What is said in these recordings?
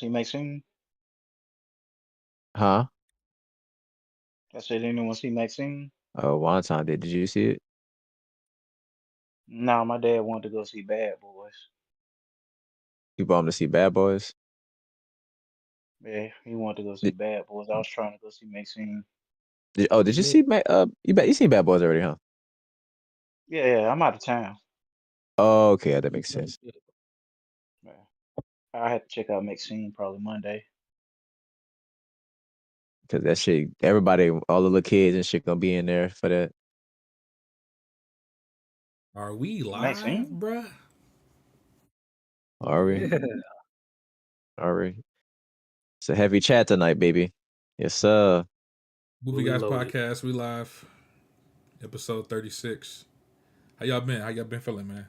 see MaXXXine? Huh? I said, anyone see MaXXXine? Oh, one time did. Did you see it? No, my dad wanted to go see Bad Boys. You brought him to see Bad Boys? Yeah, he wanted to go see Bad Boys. I was trying to go see MaXXXine. Did you see you seen Bad Boys already, huh? Yeah, I'm out of town. Oh, okay, that makes sense. Yeah. I had to check out MaXXXine probably Monday. Cause that shit, everybody, all the little kids and shit gonna be in there for that. Are we live, MaXXXine? bruh? Are we? Yeah. Are we? It's a heavy chat tonight, baby. Yes, sir. Movie Fully Guys loaded. Podcast, we live. Episode 36. How y'all been? How y'all been feeling, man?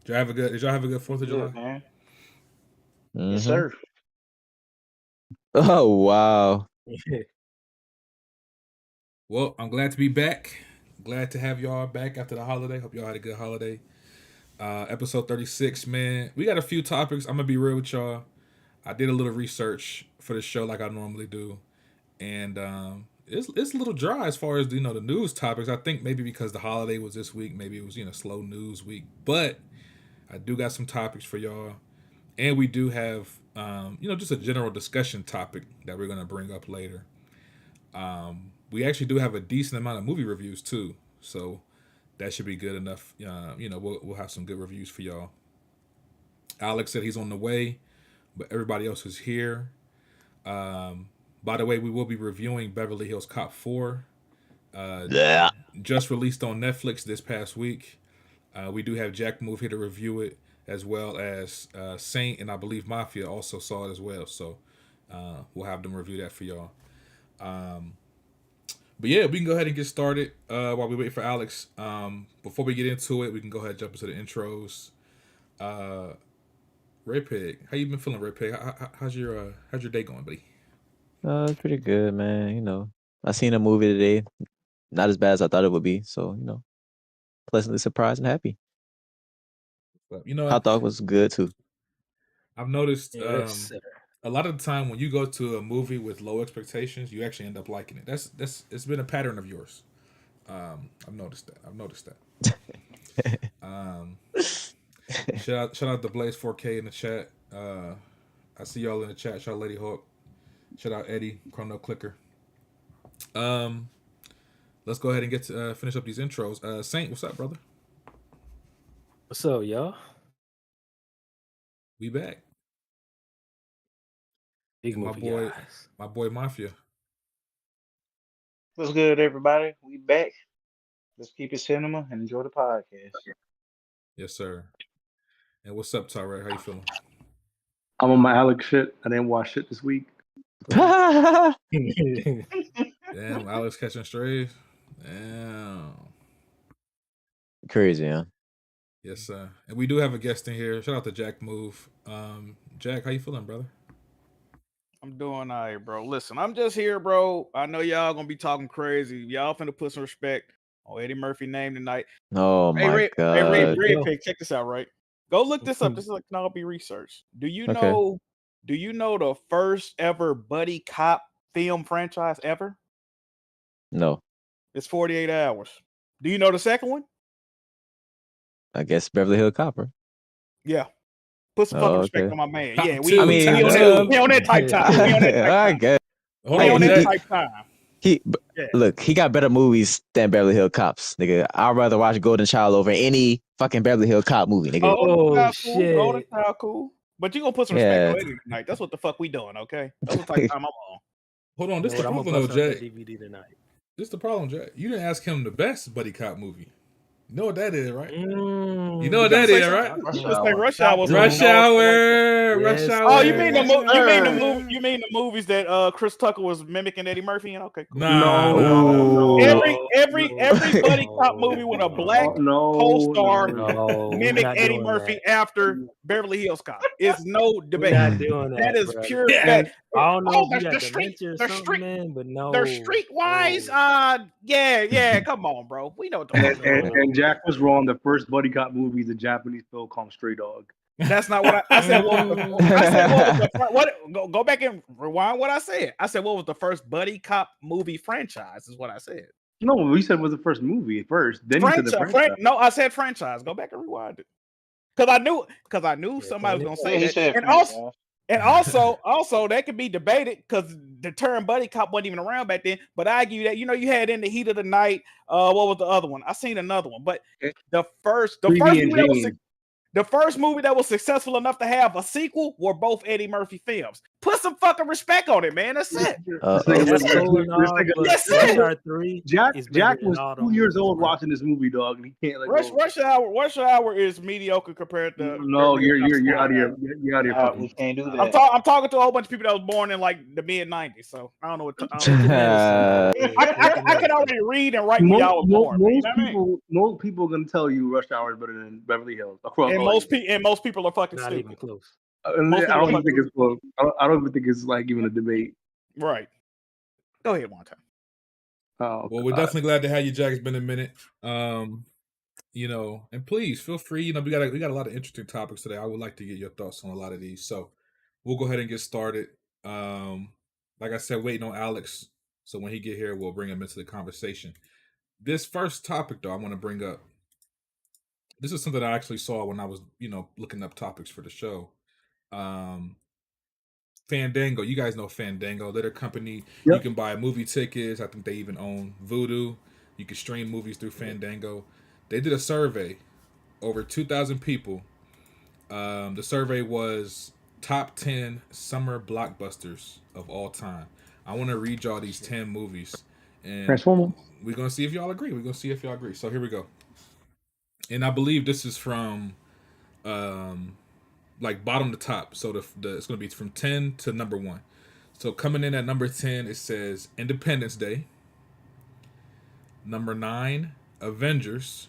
Did y'all have a good 4th of July? Good, man. Mhm. Yes, sir. Oh wow. Well, I'm glad to be back. Glad to have y'all back after the holiday. Hope y'all had a good holiday. Episode 36, man. We got a few topics. I'm gonna be real with y'all. I did a little research for the show like I normally do. And it's a little dry as far as the news topics. I think maybe because the holiday was this week, maybe it was slow news week. But I do got some topics for y'all, and we do have just a general discussion topic that we're gonna bring up later. We actually do have a decent amount of movie reviews too, so that should be good enough. We'll have some good reviews for y'all. Alex said he's on the way, but everybody else is here. By the way, we will be reviewing Beverly Hills Cop 4. Yeah. Just released on Netflix this past week. We do have Jack Move here to review it, as well as Saint and I believe Mafia also saw it as well. So we'll have them review that for y'all. But yeah, we can go ahead and get started while we wait for Alex. Before we get into it, we can go ahead and jump into the intros. Ray Pig, how you been feeling, Ray Pig? How's your day going, buddy? It's pretty good, man. I seen a movie today. Not as bad as I thought it would be. So, pleasantly surprised and happy. But, Hot Dog was good too. I've noticed Yes, sir. a lot of the time when you go to a movie with low expectations, you actually end up liking it. That's it's been a pattern of yours. I've noticed that. Shout out to Blaze 4K in the chat. I see y'all in the chat. Shout out Lady Hawk. Shout out Eddie Chrono Clicker. Let's go ahead and get to finish up these intros. Saint, what's up, brother? What's up, y'all? We back. Big My movie boy, guys. my boy Mafia. What's good, everybody? We back. Let's keep it cinema and enjoy the podcast. Yes, sir. And what's up, Taarec? How you feeling? I'm on my Alex shit. I didn't watch shit this week. Damn, Alex catching strays. Damn. Crazy, huh? Yes, sir. And we do have a guest in here. Shout out to Jack Move. Jack, how you feeling, brother? I'm doing all right, bro. Listen, I'm just here, bro. I know y'all gonna be talking crazy. Y'all finna put some respect on Eddie Murphy's name tonight. Oh my god. Hey, Ray, check this out, right? Go look this up. This is like can all be research. Do you know the first ever buddy cop film franchise ever? No. It's 48 Hours. Do you know the second one? I guess Beverly Hills Cop. Yeah. Put some fucking respect on my man. Yeah, we on that type time. We on that type time. I guess. We on that type time. Look, he got better movies than Beverly Hills Cops, nigga. I'd rather watch Golden Child over any fucking Beverly Hills Cop movie, nigga. Oh shit. Golden Child cool. But you gonna put some respect on Eddie tonight. That's what the fuck we doing, okay? That's what type of time I'm on. Hold on, this is the problem though, Jack. This is the problem, Jack. You didn't ask him the best buddy cop movie. You know what that is, right? You know what that is, right? Rush Hour. Rush Hour. Oh, you mean the movies that Chris Tucker was mimicking Eddie Murphy in? Okay, cool. No. Every buddy cop movie with a black co-star mimic Eddie Murphy after Beverly Hills Cop. It's no debate. Not doing that is brother. pure fact. I don't know if you got dementia or something, man, but no. They're streetwise. Yeah. Come on, bro. We know what the and Jack was wrong. The first buddy cop movie is a Japanese film called Stray Dog. That's not what I said. What was go back and rewind what I said. I said what was the first buddy cop movie franchise? Is what I said. No, we said was the first movie first. Then you said the franchise. No, I said franchise. Go back and rewind it. Because I knew somebody was gonna say that. And also that could be debated because the term buddy cop wasn't even around back then. But I argue that you had In the Heat of the Night. What was the other one? I seen another one, but the first movie that was successful enough to have a sequel were both Eddie Murphy films. Put some fucking respect on it, man. That's it. Jack was 2 years old watching this movie, dog, and he can't let go. Rush Hour is mediocre compared to. No, you're out of here. You're out of here. We can't do that. I'm talking to a whole bunch of people that was born in like the mid '90s, so I don't know what. I can already read and write when y'all was born. Most people are gonna tell you Rush Hour is better than Beverly Hills. And most people are fucking stupid. Even close. I don't even think it's close. I don't even think it's like even a debate. Right. Go ahead, one time. Oh, well, we're definitely glad to have you, Jack. It's been a minute. And please feel free. We got a lot of interesting topics today. I would like to get your thoughts on a lot of these. So we'll go ahead and get started. Like I said, waiting on Alex. So when he get here, we'll bring him into the conversation. This first topic, though, I want to bring up. This is something I actually saw when I was, looking up topics for the show. Fandango, you guys know Fandango. They're a company. Yep. You can buy movie tickets. I think they even own Voodoo. You can stream movies through Fandango. They did a survey, over 2,000 people. The survey was top 10 summer blockbusters of all time. I want to read y'all these 10 movies, and we're gonna see if y'all agree. So here we go. And I believe this is from like bottom to top. So it's going to be from 10 to number 1. So coming in at number 10, it says Independence Day. Number 9, Avengers.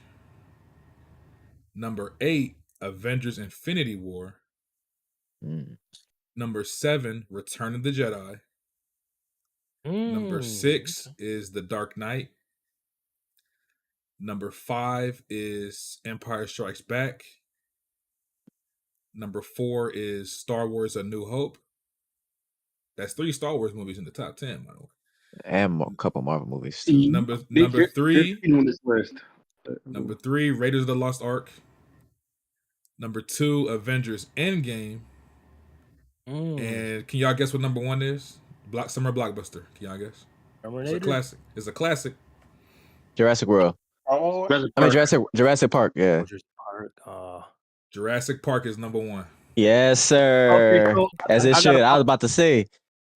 Number 8, Avengers Infinity War. Number 7, Return of the Jedi. Number 6 is The Dark Knight. Number 5 is Empire Strikes Back. Number 4 is Star Wars: A New Hope. That's 3 Star Wars movies in the top 10, by the way. And a couple Marvel movies. Number 3 on this list. Number 3, Raiders of the Lost Ark. Number 2, Avengers Endgame. And can y'all guess what number 1 is? Summer blockbuster. Can y'all guess? It's a classic. Jurassic World. Jurassic Park. Yeah. Jurassic Park is number 1. Yes, sir. Okay, cool. As it should. I was about to say.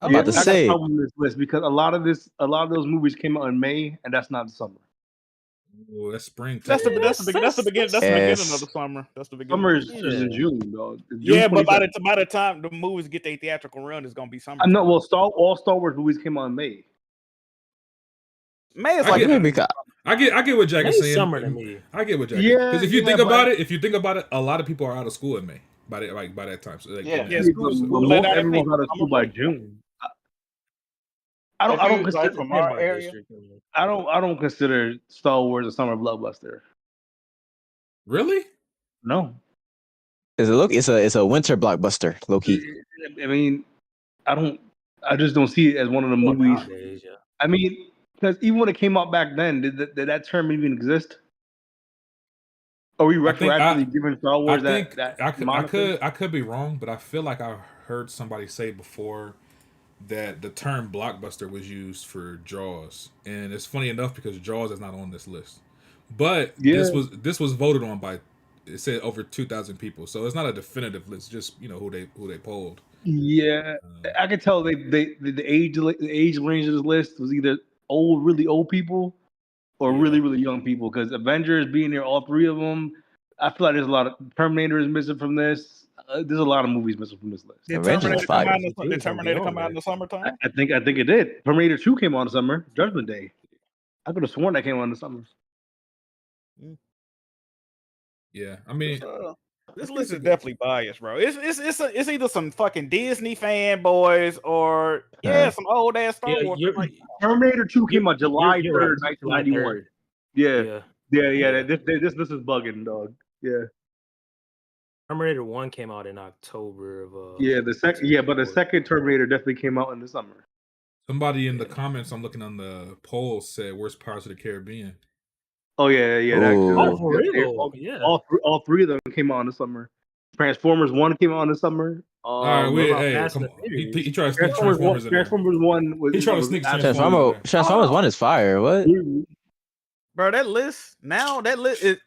I got a problem with this list because a lot of those movies came out in May, and that's not the summer. Oh, that's spring. That's the beginning of the summer. That's the beginning. Summer is in June, dog. June but by the time the movies get their theatrical run, it's gonna be summer. I know. Well, all Star Wars movies came out in May. May is I get what Jack is saying. Summer to me. I get what Jack is. Because if you think about it, a lot of people are out of school in May by that time. So everyone's out of school by June. I don't consider from our area. I don't consider Star Wars a summer blockbuster. Really? No. It's a winter blockbuster, low key. I mean, I just don't see it as one of the movies. I mean, because even when it came out back then, did that term even exist? Are we retroactively giving Star Wars that I could be wrong, but I feel like I heard somebody say before that the term blockbuster was used for Jaws, and it's funny enough because Jaws is not on this list. But this was voted on by, it said over 2,000 people, so it's not a definitive list. Just who they polled. Yeah, I could tell the age range of this list was either really old people or really, really young people. Because Avengers being there, all 3 of them, I feel like there's a lot of Terminator is missing from this. There's a lot of movies missing from this list. Did Terminator come out in the summertime? I think it did. Terminator 2 came out in the summer. Judgment Day. I could have sworn that came out in the summer. Yeah, I mean, this list is definitely biased, bro. It's either some fucking Disney fanboys or some old ass Star Wars. Terminator 2 came out July 3rd, 1991. Yeah. This is bugging, dog. Yeah. Terminator 1 came out in October of but the second Terminator definitely came out in the summer. Somebody in the comments, I'm looking on the poll, said "Where's Pirates of the Caribbean?" Oh yeah. For real? All three of them came out in the summer. Transformers 1 came out in the summer. All right, come on. He tried to sneak Transformers in there. Transformers 1 was. He tried to sneak Transformers 1 is fire. What? Bro, that list is.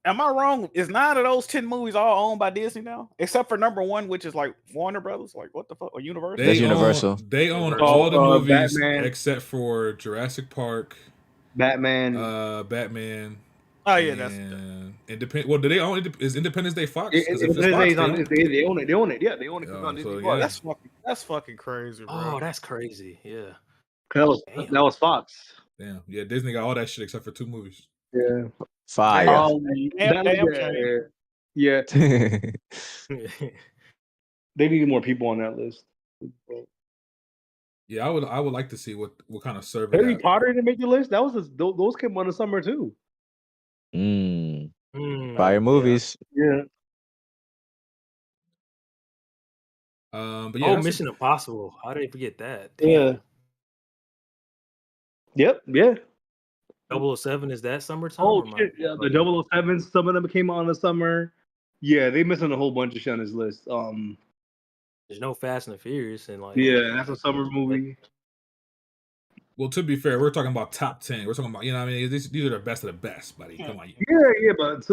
Am I wrong? Is 9 of those 10 movies all owned by Disney now, except for number 1, which is like Warner Brothers? Like what the fuck? Or Universal? That's Universal. They own all the movies Batman, except for Jurassic Park, Batman. Batman. Oh yeah, that's Independent. Well, do they own it? Is Independence Day Fox? They own it. They own it. Yeah, they own it. On Disney Plus. That's fucking crazy, bro. Oh, that's crazy. Yeah. That was Fox. Damn. Yeah, Disney got all that shit except for 2 movies. Yeah. Fire. Yeah. They need more people on that list. Yeah, I would like to see what kind of survey. Harry Potter didn't make the list. Those came out in the summer too. Fire movies. Yeah. But yeah. Mission Impossible. How did I forget that? Yeah. Yep. Yeah. 007 is that summertime? Oh shit! Yeah, the 007s. Some of them came out in the summer. Yeah, they missing a whole bunch of shit on this list. There's no Fast and the Furious and like. Yeah, that's a summer movie. Well, to be fair, we're talking about top 10. We're talking about, you know what I mean? These are the best of the best, buddy. Come on. Yeah, but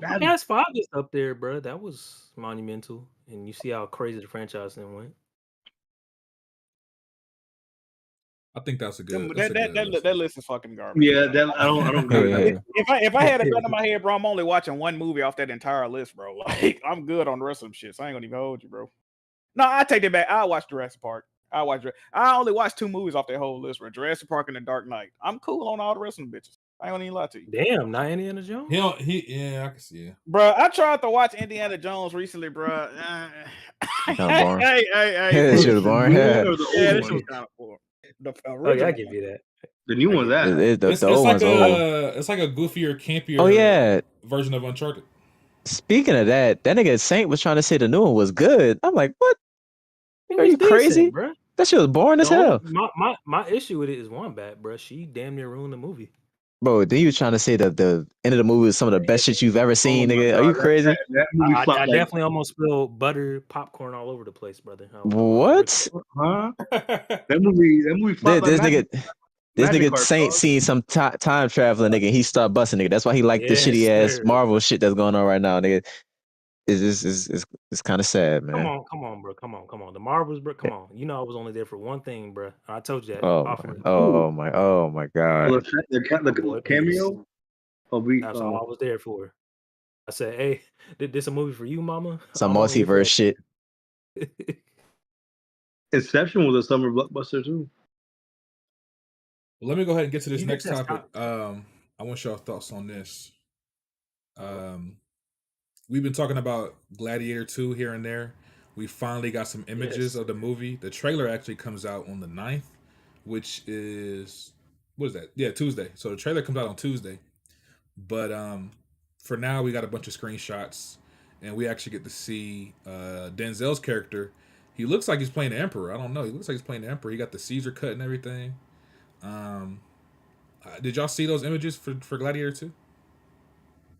Fast 5 is up there, bro. That was monumental, and you see how crazy the franchise then went. I think that's a good. That list is fucking garbage. Yeah, I don't agree with that. If I had a gun in my head, bro, I'm only watching one movie off that entire list, bro. Like I'm good on the rest of them shit. So I ain't gonna even hold you, bro. No, I take that back. I watch Jurassic Park. I only watched 2 movies off that whole list, bro. Jurassic Park and The Dark Knight. I'm cool on all the rest of them bitches. I ain't gonna even lie to you. Damn, not Indiana Jones. Yeah, I can see it, bro. I tried to watch Indiana Jones recently, bro. Kind of boring. Hey, that shit was boring. Yeah, this was kind of boring. I give you that. The new one's that. It's like a goofier, campier version of Uncharted. Speaking of that nigga Saint was trying to say the new one was good. I'm like, what? Are you crazy, bro? That shit was boring as hell. My issue with it is Wombat, bro. She damn near ruined the movie. Bro, then you trying to say that the end of the movie is some of the best shit you've ever seen, nigga? God, are you crazy? I definitely almost spilled butter, popcorn all over the place, brother. What? Huh? That movie flopped. This nigga Saint seen some time traveling, nigga. He start busting, nigga. That's why he liked the shitty ass Marvel shit that's going on right now, nigga. It's kind of sad, man. Come on, bro. Come on. The Marvels, bro. Come on. You know I was only there for one thing, bro. I told you that. Oh my god. The cameo. That's all I was there for. I said, hey, this a movie for you, mama? Some multiverse shit. Inception was a summer blockbuster too. Well, let me go ahead and get to this next topic. I want y'all thoughts on this. We've been talking about Gladiator 2 here and there. We finally got some images of the movie. The trailer actually comes out on the 9th, which is, what is that? Yeah, Tuesday. So the trailer comes out on Tuesday. But for now, we got a bunch of screenshots, and we actually get to see Denzel's character. He looks like he's playing the Emperor. I don't know. He looks like he's playing the Emperor. He got the Caesar cut and everything. Did y'all see those images for Gladiator 2?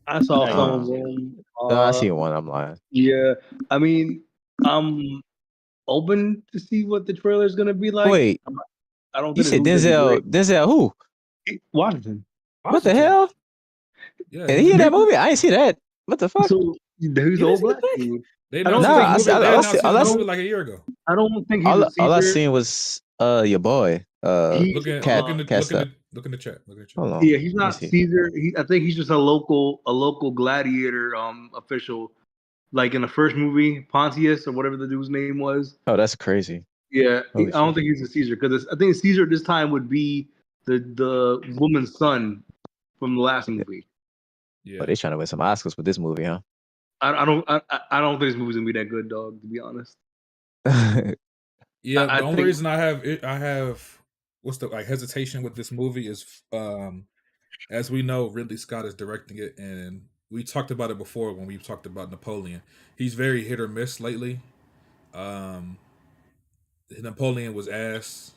I saw some of them. I seen one. I'm lying. Yeah, I mean, I'm open to see what the trailer is gonna be like. Wait, I don't. You said Denzel? Denzel who? Washington. What the hell? Yeah, and he in that movie? I ain't see that. What the fuck? So who's old black dude? I saw like a year ago. I don't think all I seen was your boy. Look in the chat. Yeah, he's not Caesar. I think he's just a local gladiator official. Like in the first movie, Pontius or whatever the dude's name was. Oh, that's crazy. Yeah, I don't think he's a Caesar because I think Caesar this time would be the woman's son from the last movie. Yeah, but they trying to win some Oscars with this movie, huh? I don't think this movie's gonna be that good, dog. To be honest. Yeah, the only reason I have what's the hesitation with this movie is as we know, Ridley Scott is directing it, and we talked about it before when we talked about Napoleon. He's very hit or miss lately. Napoleon was ass.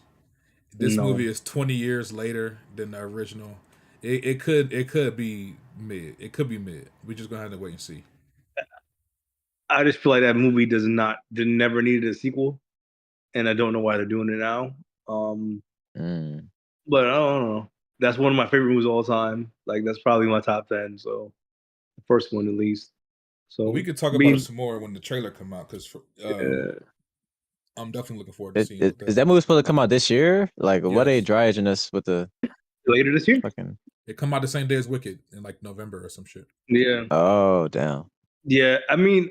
This movie is 20 years later than the original. It could be mid. It could be mid. We're just gonna have to wait and see. I just feel like that movie never needed a sequel, and I don't know why they're doing it now. But I don't know. That's one of my favorite movies of all time. Like that's probably my top 10. So the first one at least. So we could talk about it some more when the trailer come out because I'm definitely looking forward to seeing it. Is that movie supposed to come out this year? Like, yes. What are they dryaging us with the later this year? It come out the same day as Wicked in like November or some shit. Yeah. Oh damn. Yeah, I mean,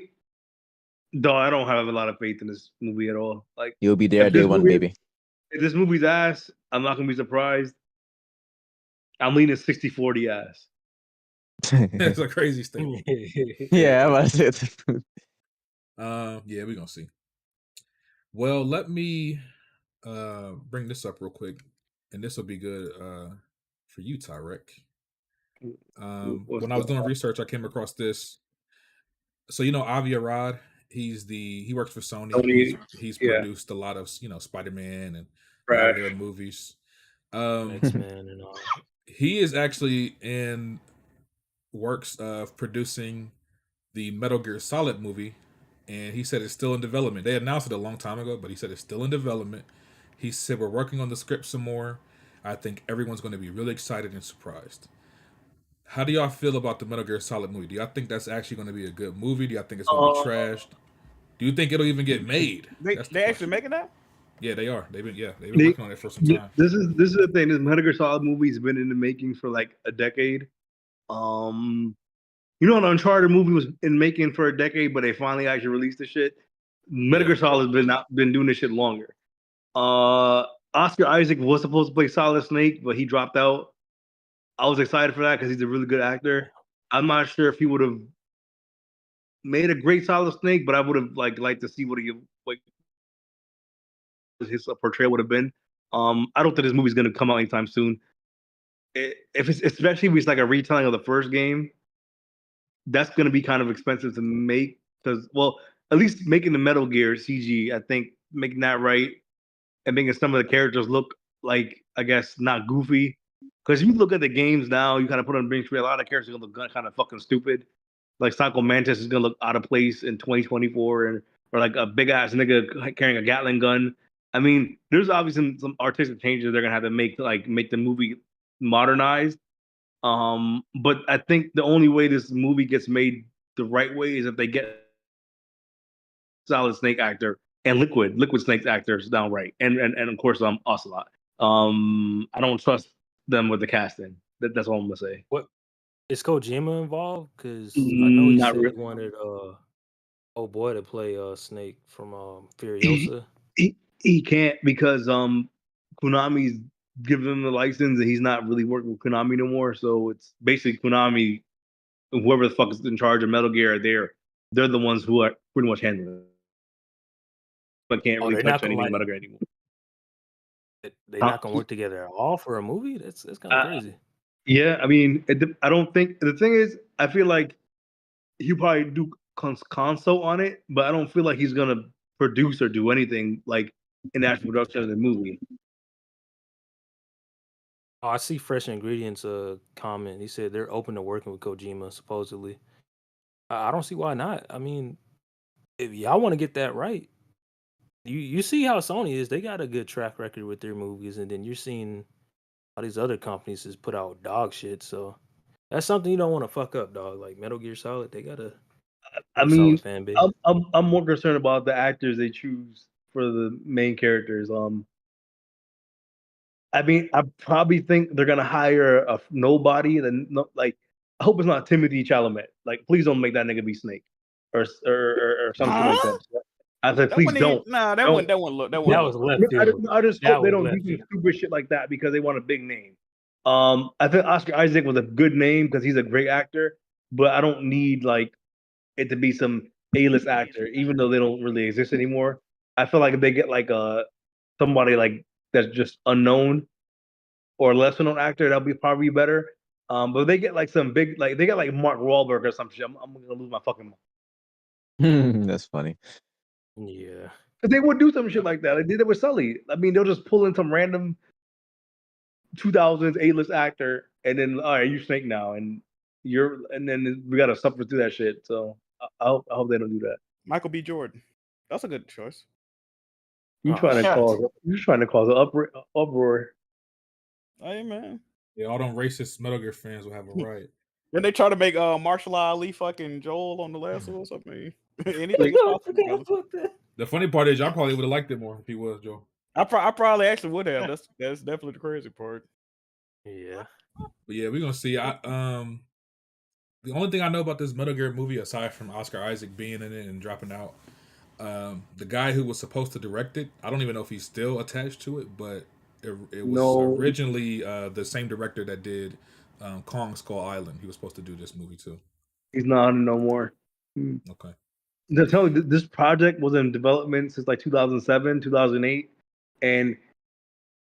though I don't have a lot of faith in this movie at all. Like you'll be there day one, baby. If this movie's ass, I'm not gonna be surprised. I'm leaning 60-40 ass. That's a crazy statement. Yeah, I'm about to say it. Yeah, we're gonna see. Well, let me bring this up real quick, and this will be good for you, Taarec. When I was doing research, I came across this. So you know Avi Arad, he works for Sony. He's produced a lot of Spider-Man and all the other movies. X-Men and all. He is actually in works of producing the Metal Gear Solid movie, and he said it's still in development. They announced it a long time ago, but he said it's still in development. He said we're working on the script some more. I think everyone's going to be really excited and surprised. How do y'all feel about the Metal Gear Solid movie? Do y'all think that's actually going to be a good movie? Do y'all think it's going to be trashed? Do you think it'll even get made? They actually making that? Yeah, they are. They've been working on it for some time. This is the thing. This Metal Gear Solid movie's been in the making for like a decade. An Uncharted movie was in making for a decade, but they finally actually released the shit. Metal Gear Solid has been doing this shit longer. Oscar Isaac was supposed to play Solid Snake, but he dropped out. I was excited for that because he's a really good actor. I'm not sure if he would have made a great Solid Snake, but I would have liked to see what his portrayal would have been. I don't think this movie's gonna come out anytime soon. Especially if it's like a retelling of the first game, that's gonna be kind of expensive to make because, well, at least making the Metal Gear CG, I think making that right and making some of the characters look like, I guess, not goofy. Because if you look at the games now, you kind of put on the big screen, a lot of characters are gonna look kind of fucking stupid. Like Psycho Mantis is gonna look out of place in 2024, or like a big ass nigga carrying a Gatling gun. I mean, there's obviously some artistic changes they're gonna have to make to make the movie modernized. But I think the only way this movie gets made the right way is if they get Solid Snake actor and Liquid Snake's actors down right, and of course Ocelot. I don't trust them with the casting. That's all I'm gonna say. What is Kojima involved? Because I know he said he wanted old boy to play Snake from Furiosa. He can't because Konami's giving him the license and he's not really working with Konami no more. So it's basically Konami, whoever the fuck is in charge of Metal Gear, they're the ones who are pretty much handling it. But can't really touch anything Metal Gear anymore. They're not gonna work together at all for a movie. That's kind of crazy. Yeah, I mean, I don't think the thing is, I feel like he'll probably do console on it, but I don't feel like he's gonna produce or do anything like in the actual production of the movie. Oh, I see Fresh Ingredients comment. He said they're open to working with Kojima, supposedly. I don't see why not. I mean, if y'all want to get that right, you see how Sony is. They got a good track record with their movies, and then you're seeing all these other companies just put out dog shit. So that's something you don't want to fuck up, dog. Like Metal Gear Solid, they got a solid fan base. I'm more concerned about the actors they choose for the main characters. I mean, I probably think they're gonna hire a nobody. I hope it's not Timothy Chalamet. Like, please don't make that nigga be Snake or something like that. I said, please don't. That was left. I just hope they don't do stupid shit like that because they want a big name. I think Oscar Isaac was a good name because he's a great actor, but I don't need it to be some A-list actor, even though they don't really exist anymore. I feel like if they get somebody that's just unknown or lesser known actor, that'll be probably better. But they get like some big, like they got like Mark Wahlberg or some shit. I'm gonna lose my fucking mind. That's funny. Yeah. Because they would do some shit like that. They did it with Sully. I mean, they'll just pull in some random 2000s A-list actor, and then all right, you Snake now, and then we gotta suffer through that shit. So I hope they don't do that. Michael B. Jordan. That's a good choice. You trying to cause an uproar? Hey man. Yeah, all them racist Metal Gear fans will have a riot. Then they try to make Marshall Ali fucking Joel on the last one or something. Anything is possible. The funny part is y'all probably would have liked it more if he was Joel. I probably actually would have. That's definitely the crazy part. Yeah. But yeah, we're gonna see. The only thing I know about this Metal Gear movie, aside from Oscar Isaac being in it and dropping out, the guy who was supposed to direct it, I don't even know if he's still attached to it, but it was originally the same director that did Kong Skull Island. He was supposed to do this movie too. He's not no more. Okay. They're telling me this project was in development since like 2007, 2008, and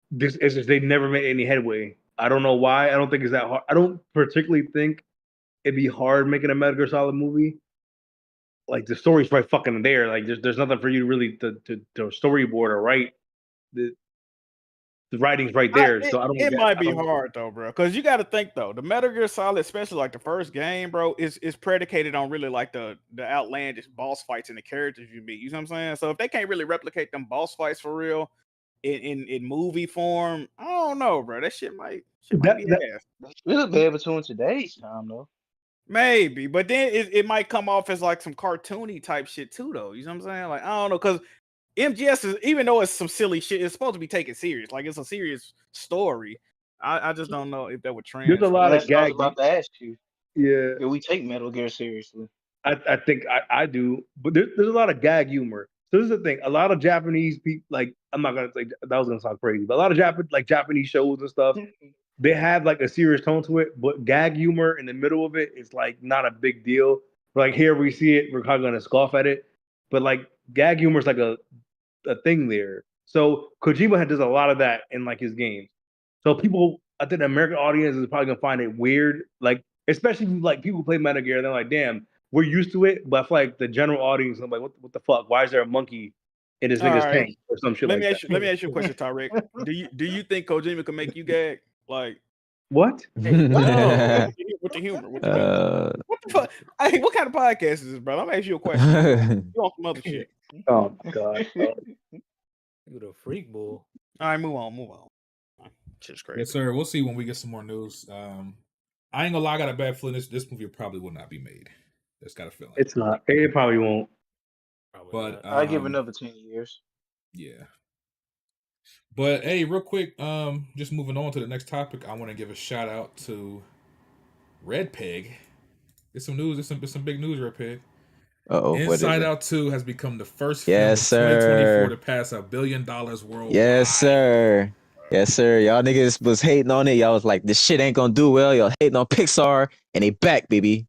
this is just they never made any headway. I don't know why. I don't think it's that hard. I don't particularly think it'd be hard making a Metal Gear Solid movie. Like the story's right fucking there. Like there's nothing for you really to storyboard or write. The writing's right there. So I don't. It might be hard though, bro. Because you got to think though, the Metal Gear Solid, especially like the first game, bro, is predicated on really like the outlandish boss fights and the characters you meet. You know what I'm saying? So if they can't really replicate them boss fights for real in movie form, I don't know, bro. That shit might be ass. It'll be able to in today's time though. Maybe, but then it might come off as like some cartoony type shit too, though. You know what I'm saying? Like I don't know, because MGS is, even though it's some silly shit, it's supposed to be taken serious. Like it's a serious story. I just don't know if that would translate. There's a lot of gags. I was about to ask you. Yeah. Do we take Metal Gear seriously? I think I do, but there's a lot of gag humor. So this is the thing. A lot of Japanese people, like I'm not gonna say that was gonna sound crazy, but a lot of Japanese shows and stuff, they have like a serious tone to it, but gag humor in the middle of it is like not a big deal. Like here we see it, we're kind of gonna scoff at it, but like gag humor is like a thing there. So Kojima does a lot of that in like his games. So people, I think the American audience is probably gonna find it weird, like especially like people who play Metal Gear, they're like, damn, we're used to it, but I feel like the general audience, I'm like, what the fuck? Why is there a monkey in this nigga's tank or some shit Let me ask you a question, Taarec. Do you think Kojima can make you gag? Like what? With the humor. What the fuck? Hey, what kind of podcast is this, bro? I'm gonna ask you a question. You want some other shit? Oh my god. You the freak bull. All right, move on. Shit's crazy. Yes, sir. We'll see when we get some more news. I ain't gonna lie, I got a bad feeling this movie probably will not be made. Just got a feeling. It's not. It probably won't. But I give another 10 years. Yeah. But hey, real quick, just moving on to the next topic, I want to give a shout out to Red Peg. It's some news. It's some big news, Red Peg. Inside Out 2 has become the first film of 2024 to pass $1 billion worldwide. Yes, sir. Yes, sir. Y'all niggas was hating on it. Y'all was like, this shit ain't gonna do well. Y'all hating on Pixar, and they back, baby.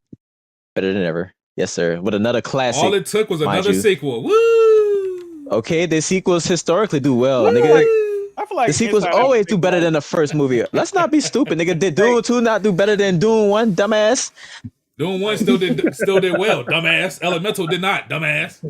Better than ever. Yes, sir. With another classic. All it took was another sequel. Woo! Okay, the sequels historically do well, nigga. I feel like the sequels always do better than the first movie. Let's not be stupid, nigga. Did Dune 2 not do better than Dune 1, dumbass? Dune 1 still did well, dumbass. Elemental did not, dumbass.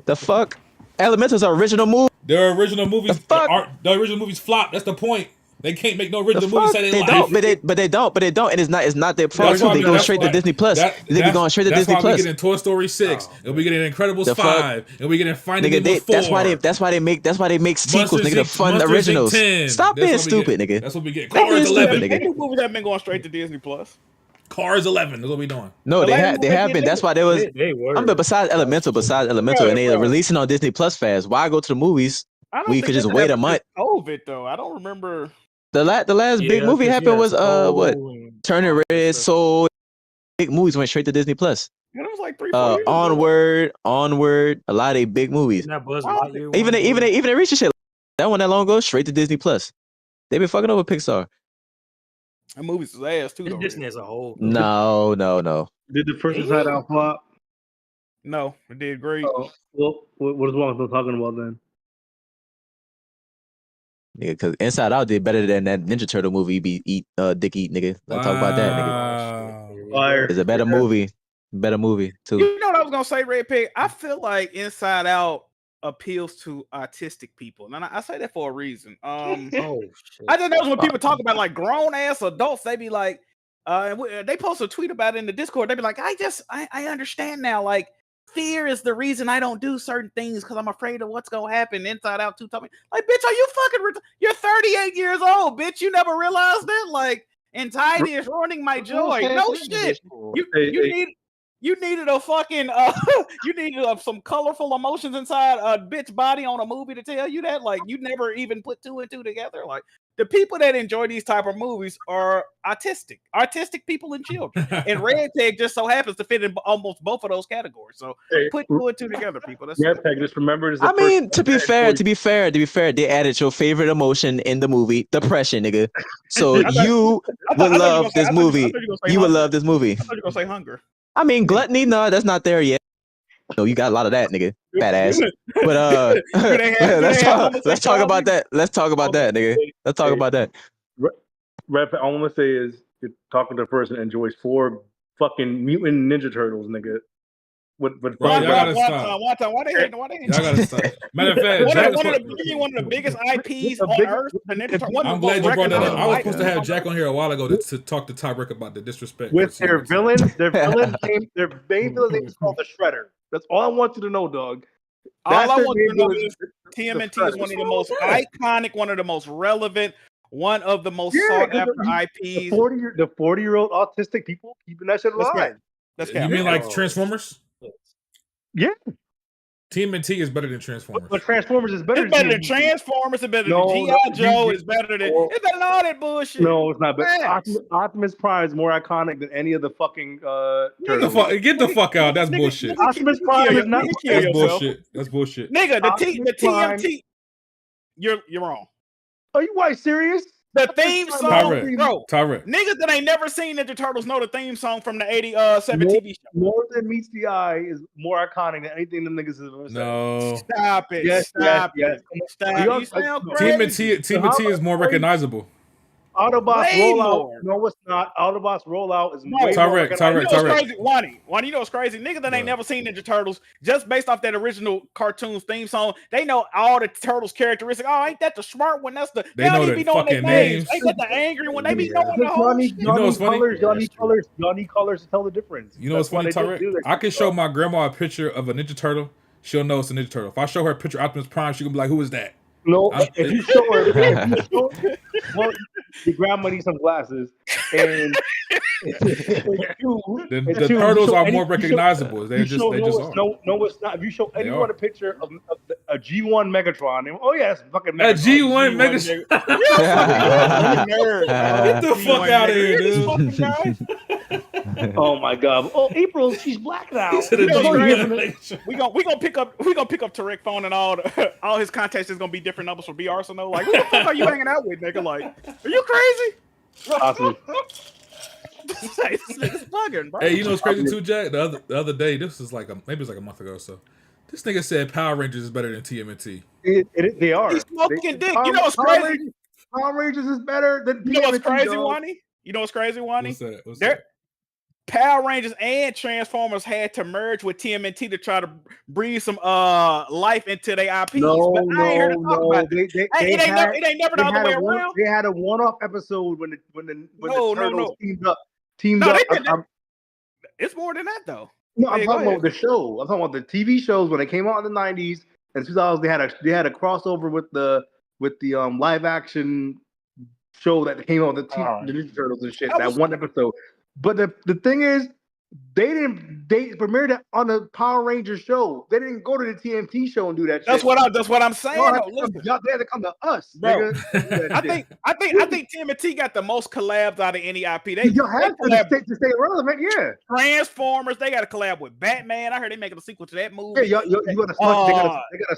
The fuck? Elemental's an original movie. Their original movies, the original movies flop. That's the point. They can't make no original movies. Say they don't, but they don't, and it's not their fault. They go straight to Disney Plus. They be going straight to Disney Plus. That's why we getting Toy Story 6, and we getting Incredibles 5, and we getting Finding Nemo 4. That's why they make sequels, nigga. To fund originals. Stop being stupid, nigga. That's what we get. Cars 11, nigga. Movies have been going straight to Disney Plus. Cars 11. That's what we doing. No, they have been. That's why they was. But besides Elemental, and they releasing on Disney Plus fast. Why go to the movies? We could just wait a month. COVID though, I don't remember. The last big movie happened was what? Turning Red, Soul. Big movies went straight to Disney Plus. It was like 3-4 years Onward. A lot of big movies. Even they reached the shit. That one that long ago, straight to Disney Plus. They been fucking over Pixar. That movie's ass too. Disney as a whole. No. Did the first Inside Out flop? No, it did great. Well, what is wrong with talking about then? nigga. Because Inside Out did better than that Ninja Turtle movie. Dick eat, nigga. Let's talk about that, nigga. It's a better movie. Better movie too. You know what I was gonna say, Red Pig? I feel like Inside Out appeals to autistic people, and I say that for a reason. I just know when people talk about like grown ass adults, they be like, they post a tweet about it in the Discord. They be like, I understand now. Like, fear is the reason I don't do certain things because I'm afraid of what's gonna happen. Inside Out 2 told me, like, bitch, are you fucking? You're 38 years old, bitch. You never realized that? Like, anxiety is ruining my joy. No shit. You needed a fucking you needed some colorful emotions inside a bitch body on a movie to tell you that. Like, you never even put 2 and 2 together. Like, the people that enjoy these type of movies are autistic people and children. And Red Pig just so happens to fit in almost both of those categories. So put 2 and 2 together, people. That's Red Pig, just remember. I mean, to be fair, they added your favorite emotion in the movie, depression, nigga. So you would love this movie. You would love this movie. I thought you were gonna say hunger. I mean, gluttony, no, that's not there yet. No, you got a lot of that, nigga. Fat ass. But let's talk about that. Let's talk about that, nigga. Let's talk about that. Red, all I'm gonna say is you're talking to a person that enjoys 4 fucking mutant Ninja Turtles, nigga. Y'all gotta stop. Why they y'all gotta stop. Matter of fact, one of the biggest IPs on earth. I'm glad you brought that up. I was supposed to have Jack on here a while ago to talk to Taarec about the disrespect. With their villain name, their main villain name is called the Shredder. That's all I want you to know, dog. All I want you to know is TMNT is one of the most iconic, one of the most relevant, one of the most sought after IPs. The 40-year-old autistic people keeping that shit alive. You mean like Transformers? Yeah. TMNT is better than Transformers. But Transformers is better. It's better than Transformers. It's better than G.I. Joe. It's better than all that bullshit. No, it's not. But Optimus Prime is more iconic than any of the fucking. Get the fuck out. That's bullshit. Optimus Prime is not. That's bullshit. That's bullshit. Nigga, the TMT. You're wrong. Are you white serious? The theme song, bro. Taarec. Niggas that ain't never seen Ninja Turtles know the theme song from the 87 TV show. More Than Meets the Eye is more iconic than anything them niggas have ever said. No. Stop it. Yes. Stop. You sound crazy. TMNT is more recognizable. Autobots Rollout. No, it's not. Autobots Rollout is way Taarec. Wani, you know what's crazy? Niggas that ain't never seen Ninja Turtles, just based off that original cartoon's theme song, they know all the Turtles characteristics. Oh, ain't that the smart one? That's the they know don't even know their names. Ain't that the angry one? They be knowing the whole shit. You know what's funny? Johnny Colors to tell the difference. You know what's funny, Taarec? I can show my grandma a picture of a Ninja Turtle. She'll know it's a Ninja Turtle. If I show her a picture of Optimus Prime, she gonna be like, "Who is that?" No, if you show her, well, your grandma needs some glasses, and the turtles are more recognizable. They just are. No, it's not. If you show anyone a picture of a G1 Megatron, oh yeah, it's fucking Megatron. A G1 Megatron. Get the fuck out of here, dude. Oh my god. Oh, April, she's black now. We gonna pick up Taarec phone and all his contacts is gonna be different numbers for B Arsenal. Like, who the fuck are you hanging out with, nigga? Like, are you crazy? Awesome. It's bugging, bro. Hey, you know what's crazy too, Jack? The other day, this was maybe it was like a month ago or so. This nigga said Power Rangers is better than TMNT. They are. He's smoking dick. You know what's crazy? Power Rangers is better than TMNT. You know what's crazy, Wani? What's that? Power Rangers and Transformers had to merge with TMNT to try to breathe some life into their IPs. No. It ain't never the other way around. They had a one-off episode when the Turtles teamed up. It's more than that though. No, I'm talking about the show. I'm talking about the TV shows when they came out in the 90s and 2000s. They had a crossover with the live action show that came out the Ninja Turtles and shit. That one episode. But the thing is, they premiered it on the Power Rangers show. They didn't go to the TMT show and do that. That's shit. what I'm saying. Y'all had to come to us, bro. I think TMT got the most collabs out of any IP. You have to stay relevant, yeah. Transformers, they got to collab with Batman. I heard they making a sequel to that movie. Yeah, you gotta they gotta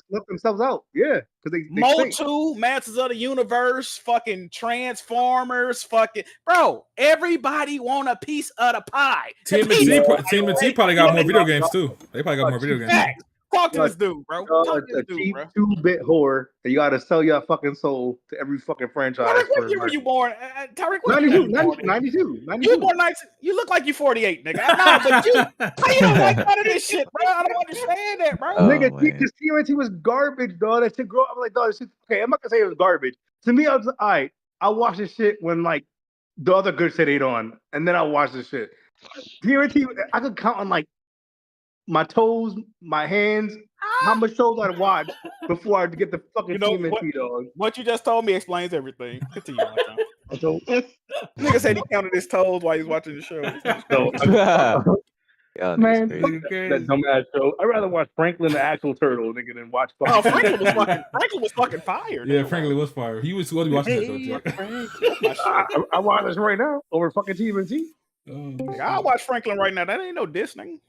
snuff themselves out, yeah. Because they Motu, Masters of the Universe, fucking Transformers, fucking bro. Everybody want a piece of the pie. TMNT probably got more video games too. They probably got more video games. Talk to this dude, bro. Talk to this dude, cheap bro. 2-bit whore. And you gotta sell your fucking soul to every fucking franchise. Taarec, what year were you born? Taarec, what 92. You born 90. You look like you 48, nigga. I know, but you, how you don't like none of this shit, bro? I don't understand that, bro. Nigga, because TMNT was garbage, dog. That shit grow up. I'm like, dog, this shit, okay, I'm not gonna say it was garbage. To me, I was like, all right, I watched this shit when like the other good shit ain't on, and then I watched this shit. TMNT, I could count on like my toes, my hands, how much shows I'd watch before I get the fucking TMNT, dog. What you just told me explains everything. Continue, nigga said he counted his toes while he was watching the show. Man, that dumbass show. I'd rather watch Franklin the actual turtle, nigga, than watch. Franklin was fucking fire. Yeah, Franklin was fire. He was watching that show. I watch this right now over fucking TMNT. I watch Franklin right now. That ain't no diss, nigga.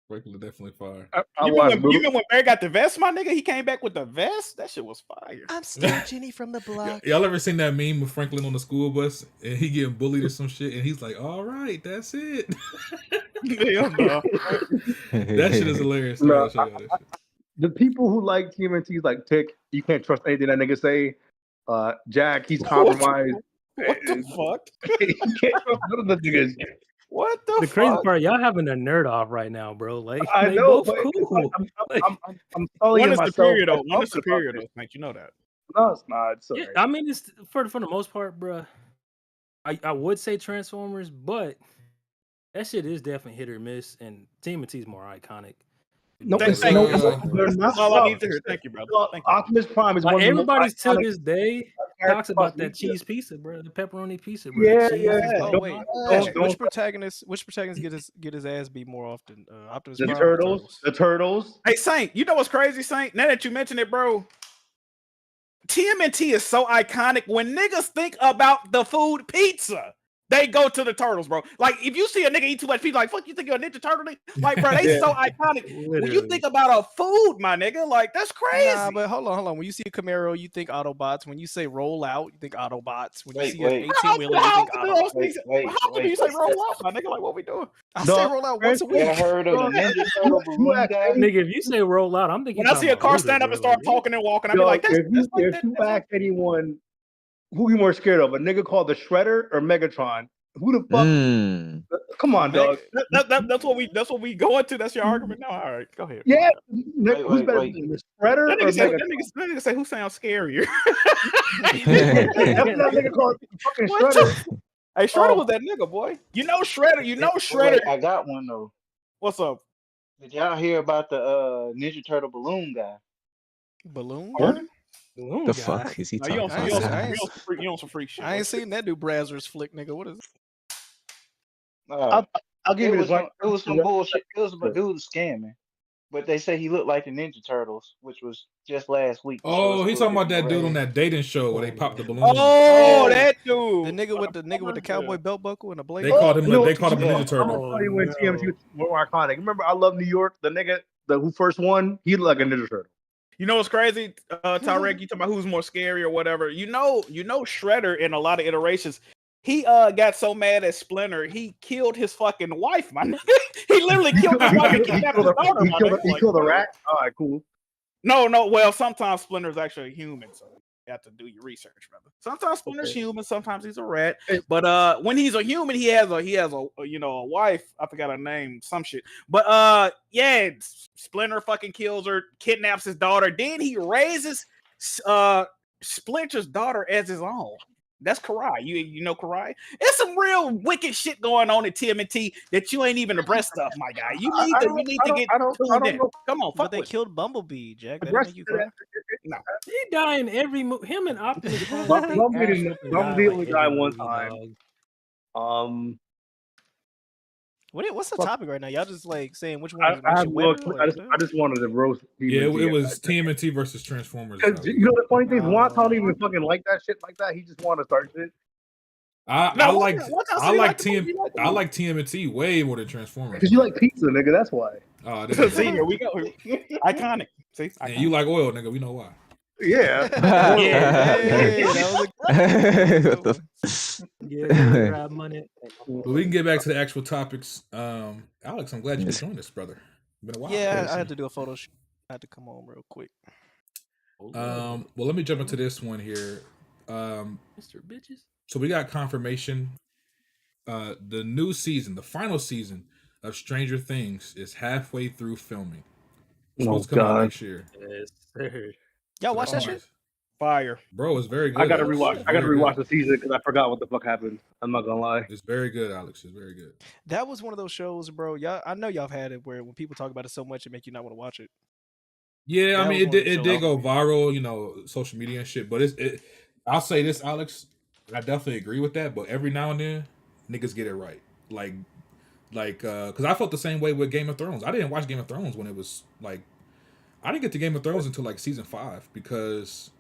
Franklin definitely fire. You remember when Barry got the vest, my nigga? He came back with the vest. That shit was fire. I'm still Jenny from the block. Y'all ever seen that meme of Franklin on the school bus and he getting bullied or some shit and he's like, "All right, that's it." That shit is hilarious. No, the people who like TMNT like Tick, you can't trust anything that nigga say. Jack, he's compromised. What the fuck? You can't trust none of the niggas. What the crazy part, y'all having a nerd off right now, bro. Like I know, but cool. I'm telling you myself. Superior though. One is superior though, Mike. You know that. No, it's not. It's yeah, I mean, it's for the most part, bro. I would say Transformers, but that shit is definitely hit or miss, and TMNT is more iconic. No, That's all I need to hear. Thank you, brother. Optimus Prime is like one of everybody's to this day talks about that cheese pizza, bro. The pepperoni pizza, bro. Yeah. Oh wait, which protagonist get his ass beat more often? Optimus Prime. The Turtles. Hey Saint, you know what's crazy, Saint? Now that you mention it, bro. TMNT is so iconic. When niggas think about the food pizza, they go to the Turtles, bro. Like, if you see a nigga eat too much pizza, like, fuck, you think you're a Ninja Turtle? Like, bro, they so iconic. Literally. When you think about a food, my nigga, like, that's crazy. Nah, but hold on. When you see a Camaro, you think Autobots. When you say roll out, you think Autobots. When you see an 18-wheeler, you think Autobots. How do you say roll out, my nigga? Like, what we doing? I say roll out once a week. I heard of the Ninja Turtle balloon guy. Nigga, if you say roll out, I'm thinking. When I see a car stand up and start talking and walking, I be like, if you ask anyone who you more scared of, a nigga called the Shredder or Megatron, who the fuck? Come on, dog. That's what we going to. That's your argument now. All right, go ahead. Yeah, who's better, the Shredder or Megatron? That nigga say who sounds scarier? That's that nigga called fucking Shredder. Hey, Shredder was that nigga, boy. You know Shredder. You know Shredder. Wait, I got one though. What's up? Did y'all hear about the Ninja Turtle balloon guy? Balloon? The fuck is he talking about? You on some freak shit. I ain't seen that new Brazzers flick, nigga. What is it? I'll give you this one. It was some bullshit. It was a dude scamming. But they say he looked like the Ninja Turtles, which was just last week. Oh, he's talking about that dude on that dating show where they popped the balloon. Oh, that dude. The nigga with the cowboy belt buckle and the blazer. They called him a Ninja Turtle. I'm gonna tell you when TMT was more iconic. Remember, I Love New York. The nigga, who first won, he looked like a Ninja Turtle. You know what's crazy, Taarec? You talking about who's more scary or whatever? You know, Shredder in a lot of iterations. He got so mad at Splinter, he killed his fucking wife, my nigga. He literally killed his wife and kidnapped his daughter. He killed a rat. All right, cool. No. Well, sometimes Splinter's actually a human, so you have to do your research, brother. Sometimes Splinter's human, sometimes he's a rat. But when he's a human, he has a wife. I forgot her name, some shit. But yeah, Splinter fucking kills her, kidnaps his daughter. Then he raises Splinter's daughter as his own. That's Karai. You know Karai? There's some real wicked shit going on at TMNT that you ain't even abreast of, my guy. You need to get tuned in. Come on, but they killed Bumblebee, Jack. That make you cry? No. He die in every movie. Him and Optimus. Bumblebee only died one time. What's the topic right now? Y'all just like saying which one? I just wanted to roast. Yeah, it was TMNT versus Transformers. You know the funny thing is, Juan don't even fucking like that shit like that. He just want to start shit. I like TMNT way more than Transformers. Because you like pizza, nigga. That's why. See, here we go. Iconic. See, and you like oil, nigga. We know why. Yeah. Yeah, money. But we can get back to the actual topics. Alex, I'm glad you could join us, brother. Been a while. Yeah, I had to do a photo shoot. I had to come home real quick. Well, let me jump into this one here. Mr. Bitches. So we got confirmation. The new season, the final season of Stranger Things, is halfway through filming. It's supposed to come out next year. Yes, sir. Y'all watch that shit? Fire, bro. It's very good. I gotta Alex. rewatch. It's I gotta very rewatch good. the season because I forgot what the fuck happened. I'm not gonna lie. It's very good, Alex. It's very good. That was one of those shows, bro. Y'all, I know y'all have had it where when people talk about it so much, it make you not want to watch it. Yeah, That I mean, was it one of the did shows. go viral, you know, social media and shit. But I'll say this, Alex. I definitely agree with that. But every now and then, niggas get it right. Like, because I felt the same way with Game of Thrones. I didn't watch Game of Thrones when it was like, I didn't get to Game of Thrones until like season 5 because,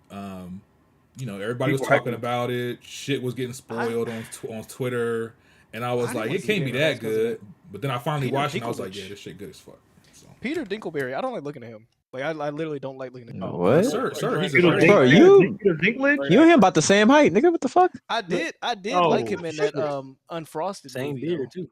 you know, everybody was talking about it. Shit was getting spoiled on Twitter, and I was like, it can't be that good. But then I finally watched it, and I was like, yeah, this shit good as fuck. So. Peter Dinklage, I don't like looking at him. Like I literally don't like looking at him. What? Sir, he's a Bro, you and him about the same height, nigga. What the fuck? I did like him in that Unfrosted Same movie, beard though. too.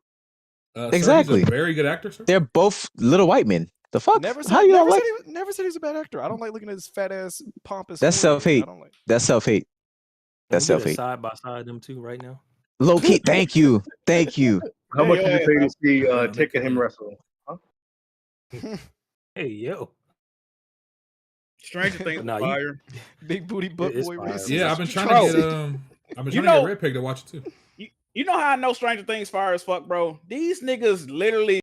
Exactly. Sir, he's a very good actor, sir. They're both little white men. The fuck? Never said, How you don't like? never said he's a bad actor. I don't like looking at his fat ass pompous. That's forehead. self-hate. I don't like. That's self-hate. That's self-hate. Side by side them two right now. Low key. Thank you. Thank you. How much did you pay to see Tick and him wrestle? Huh? Hey yo. Stranger Things Nah, fire. Big booty butt It's boy fire. race. Yeah, I've been trying to get I've been trying to get Red Pig to watch it too. You know how I know Stranger Things fire as fuck, bro? These niggas literally.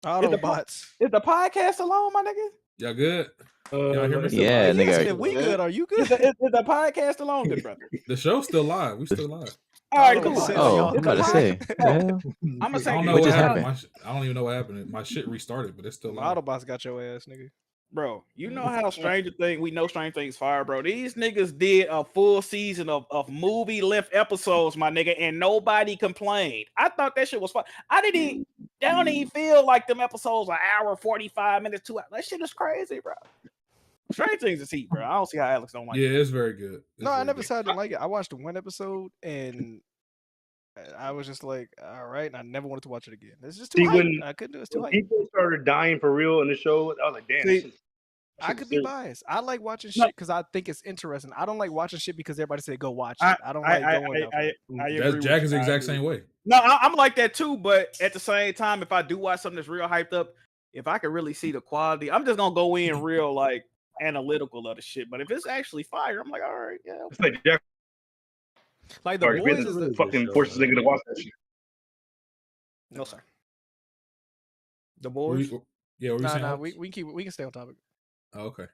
Autobots. Is the podcast alone, my nigga? Y'all good? Y'all hear me? Yeah, Yes, nigga. if we good. Are you good? Is the podcast alone, good brother? The show's still live. We still live. All right, cool. Oh, I'm about to say. I'm gonna I say. don't know What what just happened. I don't even know what happened. My shit restarted, but it's still live. Autobots got your ass, nigga. Bro, you know how we know Stranger Things fire, bro. These niggas did a full season of movie length episodes, my nigga, and nobody complained. I thought that shit was fun. They don't even feel like them episodes an hour, 45 minutes, 2 hours. That shit is crazy, bro. Stranger Things is heat, bro. I don't see how Alex don't like it. Yeah, it's very good. No, I never said I didn't like it. I watched one episode and I was just like, all right, and I never wanted to watch it again. It's just too hype. I couldn't do it. It's too hype. People started dying for real in the show. I was like, damn. I could be biased. I like watching shit because I think it's interesting. I don't like watching shit because everybody said go watch it. I don't like going. Jack is the exact same way. No, I'm like that too. But at the same time, if I do watch something that's real hyped up, if I can really see the quality, I'm just gonna go in real like analytical of the shit. But if it's actually fire, I'm like, all right, yeah. It's like Jack. Like the boys is the fucking forces nigga to watch that shit. No sir. The boys. Yeah, we can stay on topic. Oh, okay.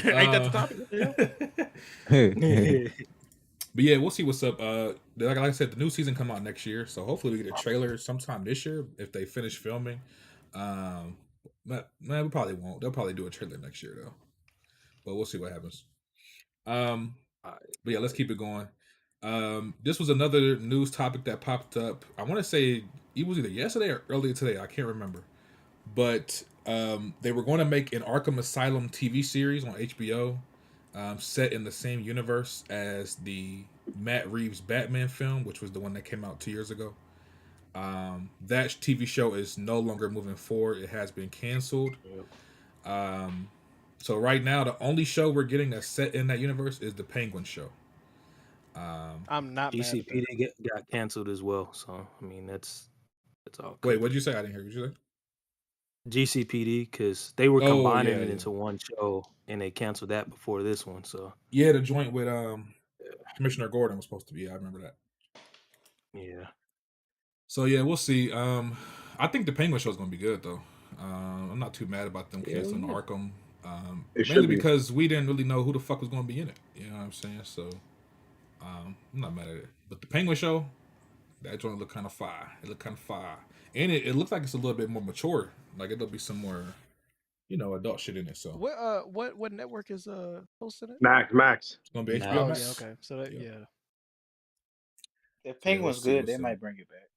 Ain't that the topic? But yeah, we'll see what's up. Like I said, the new season come out next year, so hopefully we get a trailer sometime this year if they finish filming. But man, we probably won't. They'll probably do a trailer next year though. But we'll see what happens. But yeah, let's keep it going. This was another news topic that popped up. I want to say it was either yesterday or earlier today. I can't remember. But they were going to make an ARKHAM Asylum TV series on HBO, set in the same universe as the Matt Reeves Batman film, which was the one that came out 2 years ago. That TV show is no longer moving forward. It has been canceled. So right now, the only show we're getting that's set in that universe is the Penguin show. I'm not. GCPD got canceled as well. So I mean, that's all. Wait, what did you say? I didn't hear what you say. GCPD, because they were combining it into one show and they canceled that before this one. So yeah, the joint with Commissioner Gordon was supposed to be. I remember that. Yeah. So yeah, we'll see. I think the Penguin show is going to be good though. I'm not too mad about them canceling Arkham. Mainly because we didn't really know who the fuck was going to be in it. You know what I'm saying? So I'm not mad at it. But the Penguin show, that joint looked kind of fire. It looked kind of fire, and it looks like it's a little bit more mature. Like it'll be some more, adult shit in it. So what network is hosting it? Max. It's gonna be HBO. Oh, Max. yeah, okay. So that If Penguin's good, they might bring it back.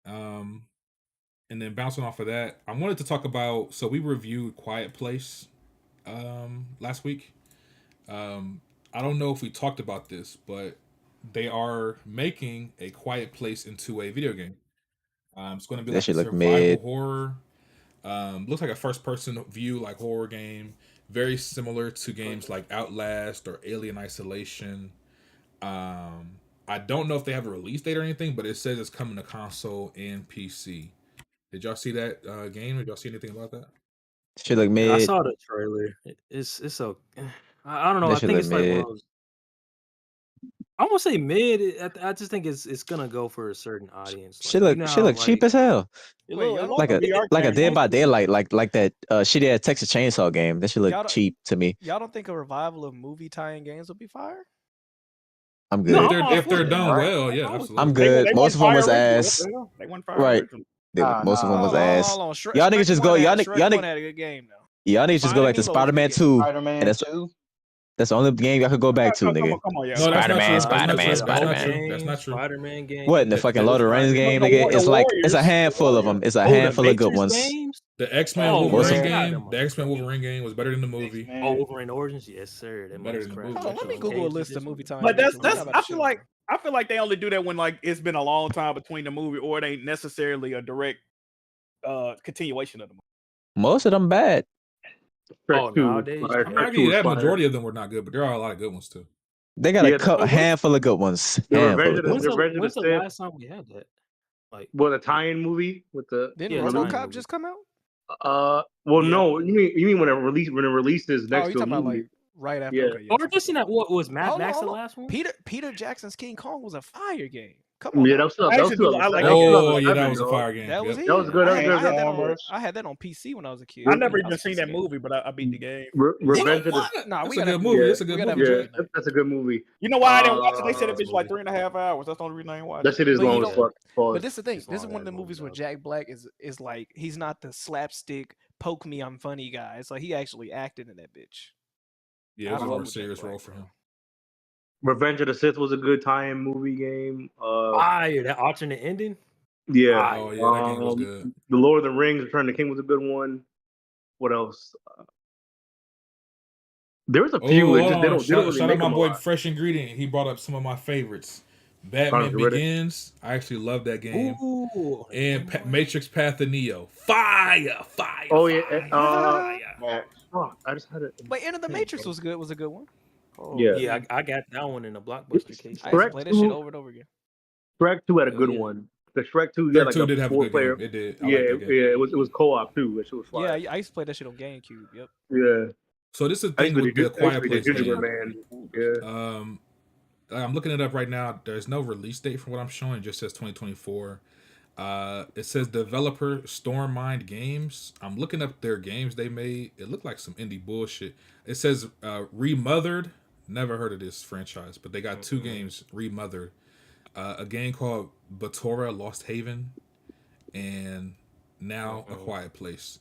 Yeah. And then bouncing off of that, I wanted to talk about. So we reviewed Quiet Place, last week, I don't know if we talked about this, but they are making A Quiet Place into a video game. It's going to be That like a shit look survival mid. horror. Looks like a first-person view, like horror game, very similar to games like Outlast or Alien Isolation. I don't know if they have a release date or anything, but it says it's coming to console and PC. Did y'all see that game? Did y'all see anything about that? Shit look mid. I saw the trailer. It's so I don't know. That I shit think look it's like one mid. of those. I won't say mid. I just think it's gonna go for a certain audience. Shit Like, look cheap as hell. Like a Dead by Daylight, like that shitty ass Texas Chainsaw game. That shit look cheap to me. Y'all don't think a revival of movie tie-in games would be fire? I'm good. No, if they're done well, yeah, absolutely. I'm good. Most of them was ass. They went fire. Right. Most of them was ass. Y'all niggas just go. Y'all niggas had a good game though. Y'all niggas just go back to Spider-Man 2. Spider-Man 2. That's the only game y'all could go back to, nigga. Come on, yeah. No, that's Spider-Man. That's not true. Spider-Man game. What in the fucking Lord of the Rings game, nigga? It's a handful of them. It's a handful of good ones. The X-Men Wolverine game. The X-Men Wolverine game was better than the movie. Oh, Wolverine Origins, yes sir. That better than the movie. Let me Google a list of movie time. But that's I feel like they only do that when like it's been a long time between the movie, or it ain't necessarily a direct continuation of the movie. Most of them bad. Nowadays, I'm not arguing that majority of them were not good, but there are a lot of good ones too. They got a handful of good ones. When's the last time we had that? Like, the tie-in movie with the didn't RoboCop just come out? No, you mean when it releases next to a movie. Like right after. Yeah. Okay, or just in that what was Mad Max the last one? Peter Jackson's King Kong was a fire game. Come on. Yeah, that was that was a fire game. That was That was good. I had that on PC when I was a kid. I never even seen that movie, but I beat the game. Revenge of the. It's a good movie. It's a good movie. Yeah, that's a good movie. You know why I didn't watch it? They said it was like 3.5 hours. That's the only reason I didn't watch it. That shit is long as fuck. But this is the thing. This is one of the movies where Jack Black is like he's not the slapstick poke me I'm funny guy. It's like he actually acted in that bitch. Yeah, it was a more serious role for him. Revenge of the Sith was a good tie-in movie game. Fire, that alternate ending. Yeah. Oh yeah, that game was good. The Lord of the Rings: Return of the King was a good one. What else? There was a few. Shout out my boy Fresh Ingredient. He brought up some of my favorites. Batman Begins. I actually love that game. Ooh, and Matrix Path of Neo. Fire. Oh yeah. I just had it. But Enter the Matrix was good. Was a good one. Oh, yeah, I got that one in the Blockbuster case. I used to play that shit over and over again. Shrek 2 had a good one. The Shrek 2 did have a good game. It did. It was co-op too. That shit was fire. Yeah, I used to play that shit on GameCube. Yep. Yeah. So this is the thing with the Quiet Place game. Man. Yeah. I'm looking it up right now. There's no release date for what I'm showing. It just says 2024. It says developer Stormmind Games. I'm looking up their games they made. It looked like some indie bullshit. It says Remothered. Never heard of this franchise, but they got two games, Remothered. A game called Batora Lost Haven, and now A Quiet Place.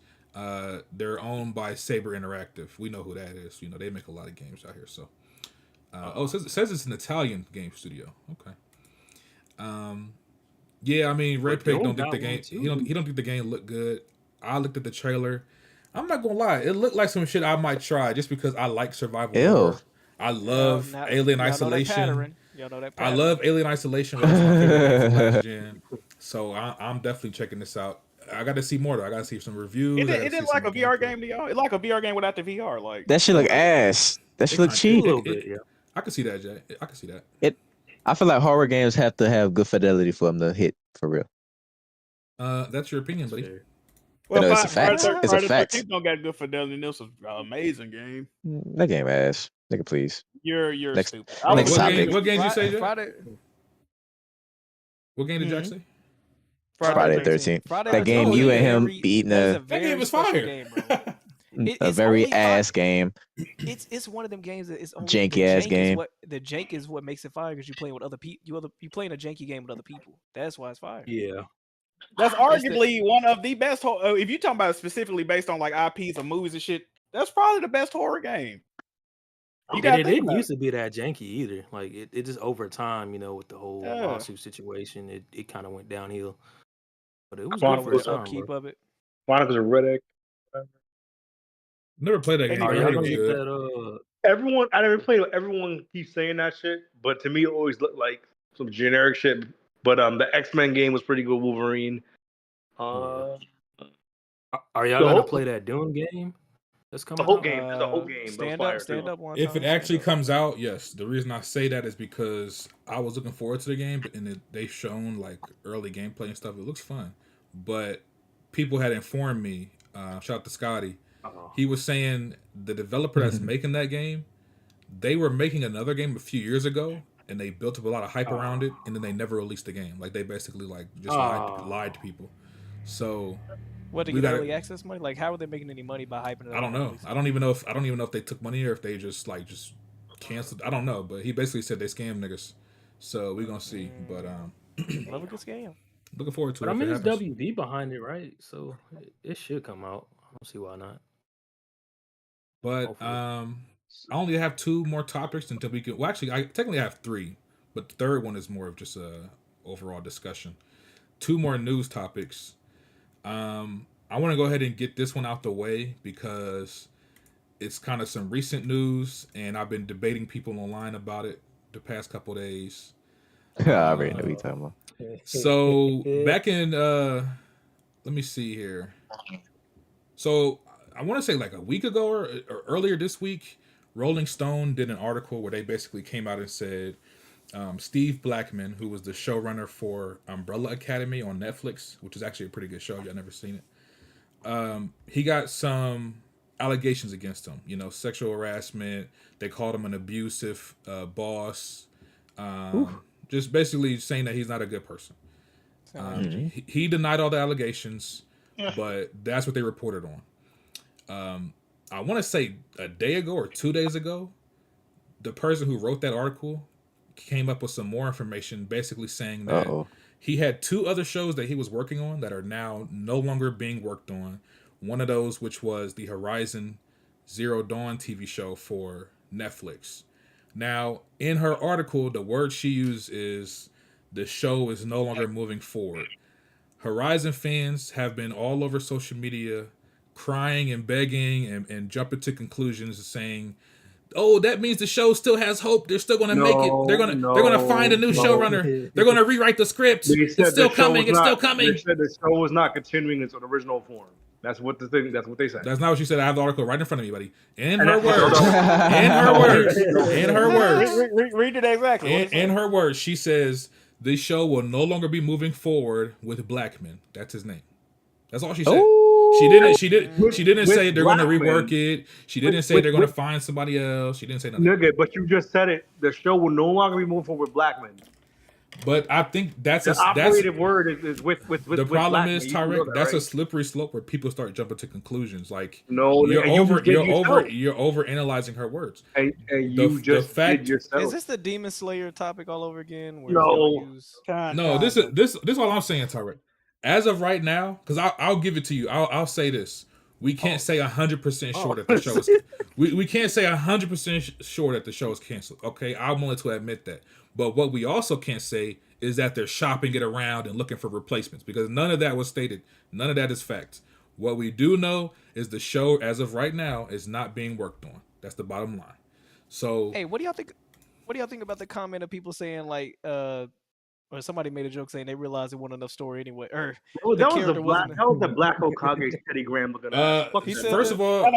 They're owned by Saber Interactive. We know who that is. You know, they make a lot of games out here. So, it says it's an Italian game studio. Okay. Yeah, I mean, Red Pig don't think the game. He don't think the game looked good. I looked at the trailer. I'm not gonna lie, it looked like some shit I might try just because I like survival horror. I love Alien Isolation. I love Alien Isolation. That's my favorite game from last gen. So I'm definitely checking this out. I got to see more though. I got to see some reviews. It didn't like a VR game to y'all. It like a VR game without the VR. Like that shit look ass. That shit look cheap. A little bit, yeah. I can see that, Jay. I can see that. I feel like horror games have to have good fidelity for them to hit for real. That's your opinion, buddy. Well, it's a fact. It's a fact. People don't got good fidelity. This was an amazing game. That game ass. Nigga, please. You're next, stupid. Next topic. What game did you say, Jay? Friday. What game did Jack say? Friday 13th. That game, you and him beating that game was fire. Game, a very ass game. It's one of them games that is only janky ass game. The jank is what makes it fire because you're playing with other people. You playing a janky game with other people. That's why it's fire. Yeah. That's arguably one of the best. If you're talking about specifically based on like IPs or movies and shit, that's probably the best horror game. It didn't used to be that janky either. Like it just over time, you know, with the whole lawsuit situation, it kind of went downhill. But it was good for the time. Keep of it. Chronicles of Riddick. Never played that game. Everyone, I never played. Everyone keeps saying that shit, but to me, it always looked like some generic shit. But the X-Men game was pretty good. Wolverine. Are y'all gonna play that Dune game? That's coming the whole out? game. There's a whole game. Stand up one If time. it actually comes out, yes. The reason I say that is because I was looking forward to the game, and they've shown like early gameplay and stuff. It looks fun, but people had informed me. Shout out to Scotty. He was saying the developer that's making that game, they were making another game a few years ago, and they built up a lot of hype around it, and then they never released the game. Like they basically like just lied to people. So what, to get early access money? Like how are they making any money by hyping it up? I don't know. I don't even know if they took money or if they just canceled. I don't know. But he basically said they scam niggas. So we're gonna see. But love a good scam. Looking forward to it. But I mean, it's WB behind it, right? So it should come out. I don't see why not. But hopefully. I only have 2 more topics until we can. Well, actually, I technically have 3, but the third one is more of just a overall discussion. 2 more news topics. I want to go ahead and get this one out the way because it's kind of some recent news, and I've been debating people online about it the past couple of days. I already know what you're talking about. So back in, let me see here. So I want to say like a week ago or earlier this week, Rolling Stone did an article where they basically came out and said Steve Blackman, who was the showrunner for Umbrella Academy on Netflix, which is actually a pretty good show. Y'all never seen it. He got some allegations against him. You know, sexual harassment. They called him an abusive boss. Just basically saying that he's not a good person. He denied all the allegations, but that's what they reported on. I want to say a day ago or 2 days ago, the person who wrote that article came up with some more information, basically saying that he had 2 other shows that he was working on that are now no longer being worked on. One of those, which was the Horizon Zero Dawn TV show for Netflix. Now, in her article, the word she used is the show is no longer moving forward. Horizon fans have been all over social media crying and begging and jumping to conclusions saying, oh, that means the show still has hope. They're still going to make it. They're going to find a new showrunner. They're going to rewrite the scripts. It's still coming. It's still coming. They said the show was not continuing its original form. That's what they said. That's not what she said. I have the article right in front of me, buddy. In her words. In her words. In her words. Read it exactly. In her words, she says the show will no longer be moving forward with Blackman. That's his name. That's all she said. She didn't say they're going to rework it. She didn't say they're going to find somebody else. She didn't say nothing. Nigga, but you just said it. The show will no longer be moving forward with Blackman. But I think that's the operative word is with the problem Blackman. is, Taarec, that's a slippery slope where people start jumping to conclusions. Like you're over analyzing her words. And you just did yourself. Is this the Demon Slayer topic all over again? No, this is all I'm saying, Taarec. As of right now, because I'll give it to you. I'll say this. We can't say 100% sure that the show is. We can't say 100% sure that the show is canceled. Okay, I'm willing to admit that. But what we also can't say is that they're shopping it around and looking for replacements, because none of that was stated. None of that is fact. What we do know is the show, as of right now, is not being worked on. That's the bottom line. So, hey, what do y'all think? What do y'all think about the comment of people saying like, or somebody made a joke saying they realized it wasn't enough story anyway? Or that was the Black Hokage Teddy Graham looking at. First of all, I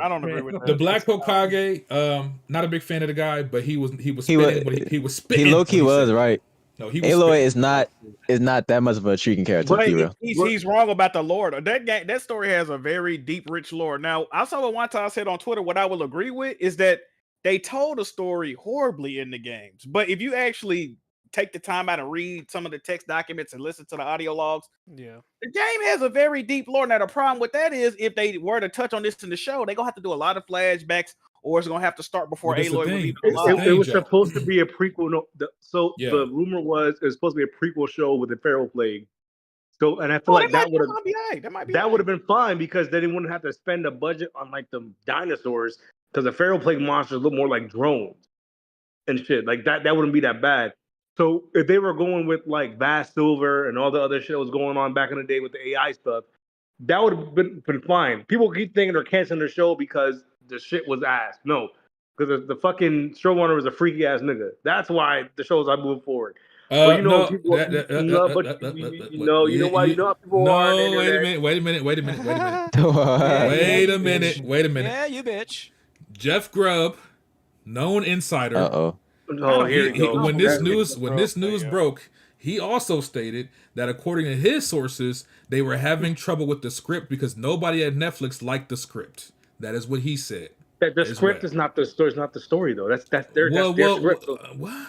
don't agree with that. The Black Hokage. Not a big fan of the guy, but he was spitting. He was spitting. He low-key was right. No, he was Aloy is not that much of a intriguing character. He's wrong about the lore. That story has a very deep, rich lore. Now, I saw what one time said on Twitter. What I will agree with is that they told a story horribly in the games, but if you actually take the time out and read some of the text documents and listen to the audio logs, the game has a very deep lore. Now, the problem with that is if they were to touch on this in the show, they're gonna have to do a lot of flashbacks, or it's gonna have to start before Aloy was even alive. It was supposed to be a prequel. The rumor was it was supposed to be a prequel show with the Pharaoh Plague. So, and I feel like that would have been fine because then they wouldn't have to spend a budget on like the dinosaurs, because the Pharaoh Plague monsters look more like drones and shit. Like that wouldn't be that bad. So if they were going with like Vast Silver and all the other shit that was going on back in the day with the AI stuff, that would have been fine. People keep thinking they're canceling the show because the shit was ass. No, because the fucking showrunner is a freaky ass nigga. That's why the shows are moving forward. But you know, people, you know why people are on the internet. Wait a minute. Yeah, you bitch. Jeff Grubb, known insider. Uh-oh. When this news broke, he also stated that according to his sources, they were having trouble with the script because nobody at Netflix liked the script. That is what he said. The script is not the story. It's not the story though. That's their script. What?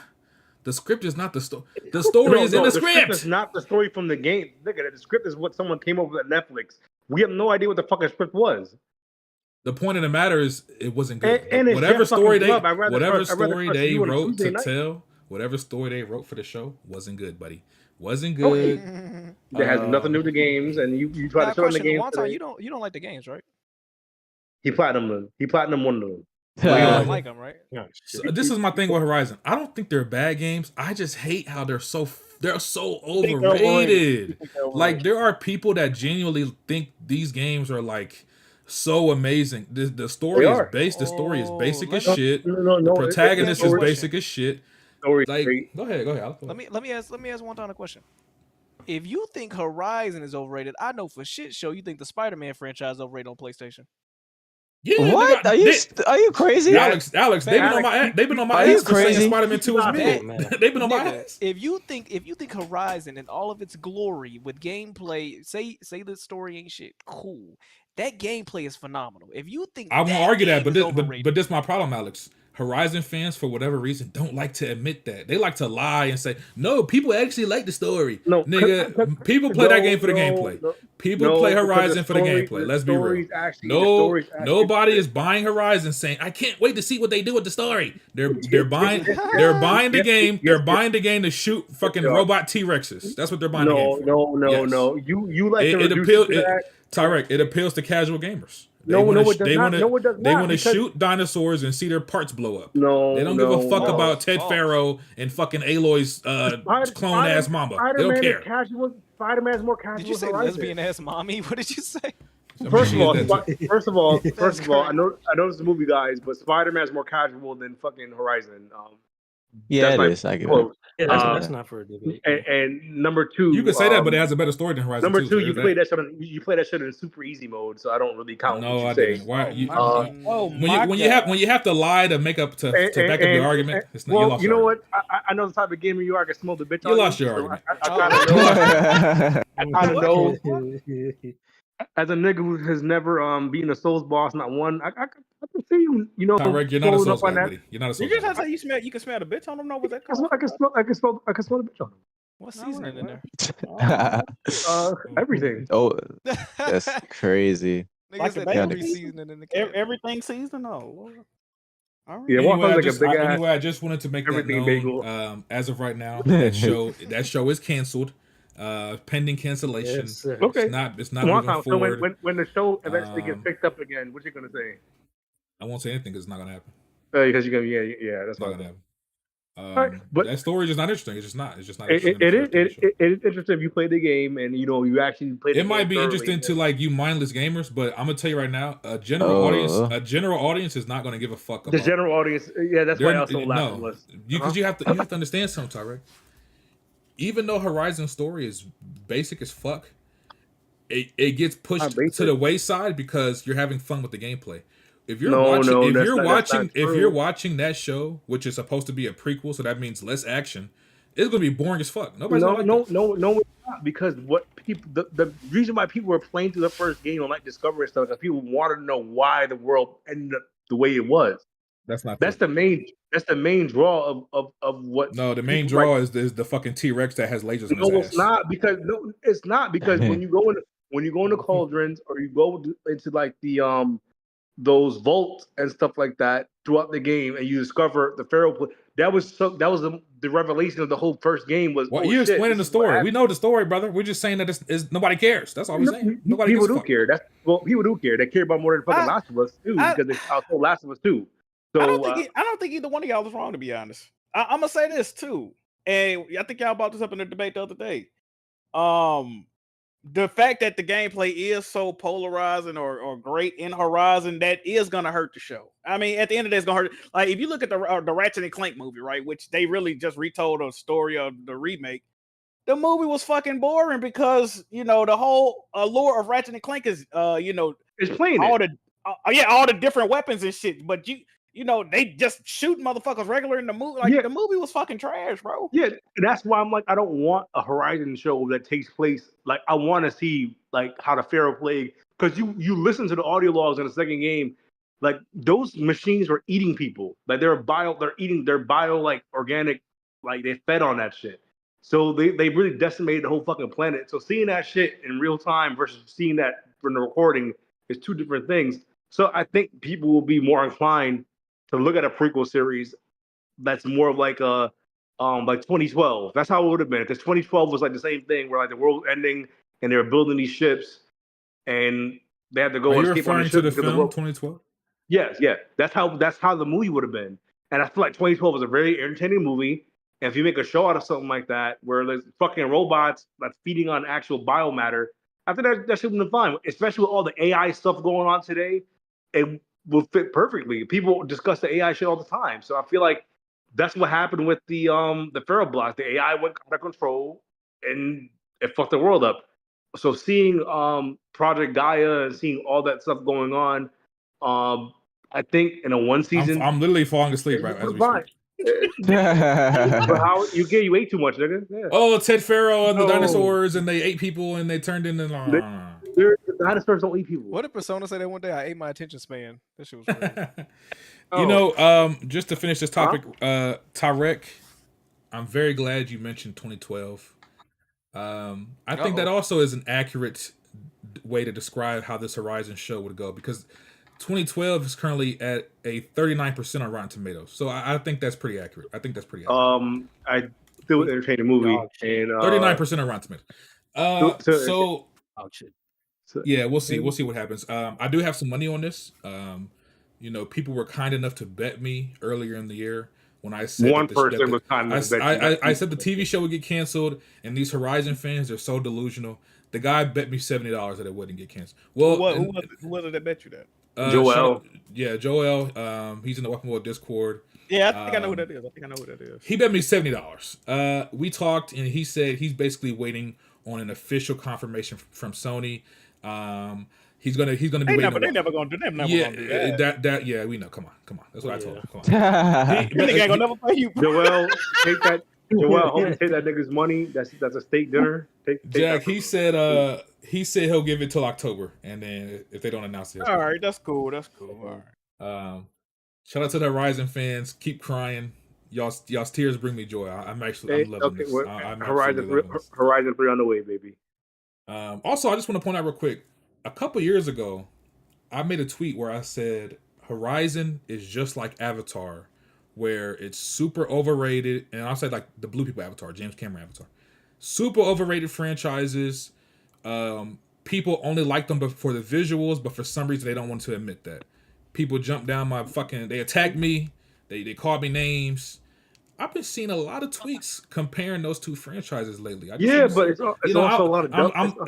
The script is not the story. The story is in the script. Script is not the story from the game. Nigga, the script is what someone came up with at Netflix. We have no idea what the fucking script was. The point of the matter is, it wasn't good. And whatever story they wrote for the show wasn't good, buddy. Wasn't good. That has nothing to do with the games, and you try to show them the games. You don't like the games, right? He platinum one of them. You don't like them, right? Yeah. So this is my thing with Horizon. I don't think they're bad games. I just hate how they're so overrated. Like, there are people that genuinely think these games are like so amazing. The story is basic as shit. The protagonist is basic as shit. Like, go ahead. Let me ask one time a question. If you think Horizon is overrated, I know for shit show you think the Spider-Man franchise is overrated on PlayStation. Yeah, what? Are you crazy? Alex, they've been on my ass for saying Spider-Man 2 is mid. They've been on my ass. If you think Horizon in all of its glory with gameplay, say the story ain't shit, cool. That gameplay is phenomenal. If you think I won't argue that, but this my problem, Alex. Horizon fans, for whatever reason, don't like to admit that. They like to lie and say, no, people actually like the story. No, nigga, people play that game for the gameplay. People play Horizon for the gameplay. Let's be real. Nobody is buying Horizon saying, I can't wait to see what they do with the story. They're buying the game. They're buying the game to shoot fucking robot T-Rexes. That's what they're buying the game for. No. You like it appeals. Taarec, it appeals to casual gamers. They want to shoot dinosaurs and see their parts blow up. They don't give a fuck about Ted Faro and fucking Aloy's clone ass mama. They don't care. Spider-Man's more casual. Did you say lesbian ass mommy? What did you say? First of all, I know it's the movie, guys, but Spider-Man's more casual than fucking Horizon. Yeah, it is. I get it. Yeah, that's not for a debate. And number two, you can say that, but it has a better story than Horizon. Number two, you play that shit in super easy mode, so I don't really count. No, I didn't. Why? When you have to lie to make up to back up your argument, it's not. Well, you know what? I know the type of gamer you are. I can smell the bitch. You lost your argument. I kind of know. As a nigga who has never beaten a Souls boss, not one, I can see you. You know, Taarec, you're not a Souls guy, buddy. You're not a Souls. You just have to say you can smell the bitch on them. Know what that? I can smell the bitch on them. What seasoning in there? Everything. Oh, that's crazy. Everything seasoned. No. All right. Yeah, anyway, I just wanted to make that known. As of right now, that show is canceled. Pending cancellation. Yes, okay. It's not moving forward. So when the show eventually gets picked up again, what you gonna say? I won't say anything because it's not gonna happen. Because you're gonna that's not gonna happen. Right, but that story is just not interesting. It's just not. It is interesting if you play the game and you actually play. It might be interesting to like you mindless gamers, but I'm gonna tell you right now, a general audience is not gonna give a fuck about the general audience. Yeah, that's why I also laughed. Because you have to understand something, Taarec. Even though Horizon's story is basic as fuck, it gets pushed to the wayside because you're having fun with the gameplay. If you're watching that show, which is supposed to be a prequel, so that means less action, it's gonna be boring as fuck. No, it's not, because what people the reason why people were playing through the first game on like Discovery stuff is people wanted to know why the world ended up the way it was. That's the main draw of what. No, the main draw is the fucking T-Rex that has lasers. No, it's not because when you go into cauldrons or you go into like the those vaults and stuff like that throughout the game, and you discover the Pharaoh. That was the revelation of the whole first game was. Well, you're explaining the story. We know the story, brother. We're just saying that it's nobody cares. That's all we're saying. Nobody people do care. People do care. They care about more than fucking Last of Us too, because they also Last of Us too. So, I don't think either one of y'all was wrong, to be honest. I'm gonna say this too, and I think y'all brought this up in the debate the other day. the fact that the gameplay is so polarizing or great in Horizon, that is gonna hurt the show. I mean, at the end of the day, it's gonna hurt. Like if you look at the Ratchet and Clank movie, right, which they really just retold a story of the remake. The movie was fucking boring because the whole allure of Ratchet and Clank is it's playing all all the different weapons and shit. But they just shoot motherfuckers regular in the movie. Like the movie was fucking trash, bro. Yeah, that's why I'm like, I don't want a Horizon show that takes place. Like, I want to see like how the Pharaoh Plague, because you listen to the audio logs in the second game, like those machines were eating people. Like they're bio like organic, like they fed on that shit. So they really decimated the whole fucking planet. So seeing that shit in real time versus seeing that from the recording is two different things. So I think people will be more inclined to look at a prequel series that's more of like a like 2012. That's how it would have been, because 2012 was like the same thing where like the world ending and they were building these ships and they had to go and escape on the ship. Are you referring to the film 2012? Yes, yeah. That's how the movie would have been. And I feel like 2012 was a very entertaining movie. And if you make a show out of something like that, where there's fucking robots that's feeding on actual biomatter, I think that should have been fine. Especially with all the AI stuff going on today, it will fit perfectly. People discuss the AI shit all the time. So I feel like that's what happened with the Pharaoh block. The AI went out of control and it fucked the world up. So seeing Project Gaia and seeing all that stuff going on, I think in a one season, I'm literally falling asleep right as we speak. How you ate too much, nigga? Yeah. Oh, Ted Pharaoh and the dinosaurs, and they ate people, and they turned into. The dinosaurs don't eat people. What did Persona say that one day? I ate my attention span. That shit was crazy. Just to finish this topic, Taarec, I'm very glad you mentioned 2012. I think that also is an accurate way to describe how this Horizon show would go, because 2012 is currently at a 39% on Rotten Tomatoes. So I think that's pretty accurate. I still entertain the movie, and 39% on Rotten Tomatoes. Yeah, we'll see. We'll see what happens. I do have some money on this. People were kind enough to bet me earlier in the year when I said one person was kind enough to bet you. I said the TV show would get canceled, and these Horizon fans are so delusional. The guy bet me $70 that it wouldn't get canceled. Well, who was it that bet you that? Joel. Joel. He's in the Weapon World Discord. Yeah, I think I know who that is. He bet me $70. We talked, and he said he's basically waiting on an official confirmation from Sony. He's gonna be waiting. They're never gonna do that. That yeah, we know. Come on. That's what I told him. Come on. Nigga ain't gonna never pay you. Joel, take that. Joel, take that nigga's money. That's a steak dinner. Take Jack, he said he'll give it till October, and then if they don't announce it, all right, that's cool. All right. Shout out to the Horizon fans. Keep crying. Y'all's tears bring me joy. I'm loving this. Horizon 3 on the way, baby. Also, I just want to point out real quick. A couple years ago, I made a tweet where I said Horizon is just like Avatar, where it's super overrated, and I said like the Blue People Avatar, James Cameron Avatar, super overrated franchises. People only like them for the visuals, but for some reason they don't want to admit that. People jump down they attack me, they call me names. I've been seeing a lot of tweets comparing those two franchises lately. But it's also a lot of.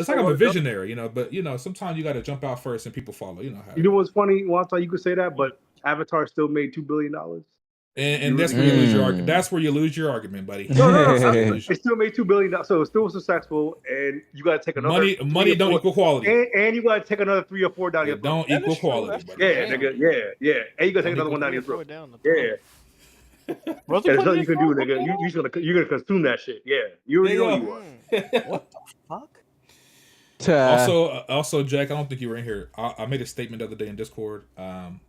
It's like I'm a visionary, But sometimes you got to jump out first and people follow. You know how. You know what's funny? Well, I thought you could say that, but Avatar still made $2 billion. And that's where you lose your argument. That's where you lose your argument, buddy. No. It still made $2 billion, so it's still successful. And you got to take another money don't equal quality, and you got to take another 3 or 4 down your throat. Don't equal quality. Yeah, nigga. Yeah. And you got to take another one down your throat. Yeah. There's nothing you can do, nigga. You're gonna consume that shit. Yeah, you already know you are. What the fuck? Also, Jack, I don't think you were in here. I made a statement the other day in Discord. I'm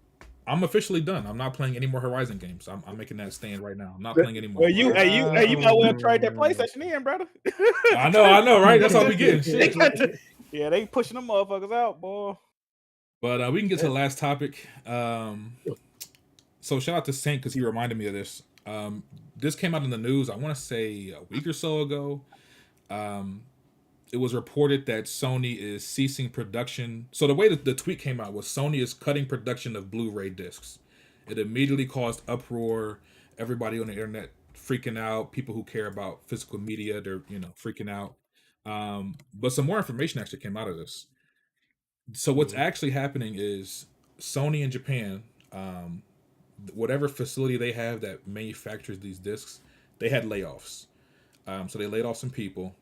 officially done. I'm not playing any more Horizon games. I'm making that stand right now. I'm not playing anymore. Well, you might well trade that PlayStation in, brother. I know, right? That's all we get. Yeah, they pushing them motherfuckers out, boy. But we can get to the last topic. So shout out to Saint because he reminded me of this. This came out in the news, I want to say a week or so ago. It was reported that Sony is ceasing production. So the way that the tweet came out was Sony is cutting production of Blu Ray discs. It immediately caused uproar. Everybody on the internet freaking out. People who care about physical media, they're freaking out. But some more information actually came out of this. So what's actually happening is Sony in Japan, whatever facility they have that manufactures these discs, they had layoffs. So they laid off some people,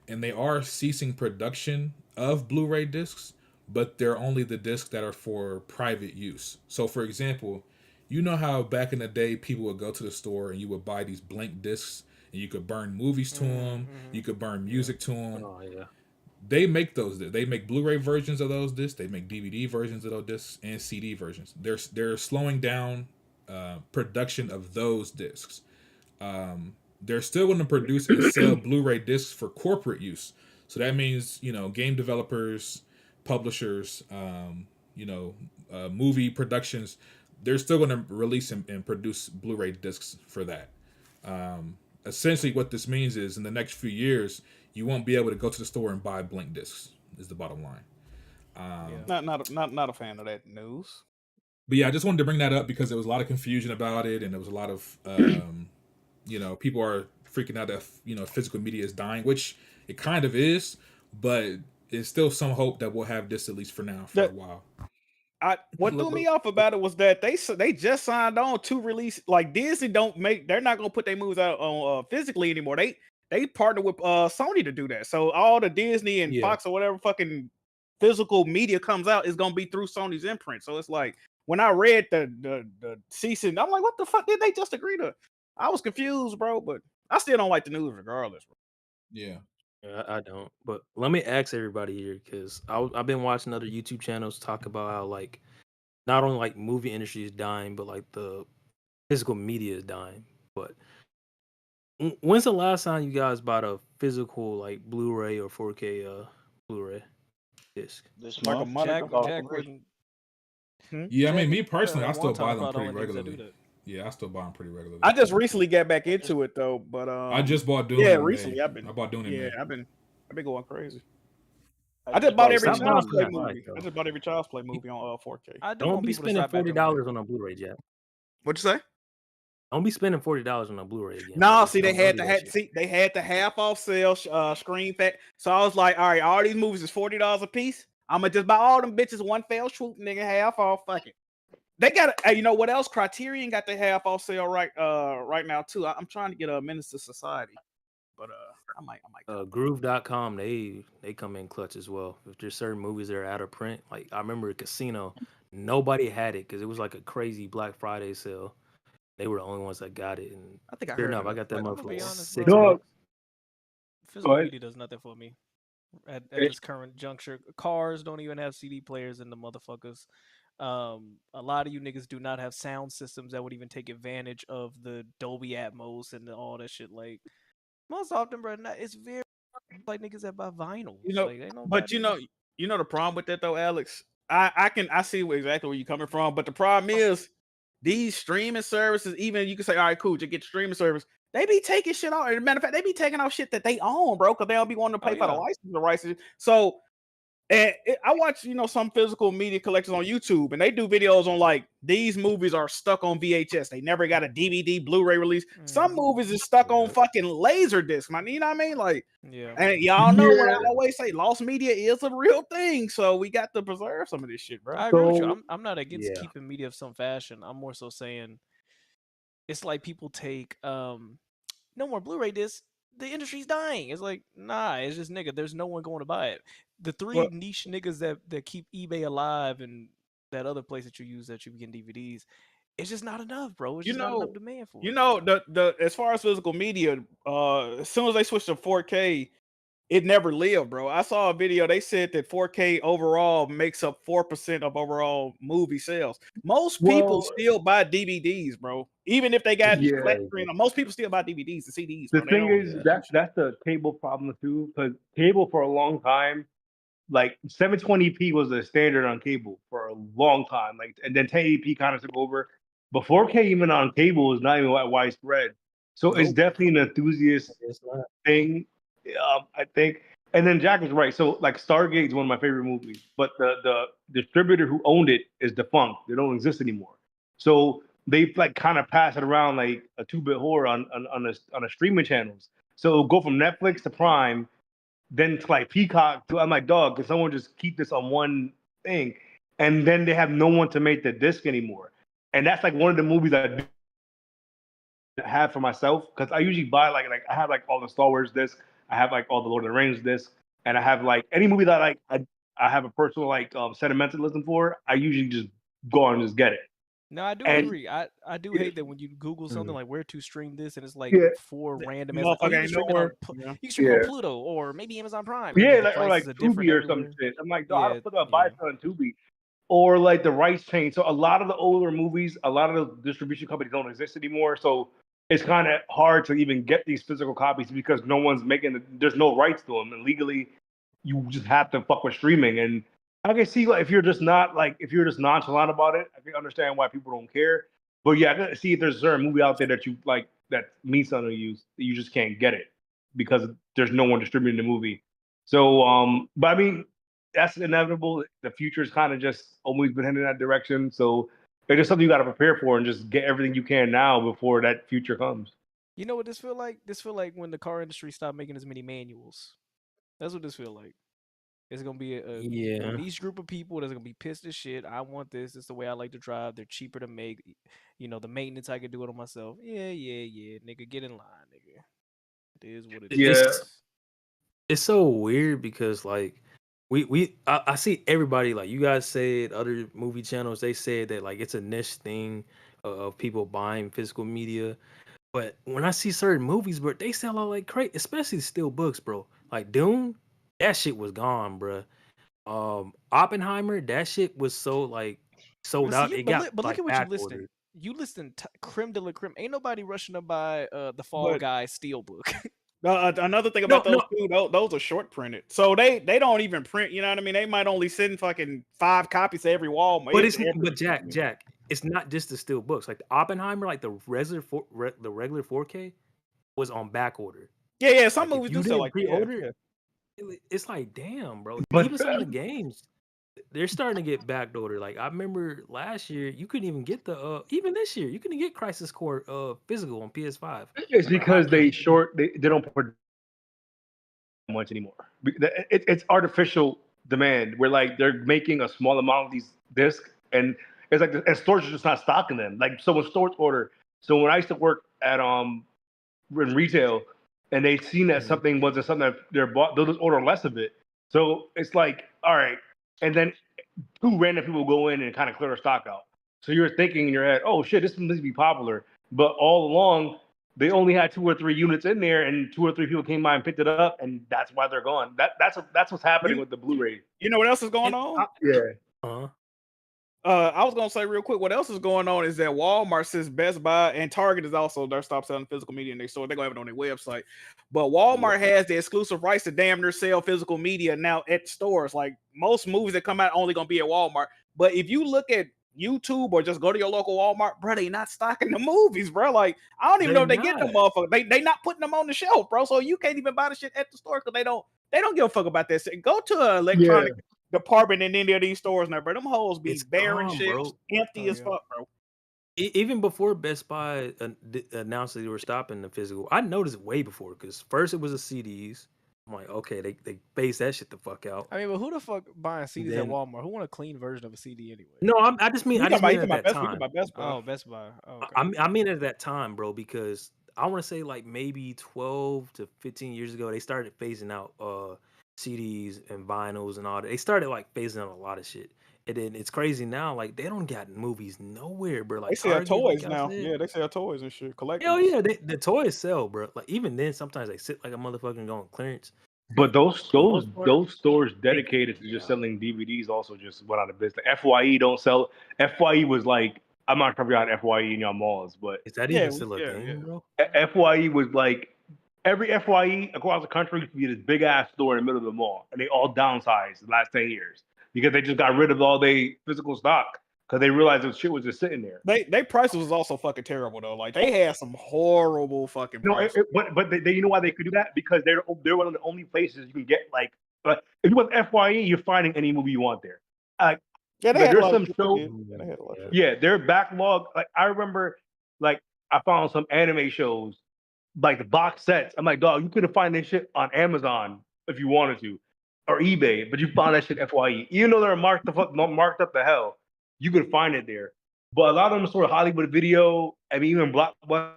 and they are ceasing production of Blu-ray discs, but they're only the discs that are for private use. So for example, you know how back in the day people would go to the store and you would buy these blank discs and you could burn movies to them, you could burn music to them. Oh yeah. They make those. They make Blu-ray versions of those discs. They make DVD versions of those discs and CD versions. They're slowing down production of those discs. They're still going to produce and sell Blu-ray discs for corporate use. So that means game developers, publishers, movie productions. They're still going to release and produce Blu-ray discs for that. Essentially, what this means is in the next few years, you won't be able to go to the store and buy blank discs. Is the bottom line. Not a fan of that news. But yeah, I just wanted to bring that up because there was a lot of confusion about it, and there was a lot of people are freaking out that physical media is dying, which it kind of is, but it's still some hope that we'll have this at least for now for a while. What threw me off about it was that they just signed on to release, like Disney they're not gonna put their movies out on physically anymore. They partner with Sony to do that. So all the Disney and Fox or whatever fucking physical media comes out is gonna be through Sony's imprint. So it's like when I read the ceasing, I'm like, what the fuck did they just agree to? I was confused, bro, but I still don't like the news regardless, bro. Yeah. I don't. But let me ask everybody here, because I've been watching other YouTube channels talk about how like not only like movie industry is dying, but like the physical media is dying. But when's the last time you guys bought a physical like Blu-ray or 4K Blu-ray disc? This like a month ago. Yeah, I mean, me personally, I still buy them pretty regularly. Yeah, I still buy them pretty regularly. I just recently got back into it though, but I just bought Dune. Yeah, recently I bought Dune. Yeah, I've been going crazy. I just bought every Child's Play movie. I just bought every Child's Play movie on 4K. Don't be spending $40 on a Blu-ray, Jack. What'd you say? Don't be spending $40 on a Blu-ray again. No, see, they had the half off sale screen fact. So I was like, all right, all these movies is $40 a piece. I'm gonna just buy all them bitches one fell swoop, nigga, half off. Fuck it. They got you know what else? Criterion got the half off sale right now too. I'm trying to get a Menace to Society, but I might. Groove.com, they come in clutch as well. If there's certain movies that are out of print, like I remember Casino, nobody had it because it was like a crazy Black Friday sale. They were the only ones that got it, and I think I fair heard enough. I got that I'm month gonna for be honest, $6. bro. Physical media does nothing for me at this current juncture. Cars don't even have CD players in the motherfuckers. A lot of you niggas do not have sound systems that would even take advantage of the Dolby Atmos and all that shit. Like most often, bro, it's very like niggas that buy vinyl. You know, like, but you know the problem with that though, Alex. I see exactly where you're coming from, but the problem is these streaming services. Even you can say, all right, cool, you get the streaming service. They be taking shit off. As a matter of fact, they be taking off shit that they own, bro, because they don't be wanting to pay for the license, the rights. So. And I watch, some physical media collectors on YouTube, and they do videos on like these movies are stuck on VHS. They never got a DVD, Blu-ray release. Some movies is stuck on fucking Laserdisc, man. You know what I mean? Like, and y'all know what I always say: lost media is a real thing. So we got to preserve some of this shit, bro. I agree with you. I'm not against keeping media of some fashion. I'm more so saying it's like people take no more Blu-ray discs. The industry's dying. It's like, nah, it's just nigga. There's no one going to buy it. The three niche niggas that keep eBay alive and that other place that you use that you get DVDs, it's just not enough, bro. It's just not enough demand for it. The as far as physical media, as soon as they switched to 4K, it never lived, bro. I saw a video. They said that 4K overall makes up 4% of overall movie sales. Most people still buy DVDs, bro. Even if they got flat screen, most people still buy DVDs and CDs. The thing is, that's the cable problem too, because cable for a long time, like 720p was the standard on cable for a long time. Like, and then 1080p kind of took over. But 4K even on cable is not even widespread. So it's definitely an enthusiast thing. I think, and then Jack was right. So like Stargate is one of my favorite movies, but the distributor who owned it is defunct. They don't exist anymore. So they like kind of pass it around like a 2-bit horror on a streaming channels. So it'll go from Netflix to Prime, then to like Peacock. I'm like, dog, can someone just keep this on one thing? And then they have no one to make the disc anymore. And that's like one of the movies I have for myself, because I usually buy like I have like all the Star Wars discs, I have like all the Lord of the Rings discs, and I have like any movie that I have a personal like sentimentalism for. I usually just go on and just get it. No, I do agree. I do hate that when you Google something like where to stream this, and it's like 4 random. You can stream it on, you can stream it on Pluto or maybe Amazon Prime. Yeah, like, or like Tubi or some shit. I'm like, I don't put a buy it on Tubi. Or like the rights chain. So a lot of the older movies, a lot of the distribution companies don't exist anymore. So it's kind of hard to even get these physical copies because no one's there's no rights to them. And legally, you just have to fuck with streaming. And I can see like if you're just nonchalant about it, I can understand why people don't care. But yeah, I can see if there's a certain movie out there that you like that means something to you, you just can't get it because there's no one distributing the movie. So, but I mean, that's inevitable. The future's kind of just always been heading in that direction. So it's just something you got to prepare for and just get everything you can now before that future comes. You know what this feel like? This feel like when the car industry stopped making as many manuals. That's what this feel like. It's gonna be a niche group of people that's gonna be pissed as shit. I want this. It's the way I like to drive. They're cheaper to make. You know, the maintenance I can do it on myself. Yeah, nigga, get in line, nigga. It is what it is. It's so weird because like I see everybody, like you guys said, other movie channels, they said that like it's a niche thing of people buying physical media. But when I see certain movies, bro, they sell out like crazy, especially steel books, bro. Like Dune, that shit was gone, bro. Oppenheimer, that shit was so like sold out. It got but like look at what you listed. ordered. You listed creme de la creme. Ain't nobody rushing to buy the Fall Guy steel book. Another thing about those two, those are short printed, so they don't even print. You know what I mean? They might only send fucking 5 copies to every wall. But Jack, it's not just the steel books. Like the Oppenheimer, like the regular 4K was on back order. Yeah. Some like, movies do sell like pre-order. It's like damn, bro. Even some of the games, they're starting to get back order. Like I remember last year, you couldn't even get the even this year, you couldn't get Crisis Core physical on PS5. It's because they don't put much anymore. It's artificial demand where like they're making a small amount of these discs and it's like and stores are just not stocking them. Like so when stores order. So when I used to work at in retail and they seen that something wasn't something that they're bought, they'll just order less of it. So it's like, all right. And then 2 random people go in and kind of clear their stock out. So you're thinking in your head, oh shit, this needs to be popular. But all along, they only had 2 or 3 units in there, and 2 or 3 people came by and picked it up, and that's why they're gone. That's what's happening with the Blu Ray. You know what else is going on? I was gonna say real quick, what else is going on is that Walmart, since Best Buy and Target is also they're stopped selling physical media in their store. They're gonna have it on their website. But Walmart has the exclusive rights to damn near sell physical media now at stores. Like most movies that come out only gonna be at Walmart. But if you look at YouTube or just go to your local Walmart, bro, they not stocking the movies, bro. Like I don't even know if they get them motherfuckers. They not putting them on the shelf, bro. So you can't even buy the shit at the store because they don't give a fuck about that shit. Go to an electronic department in any of these stores now, bro. Them hoes be barren shit, empty as fuck, bro. Even before Best Buy announced that they were stopping the physical, I noticed it way before because first it was the CDs. I'm like, okay, they phased that shit the fuck out. I mean, but who the fuck buying CDs at Walmart? Who want a clean version of a CD anyway? No, I just mean at that time. Best Buy. Oh, Best Buy. Oh, okay. I mean at that time, bro, because I want to say like maybe 12 to 15 years ago, they started phasing out CDs and vinyls and all that. They started like phasing out a lot of shit. And then it's crazy now, like they don't got movies nowhere, bro. Like they sell toys now. Yeah, they sell toys and shit. Collectibles. Hell yeah, the toys sell, bro. Like even then, sometimes they sit like a motherfucker and go on clearance. But those stores dedicated to just selling DVDs also just went out of business. FYE don't sell. FYE was like, I'm not sure if you got FYE in your malls, but is that even still a thing, bro? FYE was like every FYE across the country used to be this big ass store in the middle of the mall, and they all downsized the last 10 years because they just got rid of all their physical stock because they realized the shit was just sitting there. They prices was also fucking terrible though. Like they had some horrible fucking prices. But you know why they could do that? Because they're one of the only places you can get like if you want FYE, you're finding any movie you want there. There's some shows. Yeah, their backlog. Like I remember, like I found some anime shows, like the box sets. I'm like, dog, you couldn't find this shit on Amazon if you wanted to, or eBay, but you found that shit FYE. Even though they're marked up to hell, you could find it there. But a lot of them are sort of Hollywood Video, I mean, even Blockbusters.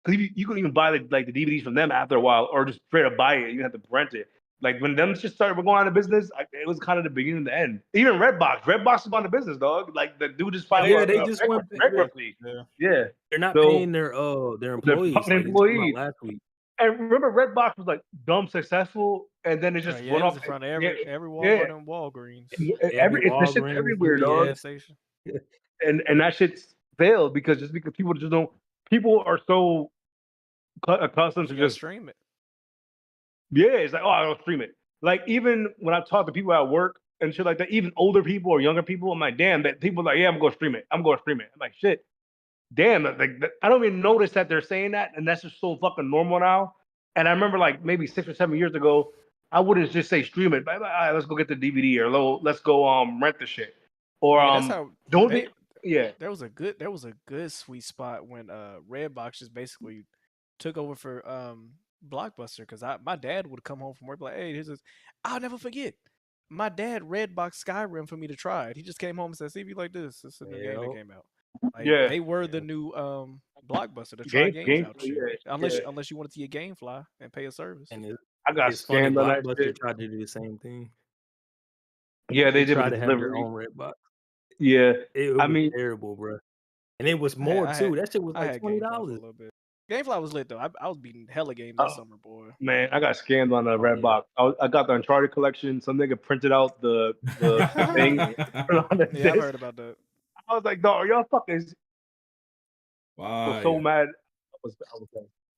Because you could even buy the DVDs from them after a while, or just straight up buy it. You have to rent it. Like when them just started going out of business, it was kind of the beginning and the end. Even Redbox was on the business, dog. Like the dude just finally they just went bankruptcy. Yeah, they're not paying their employees. Employees last week. And remember, Redbox was like dumb successfent, and then it just went off in front of every Walmart and Walgreens. That shit's everywhere, dog. And that shit's failed because people just don't. People are so accustomed to just stream it. Yeah, it's like, oh, I don't stream it. Like even when I talk to people at work and shit like that, even older people or younger people, I'm like, damn, that people are like, yeah, I'm gonna stream it. I'm like, shit, damn, like I don't even notice that they're saying that, and that's just so fucking normal now. And I remember like maybe 6 or 7 years ago, I wouldn't just say stream it, but like, let's go get the DVD or let's go rent the shit. Or that's how there was a good sweet spot when Redbox just basically took over for Blockbuster, because my dad would come home from work like, hey, here's this. I'll never forget. My dad Redbox Skyrim for me to try it. He just came home and said, see if you like this. This is the new game that came out. Like, they were the new Blockbuster to try games out. Unless you wanted to get GameFly and pay a service. And I got scammed on that shit. Tried to do the same thing. Yeah, they tried to have their own Redbox. Yeah, it was terrible, bro. And it was more too. That shit was like $20. GameFly was lit though. I was beating hella games this summer, boy. Man, I got scammed on a Redbox. I got the Uncharted collection. Some nigga printed out the thing. Yeah, I've heard about that. I was like, dog, y'all fuckers. Wow. I was so mad. I was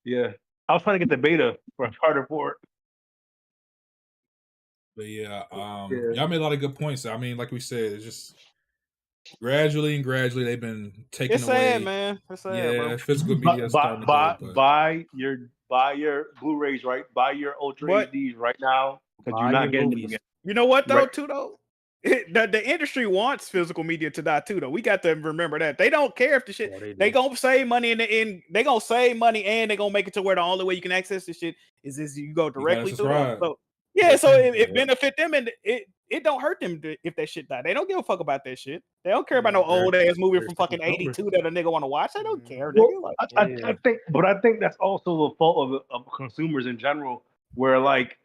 yeah. I was trying to get the beta for Uncharted 4. But y'all made a lot of good points. I mean, like we said, it's just gradually they've been taking it's away. Sad, man. It's sad, bro. Physical media is starting to go. Buy your Blu Rays, right? Buy your Ultra HDs right now, because you're not getting them again. You know what though, too though? The industry wants physical media to die too, though. We got to remember that. They don't care if the shit they gonna save money in the end. They gonna save money and they gonna make it to where the only way you can access this shit is you go directly to them. So so it benefit them, and it don't hurt them if that shit die. They don't give a fuck about that shit. They don't care about no old ass movie from fucking '82 that a nigga want to watch. They don't care. Well, I think that's also the fault of consumers in general, where like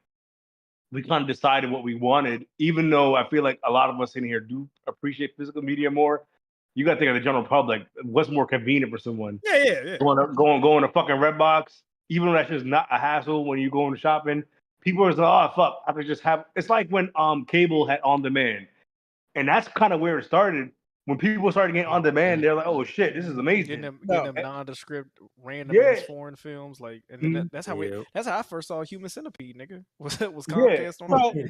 we kind of decided what we wanted, even though I feel like a lot of us in here do appreciate physical media more. You got to think of the general public. What's more convenient for someone? Yeah. Going to fucking Redbox, even though that's just not a hassle when you go into shopping. People are like, oh fuck, I could just have. It's like when cable had on demand, and that's kind of where it started. When people started getting on demand, they're like, "Oh shit, this is amazing." Getting them nondescript, random ass foreign films, like, and that's how I first saw Human Centipede, nigga. Was Comcast on that?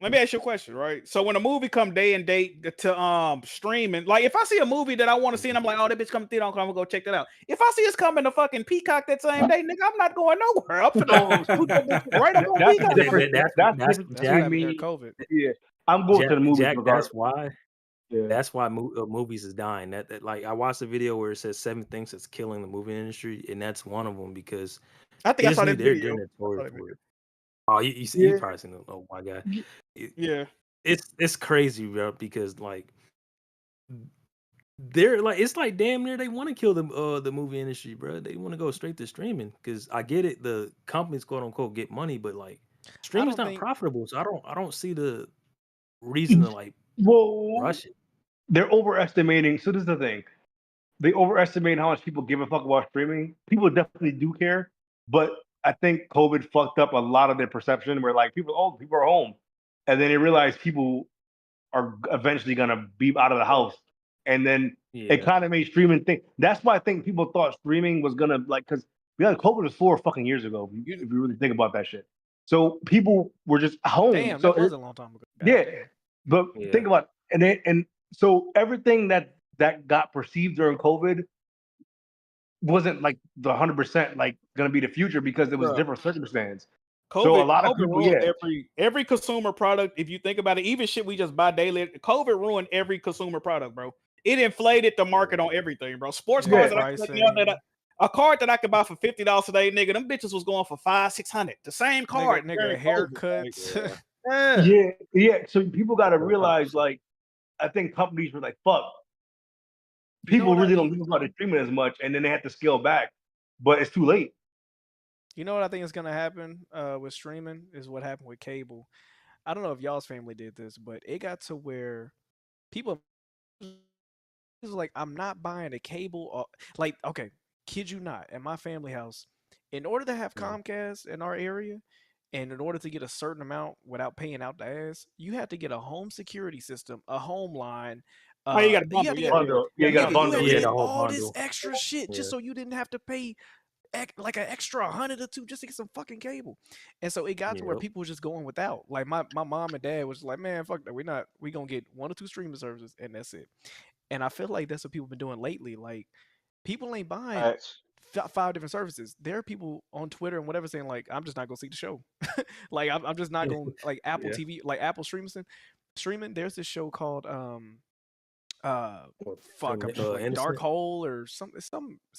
Let me ask you a question, right? So when a movie come day and date to streaming, like if I see a movie that I want to see and I'm like, oh, that bitch coming theater, I'm gonna go check that out. If I see it's coming to fucking Peacock that same day, nigga, I'm not going nowhere. I'm gonna right up on Peacock. That's COVID. Yeah, I'm going to the movie. Jack, that's why movies is dying. That like I watched a video where it says 7 things that's killing the movie industry, and that's one of them because I think I saw that video. Oh, you see, you probably seen it. Oh my god, it's crazy, bro. Because like they're like, it's like damn near they want to kill the movie industry, bro. They want to go straight to streaming because I get it. The companies quote unquote get money, but like streaming's not profitable, so I don't see the reason to like rush it. They're overestimating. So this is the thing. They overestimate how much people give a fuck about streaming. People definitely do care, but I think COVID fucked up a lot of their perception where like people are home. And then they realize people are eventually gonna be out of the house. And then it kind of made streaming think. That's why I think people thought streaming was gonna like, because COVID was 4 fucking years ago, if you really think about that shit. So people were just home. Damn, so that was a long time ago. But think about it. And so everything that got perceived during COVID wasn't like the 100% like gonna be the future because it was different circumstance. COVID, so a lot of people, every consumer product, if you think about it, even shit we just buy daily, COVID ruined every consumer product, bro. It inflated the market on everything, bro. Sports cars A card that I could buy for $50 today, nigga, them bitches was going for $500-$600. The same card, nigga haircuts. Yeah. So people got to realize, like, I think companies were like, fuck. People really don't think about streaming as much, and then they have to scale back. But it's too late. You know what I think is gonna happen with streaming is what happened with cable. I don't know if y'all's family did this, but it got to where people was like, I'm not buying a cable. Like, okay, kid you not, at my family house, in order to have Comcast in our area, and in order to get a certain amount without paying out the ass, you had to get a home security system, a home line. You got a bundle. You got a bundle. You had to get all this extra shit just so you didn't have to pay like an extra $100 or $200 just to get some fucking cable. And so it got to where people were just going without. Like my mom and dad was like, man, fuck that. We gonna get 1 or 2 streaming services and that's it. And I feel like that's what people been doing lately. Like people ain't buying 5 different services. There are people on Twitter and whatever saying like, I'm just not gonna see the show. Like I'm just not gonna like Apple TV, like Apple streaming. There's this show called Dark Hole or something. It's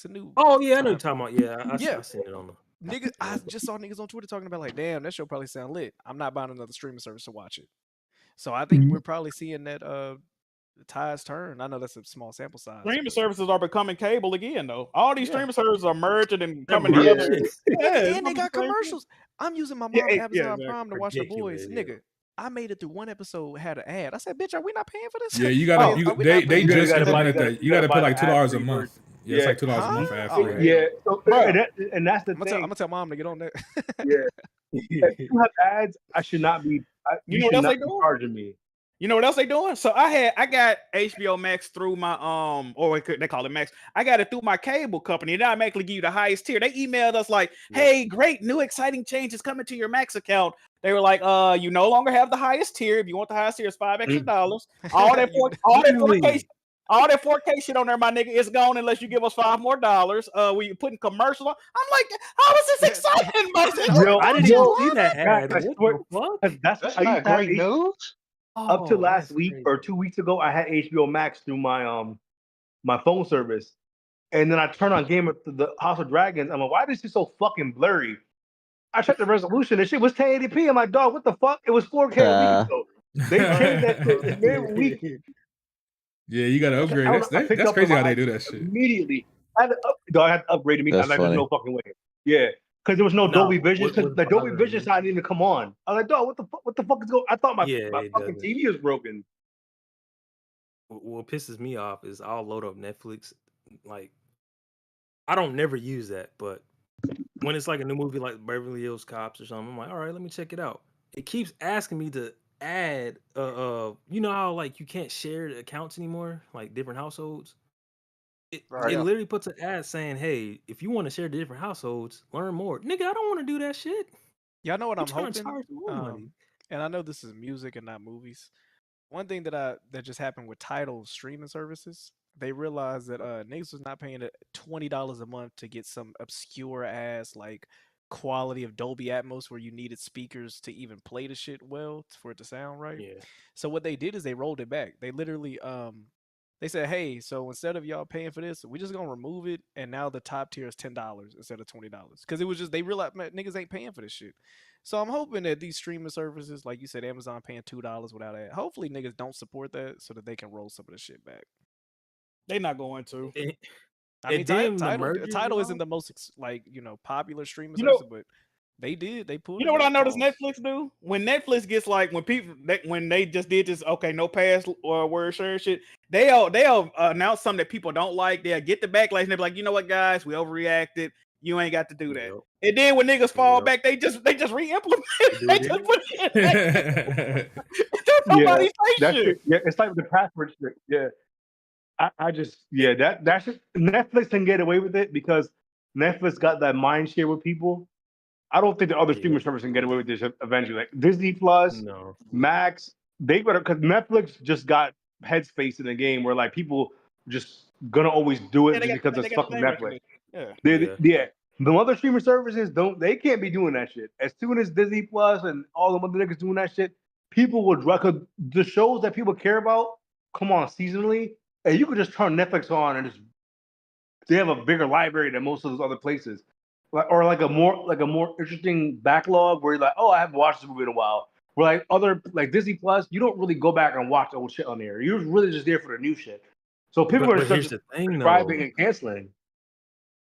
a new. Oh yeah, I know you're talking about. Yeah, I seen it on the nigga. I just saw niggas on Twitter talking about like, damn, that show probably sound lit. I'm not buying another streaming service to watch it. So I think we're probably seeing that the tides turn. I know that's a small sample size. Streaming services are becoming cable again, though. All these streaming services are merging and coming together. And they got commercials. I'm using my mom's Amazon Prime to watch The Boys, nigga. I made it through one episode, had an ad. I said, "Bitch, are we not paying for this?" Yeah, you gotta. They just implemented that. You gotta pay like $2 a month. Yeah, it's like $2 a month for ad free. Yeah, so, and that's the thing. I'm gonna tell mom to get on that. If you have ads, I should not be. You know what else they doing? Charging me. You know what else they doing? So I got HBO Max through my or they call it Max. I got it through my cable company. They automatically give you the highest tier. They emailed us like, "Hey, great new exciting changes coming to your Max account." They were like, you no longer have the highest tier. If you want the highest tier, it's $5 extra. All that 4K shit on there, my nigga, is gone unless you give us $5 more. We putting commercials on. I'm like, how is this exciting, Yo, I didn't even see that ad. That's not great news. Up to last week or 2 weeks ago, I had HBO Max through my my phone service, and then I turned on Game of the House of Dragons. I'm like, why is this so fucking blurry? I checked the resolution. The shit was 1080p. I'm like, dog, what the fuck? It was 4K a week ago. They changed that shit every week. Yeah, you gotta upgrade. That's crazy how they do that shit. Immediately, I had to upgrade it. There's no fucking way. Yeah, because there was no Dolby Vision. Because the Dolby Vision side didn't even come on. I was like, dog, what the fuck is going? I thought my fucking TV was broken. What pisses me off is I'll load up Netflix. Like, I don't never use that, but when it's like a new movie like Beverly Hills Cops or something, I'm like, all right, let me check it out. It keeps asking me to add, you know how like you can't share the accounts anymore, like different households. It literally puts an ad saying, hey, if you want to share the different households, learn more. Nigga, I don't want to do that shit. Y'all know what I'm hoping? And I know this is music and not movies. One thing that just happened with Tidal streaming services, they realized that niggas was not paying $20 a month to get some obscure ass like quality of Dolby Atmos where you needed speakers to even play the shit well for it to sound right. Yeah. So what they did is they rolled it back. They literally they said, hey, so instead of y'all paying for this, we're just gonna remove it, and now the top tier is $10 instead of $20. Because it was just they realized, man, niggas ain't paying for this shit. So I'm hoping that these streaming services, like you said, Amazon paying $2 without ad, hopefully niggas don't support that so that they can roll some of the shit back. They're not going to. I mean, Tidal isn't the most like popular streaming service, but they did. They pulled. You know what I noticed Netflix do? When Netflix gets like when they just did this, okay, no pass or word share shit. They'll announce something that people don't like. They'll get the backlash and they'll be like, you know what, guys, we overreacted. You ain't got to do that. And then when niggas fall back, they just re-implement. They just put it in. Nobody say shit. Yeah, it's like the password shit. Yeah. That's just Netflix can get away with it because Netflix got that mind share with people. I don't think the other streaming service can get away with this eventually. Like Disney Plus, Max, they better, because Netflix just got headspace in the game where like people just gonna always do it because it's fucking Netflix. Yeah. The other streaming services they can't be doing that shit. As soon as Disney Plus and all the other niggas doing that shit, people would because the shows that people care about come on seasonally. And you could just turn Netflix on and just they have a bigger library than most of those other places, or like a more interesting backlog where you're like, oh, I haven't watched this movie in a while. Where like other like Disney Plus, you don't really go back and watch old shit on there. You're really just there for the new shit. So people are subscribing and canceling.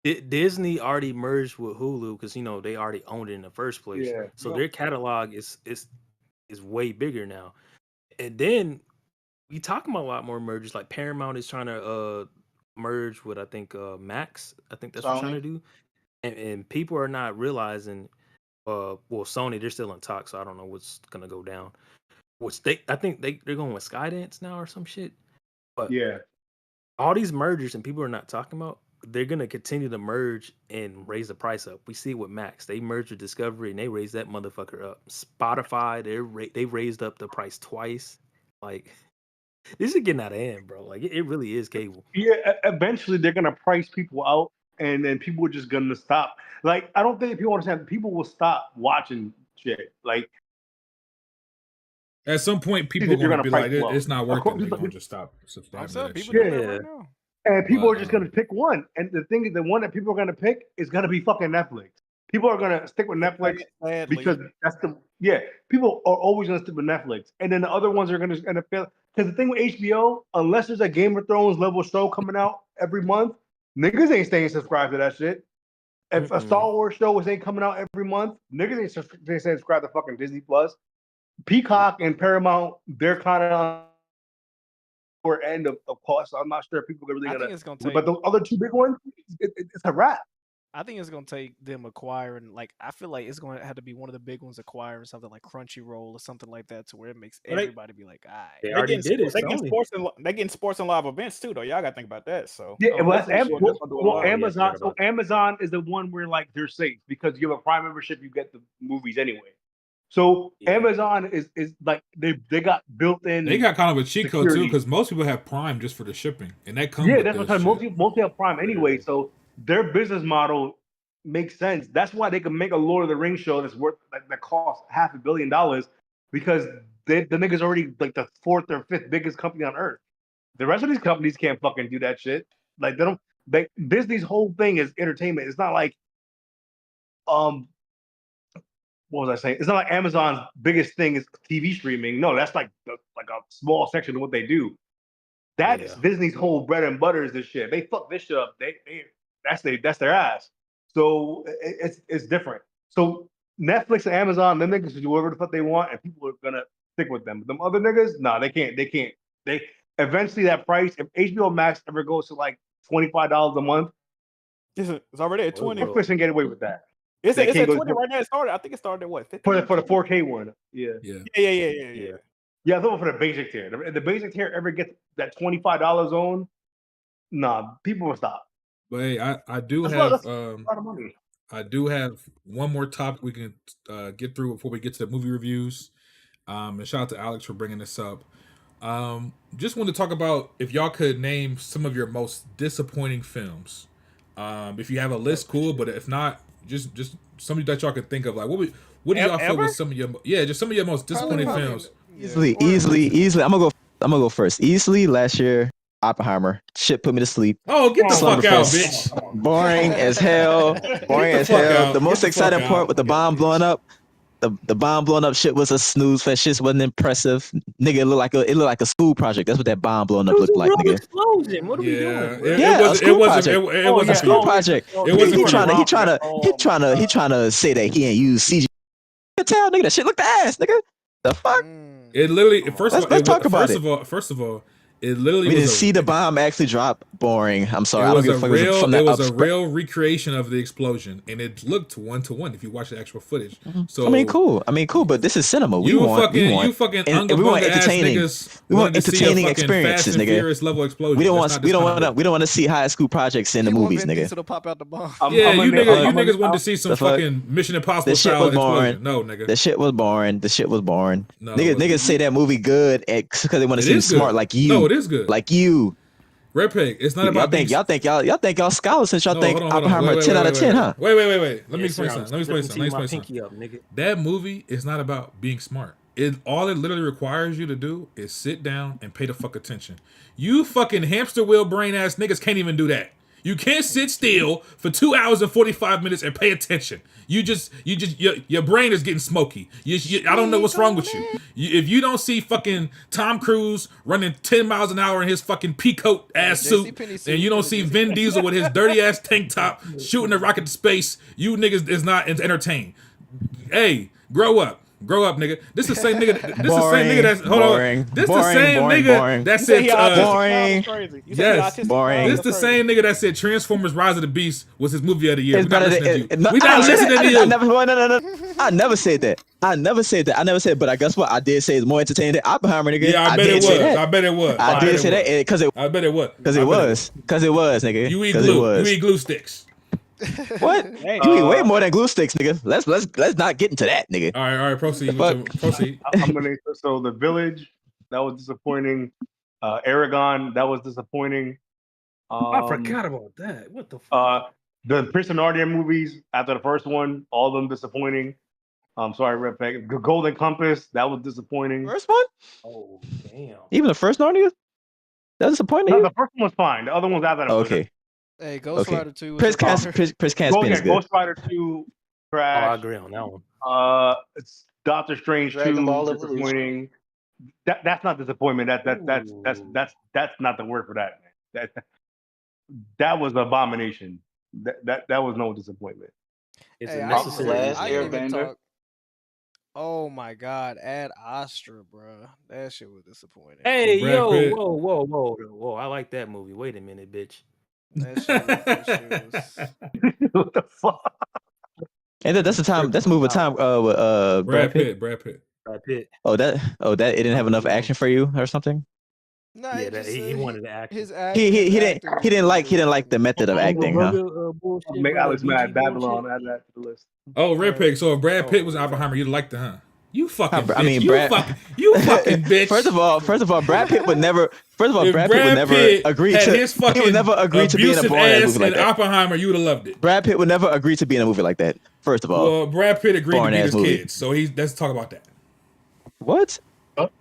Disney already merged with Hulu because they already owned it in the first place. Yeah. So their catalog is way bigger now. And then we talking about a lot more mergers. Like Paramount is trying to merge with I think Max. I think that's what they're trying to do. And people are not realizing. Well, Sony, they're still in talks, so I don't know what's gonna go down. I think they're going with Skydance now or some shit. But yeah, all these mergers and people are not talking about. They're gonna continue to merge and raise the price up. We see it with Max. They merged with Discovery and they raised that motherfucker up. Spotify, they raised up the price twice. Like this is getting out of hand, bro. Like it really is cable. Yeah, eventually they're gonna price people out, and then people are just gonna stop. Like I don't think people understand. People will stop watching shit. Like at some point, people are gonna be like, "It's not working." They're gonna just stop subscribing. And people are just going to pick one. And the thing is, the one that people are going to pick is going to be fucking Netflix. People are going to stick with Netflix because that's people are always going to stick with Netflix. And then the other ones are going to fail. Because the thing with HBO, unless there's a Game of Thrones level show coming out every month, niggas ain't staying subscribed to that shit. If a Star Wars show ain't coming out every month, niggas ain't staying subscribed to fucking Disney Plus. Peacock and Paramount, they're kind of on end of cost. I'm not sure if people are really gonna. But the other two big ones, it's a wrap. I think it's gonna take them acquiring. Like I feel like it's gonna have to be one of the big ones acquiring something like Crunchyroll or something like that, to where it makes everybody be like, "Ah." They already did it. They getting sports and live events too, though. Y'all gotta think about that. So Amazon. So Amazon is the one where like they're safe because you have a Prime membership, you get the movies anyway. So Amazon is like they got built in. They got kind of a cheat code too, because most people have Prime just for the shipping, and that comes. Yeah, that's what I'm saying. Most people have Prime anyway, so their business model makes sense. That's why they can make a Lord of the Rings show that's worth that costs $500 million because the niggas already like the fourth or fifth biggest company on earth. The rest of these companies can't fucking do that shit. Like they don't. Disney's whole thing is entertainment. It's not like what was I saying? It's not like Amazon's biggest thing is TV streaming. No, that's like a small section of what they do. That's Disney's whole bread and butter is this shit. They fuck this shit up. That's their ass. So it's different. So Netflix and Amazon, them niggas can do whatever the fuck they want, and people are gonna stick with them. But them other niggas, nah, they can't. They eventually that price. If HBO Max ever goes to like $25 a month, it's already at 20. Netflix can get away with that. It's at 20 right now. It started. I think it started at what? 15? For the 4K one. Yeah. Yeah, I thought for the basic tier. If the basic tier ever gets that $25 zone, nah, people will stop. But hey, I do have one more topic we can get through before we get to the movie reviews. And shout out to Alex for bringing this up. Just wanted to talk about if y'all could name some of your most disappointing films. If you have a list, cool. But if not, just something that y'all could think of. Like what do y'all feel with some of your just some of your most disappointing films? Easily. I'm gonna go first. Easily last year, Oppenheimer. Shit put me to sleep. Oh, get the fuck out, bitch. Boring as hell. The most exciting part with the bomb blowing up. The bomb blowing up shit was a snooze fest. Shit wasn't impressive. Nigga, it looked like a school project. That's what that bomb blowing up looked like, nigga. Explosion. What are we doing? It was a school project. He trying to say that he ain't use CG. You can tell, nigga, that shit looked ass, nigga. The fuck? It literally. First of all, it literally. We didn't see the bomb actually drop. Boring. I'm sorry. It was a real recreation of the explosion, and it looked 1-to-1 if you watch the actual footage. So I mean, cool. But this is cinema. We want entertaining. We want entertaining experiences, nigga. Level explosion. We don't want to see high school projects in the movies, nigga. To pop out the bomb. You niggas wanted to see some fucking Mission Impossible style explosion. No, nigga. The shit was boring. No, niggas say that movie good because they want to seem smart like you. No, it is good. Like you. Red Pig, it's not about y'all think y'all scholars since y'all think Oppenheimer 10 out of 10, huh? Wait. Let me explain something. That movie is not about being smart. All it literally requires you to do is sit down and pay the fuck attention. You fucking hamster wheel brain ass niggas can't even do that. You can't sit still for 2 hours and 45 minutes and pay attention. Your brain is getting smoky. I don't know what's wrong with you. If you don't see fucking Tom Cruise running 10 miles an hour in his fucking peacoat ass suit, and you don't see Vin Diesel with his dirty ass tank top shooting a rocket to space, you niggas is not entertained. Hey, grow up. Grow up, nigga. This the same nigga. This the same nigga that's boring. This the same nigga that said boring. Yes, boring. This the same nigga that said Transformers: Rise of the Beast was his movie of the year. We not listening to you. I never said that. I never said, but I guess what? I did say it's more entertaining than Oppenheimer, nigga. Yeah, I bet it was. I bet it was. I did say that because it. I bet it was. Because it was. Because it was, nigga. You eat glue. You eat glue sticks. What? You eat way more than glue sticks, nigga. Let's not get into that, nigga. All right. Proceed. Proceed. I'm gonna. So The Village, that was disappointing. Aragon, that was disappointing. I forgot about that. What the fuck? The Prince of Narnia movies after the first one, all of them disappointing. I'm sorry, Red Pack. Golden Compass, that was disappointing. First one? Oh damn. Even the first Narnia? That was disappointing. No, the first one was fine. The other ones after that. Okay. Hey, Ghost Rider 2. Prince Caspian is good. Ghost Rider 2, trash. I agree on that one. It's Doctor Strange 2, disappointing. That's not disappointment. That's not the word for that, man. That was an abomination. That was no disappointment. It's a necessary. Oh my God, Ad Astra, bro. That shit was disappointing. Hey, whoa! I like that movie. Wait a minute, bitch. That shit was... What the fuck? And that's the time. That's a movie with time. With Brad Pitt. Oh, that it didn't have enough action for you or something. No, yeah, he wanted to act. He didn't like the method of acting, huh? Make Alex mad. Babylon, add that to the list. Oh, Red Pig. So if Brad Pitt was Oppenheimer, you'd like the huh? You fucking bitch. I mean, you fucking bitch. First of all, Brad Pitt would never. Brad Pitt would never agree to. He would never agree to be in a movie like that. Oppenheimer, you would have loved it. Brad Pitt would never agree to be in a movie like that. First of all, well, Brad Pitt agreed to be his kids, so let's talk about that. What?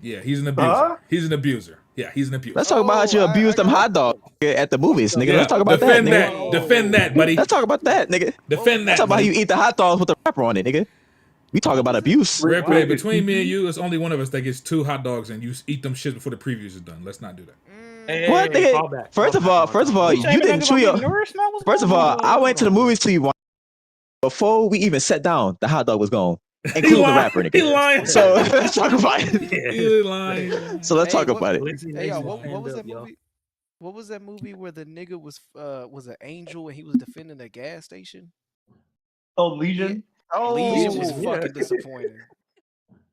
Yeah, he's an abuser. He's an abuser. Yeah, he's an abuser. Let's talk about how you abused them hot dogs at the movies, nigga. Let's talk about that. Nigga. Defend that, buddy. Let's talk about that, nigga. Defend that. Let's talk about how you eat the hot dogs with the wrapper on it, nigga. We talk about abuse. Red Pig, between me and you, it's only one of us that gets 2 hot dogs and you eat them shit before the previews is done. Let's not do that. What, nigga? First of all, you didn't chew your. First of all, I went to the movies to you before we even sat down. The hot dog was gone, including the wrapper, nigga. He lying. So let's talk about it. He lying. So let's talk about it. Hey, what was that movie? What was that movie where the nigga was an angel and he was defending a gas station? Oh, Legion. Oh, Legion was fucking disappointing.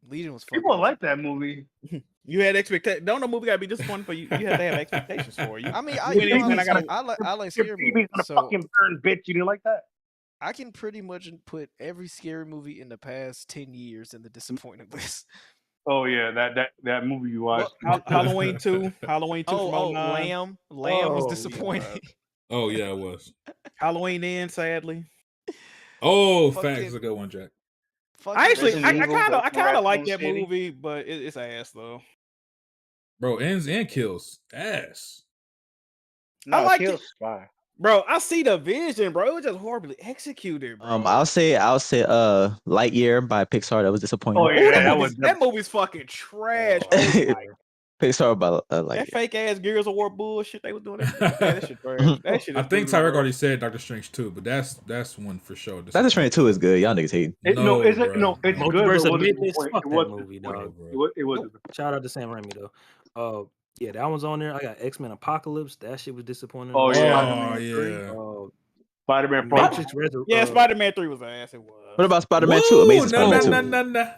Legion was fucking. People like that movie. You had expectations. Don't know movie gotta be disappointing for you. You have to have expectations for you. I mean, I like scary movies. So fucking burn, bitch. You didn't like that? I can pretty much put every scary movie in the past 10 years in the disappointing list. Oh yeah, that movie you watched. Halloween 2. Halloween 2 from Lamb was disappointing. Oh yeah, it was. Halloween End, sadly. Oh, facts is a good one, Jack. I kind of like that movie, but it's ass though. Bro, ends and kills ass. No, I like kills it. fire. Bro, I see the vision, bro. It was just horribly executed, bro. I'll say Lightyear by Pixar. That was disappointing. Oh yeah, that movie's fucking trash. Pixar by Lightyear. That fake ass Gears of War bullshit they was doing. That shit trash. That shit. I think Taarec already said Doctor Strange 2, but that's one for sure. Doctor Strange 2 is good. Y'all niggas hate. It's good. Movie, dog. It was. Shout out to Sam Raimi though. Yeah, that one's on there. I got X-Men Apocalypse. That shit was disappointing. Oh yeah. Spider-Man. Yeah, Spider-Man 3 was ass. It was. What about Spider-Man 2? Amazing Spider-Man 2.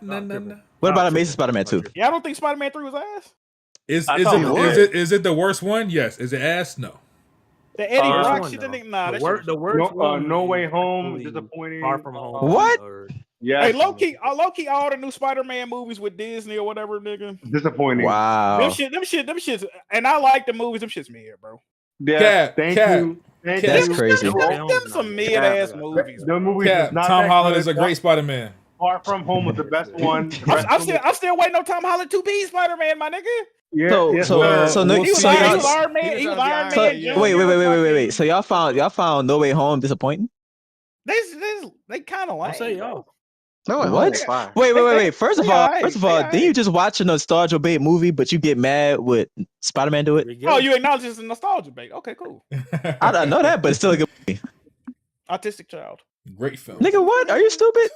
No. What about Amazing Spider-Man 2? Yeah, I don't think Spider-Man 3 was ass. Is it the worst one? Yes. Is it ass? No. The Eddie Brock shit. The worst one. No Way Home. Disappointing. Far From Home. What? Yeah. Hey, low key, all the new Spider-Man movies with Disney or whatever, nigga. Disappointing. Wow. Them shits. And I like the movies. Them shits mid, bro. Yeah. Thank you. That's crazy. Them some mid-ass movies. The movies is not Tom Holland is a great Spider-Man. Far From Home was the best one. I'm still waiting on Tom Holland to be Spider-Man, my nigga. So we'll he was see. Iron Man. He was Iron Man. Wait. So y'all found No Way Home disappointing? They kind of like. I'll say y'all. No, what? Wait. First of all, didn't you just watch a nostalgia bait movie, but you get mad with Spider-Man do it? Oh, you acknowledge it's a nostalgia bait. Okay, cool. I know that, but it's still a good movie. Autistic child. Great film. Nigga, what? Are you stupid?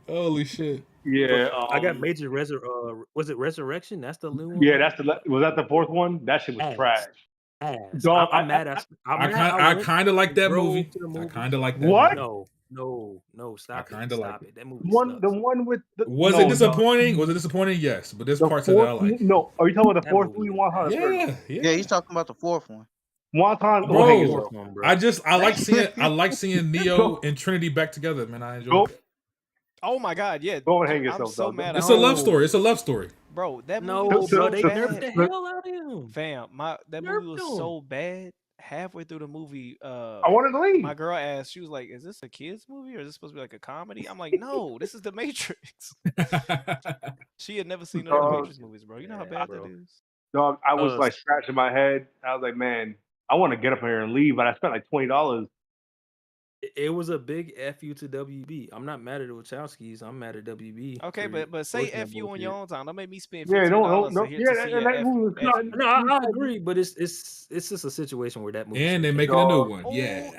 Holy shit. Yeah. I got Major was it Resurrection? That's the new one? Yeah, was that the fourth one? That shit was trash. Dog, I'm mad. I kind of like that movie. I kind of like that. What? No, stop I kind of like it. That movie the one with the. Was it disappointing? Was it disappointing? Yes, but there's parts of it I like. No, are you talking about the fourth movie? Yeah, he's talking about the fourth one. Wonton, bro. I like seeing Neo and Trinity back together, man. I enjoy it. Oh my god, yeah. Don't hang yourself. I'm so mad. It's a love story. It's a love story. Bro, that movie was so they nerfed the hell out of him. Fam, that movie was so bad. Halfway through the movie, I wanted to leave. My girl asked, she was like, "Is this a kids movie or is this supposed to be like a comedy?" I'm like, "No, this is The Matrix." She had never seen the Matrix movies, bro. You know how bad that is. Dog, I was like scratching my head. I was like, man, I want to get up here and leave, but I spent like $20. It was a big F you to WB. I'm not mad at the Wachowskis. I'm mad at WB. Okay, but say F you on your own time. Don't make me spend $15 No, I agree, but it's just a situation where that movie. And they're making a new one. Yeah.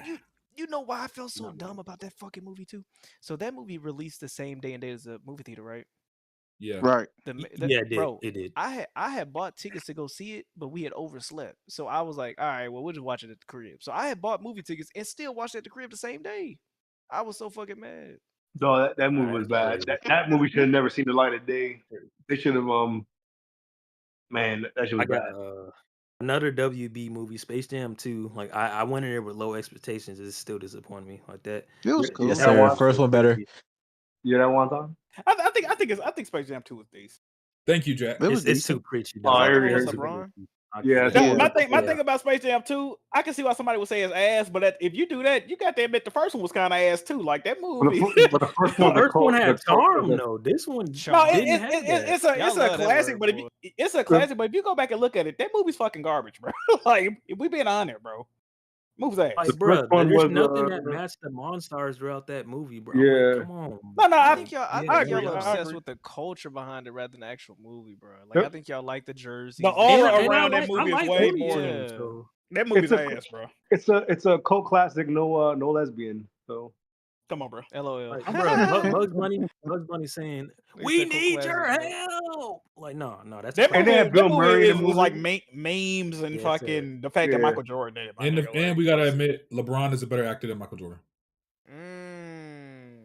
You know why I felt so dumb about that fucking movie too? So that movie released the same day and date as the movie theater, right? Yeah. Right. It did. I had bought tickets to go see it, but we had overslept. So I was like, all right, well, we'll just watch it at the crib. So I had bought movie tickets and still watched it at the crib the same day. I was so fucking mad. No, that movie was bad. That movie should have never seen the light of day. They should have man, that shit was bad. Another WB movie, Space Jam 2. Like I went in there with low expectations. It still disappointed me like that. It was cool. Yes, sir. First one better. Yeah, that one time. I think Space Jam 2 was decent. Thank you, Jack. It's too preachy. Oh, I already heard LeBron. Yeah. My thing about Space Jam 2, I can see why somebody would say it's ass, but if you do that, you got to admit the first one was kind of ass too. Like that movie. But the first one had charm though. This one, it's a classic. But if you go back and look at it, that movie's fucking garbage, bro. Like if we being honest, bro. Moves ass. Like, bro, there's nothing that matched the Monstars throughout that movie, bro. Yeah. Like, come on. No, I think y'all are obsessed with the culture behind it rather than the actual movie, bro. Like I think y'all like the jerseys. The aura around that movie is way more. That movie's ass, bro. It's a cult classic. No lesbian. So come on, bro. LOL. Bugs Bunny saying, "We need your help." Like, no, that's that movie. That Bill Murray was like memes and fucking the fact that Michael Jordan did it. And we gotta admit, LeBron is a better actor than Michael Jordan.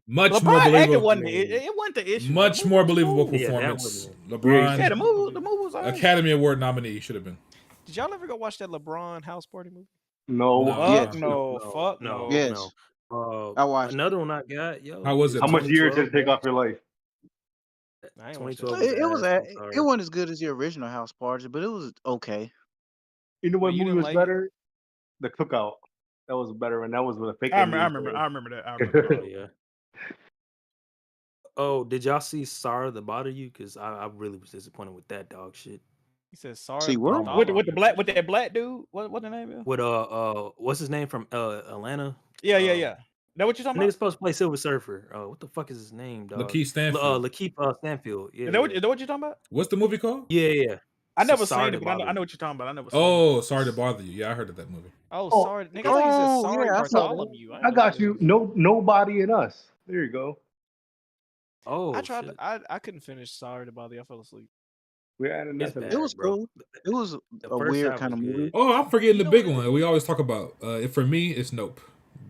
Much LeBron more believable. It wasn't the issue. Much more believable performance. LeBron. Yeah, the movie was Academy Award nominee should have been. Did y'all ever go watch that LeBron house party movie? No. Fuck no. Yes. I watched another one I got. Yo, how was it? How much years did it take off your life? 2012. It wasn't as good as the original house party, but it was okay. You know what movie was better? The Cookout. That was better, and that was with a fake. I remember that. Yeah. Oh, did y'all see Sorry to Bother You? Because I really was disappointed with that dog shit. He said sorry. See what? With that black dude? What the name is? With what's his name from Atlanta? Yeah. That what you talking about? Nigga's supposed to play Silver Surfer. What the fuck is his name, dog? Lakeith Stanfield. Lakeith Stanfield. Yeah. Is that what you talking about? What's the movie called? Yeah. I never seen it, but I know what you're talking about. Sorry to bother you. Yeah, I heard of that movie. Sorry. Nigga, I thought you said sorry Bartholomew. I got you. Nobody in Us. There you go. Oh, I tried. I couldn't finish Sorry to Bother You. I fell asleep. It was cool. It was a weird kind of movie. Oh, I'm forgetting the big one we always talk about. For me, it's Nope.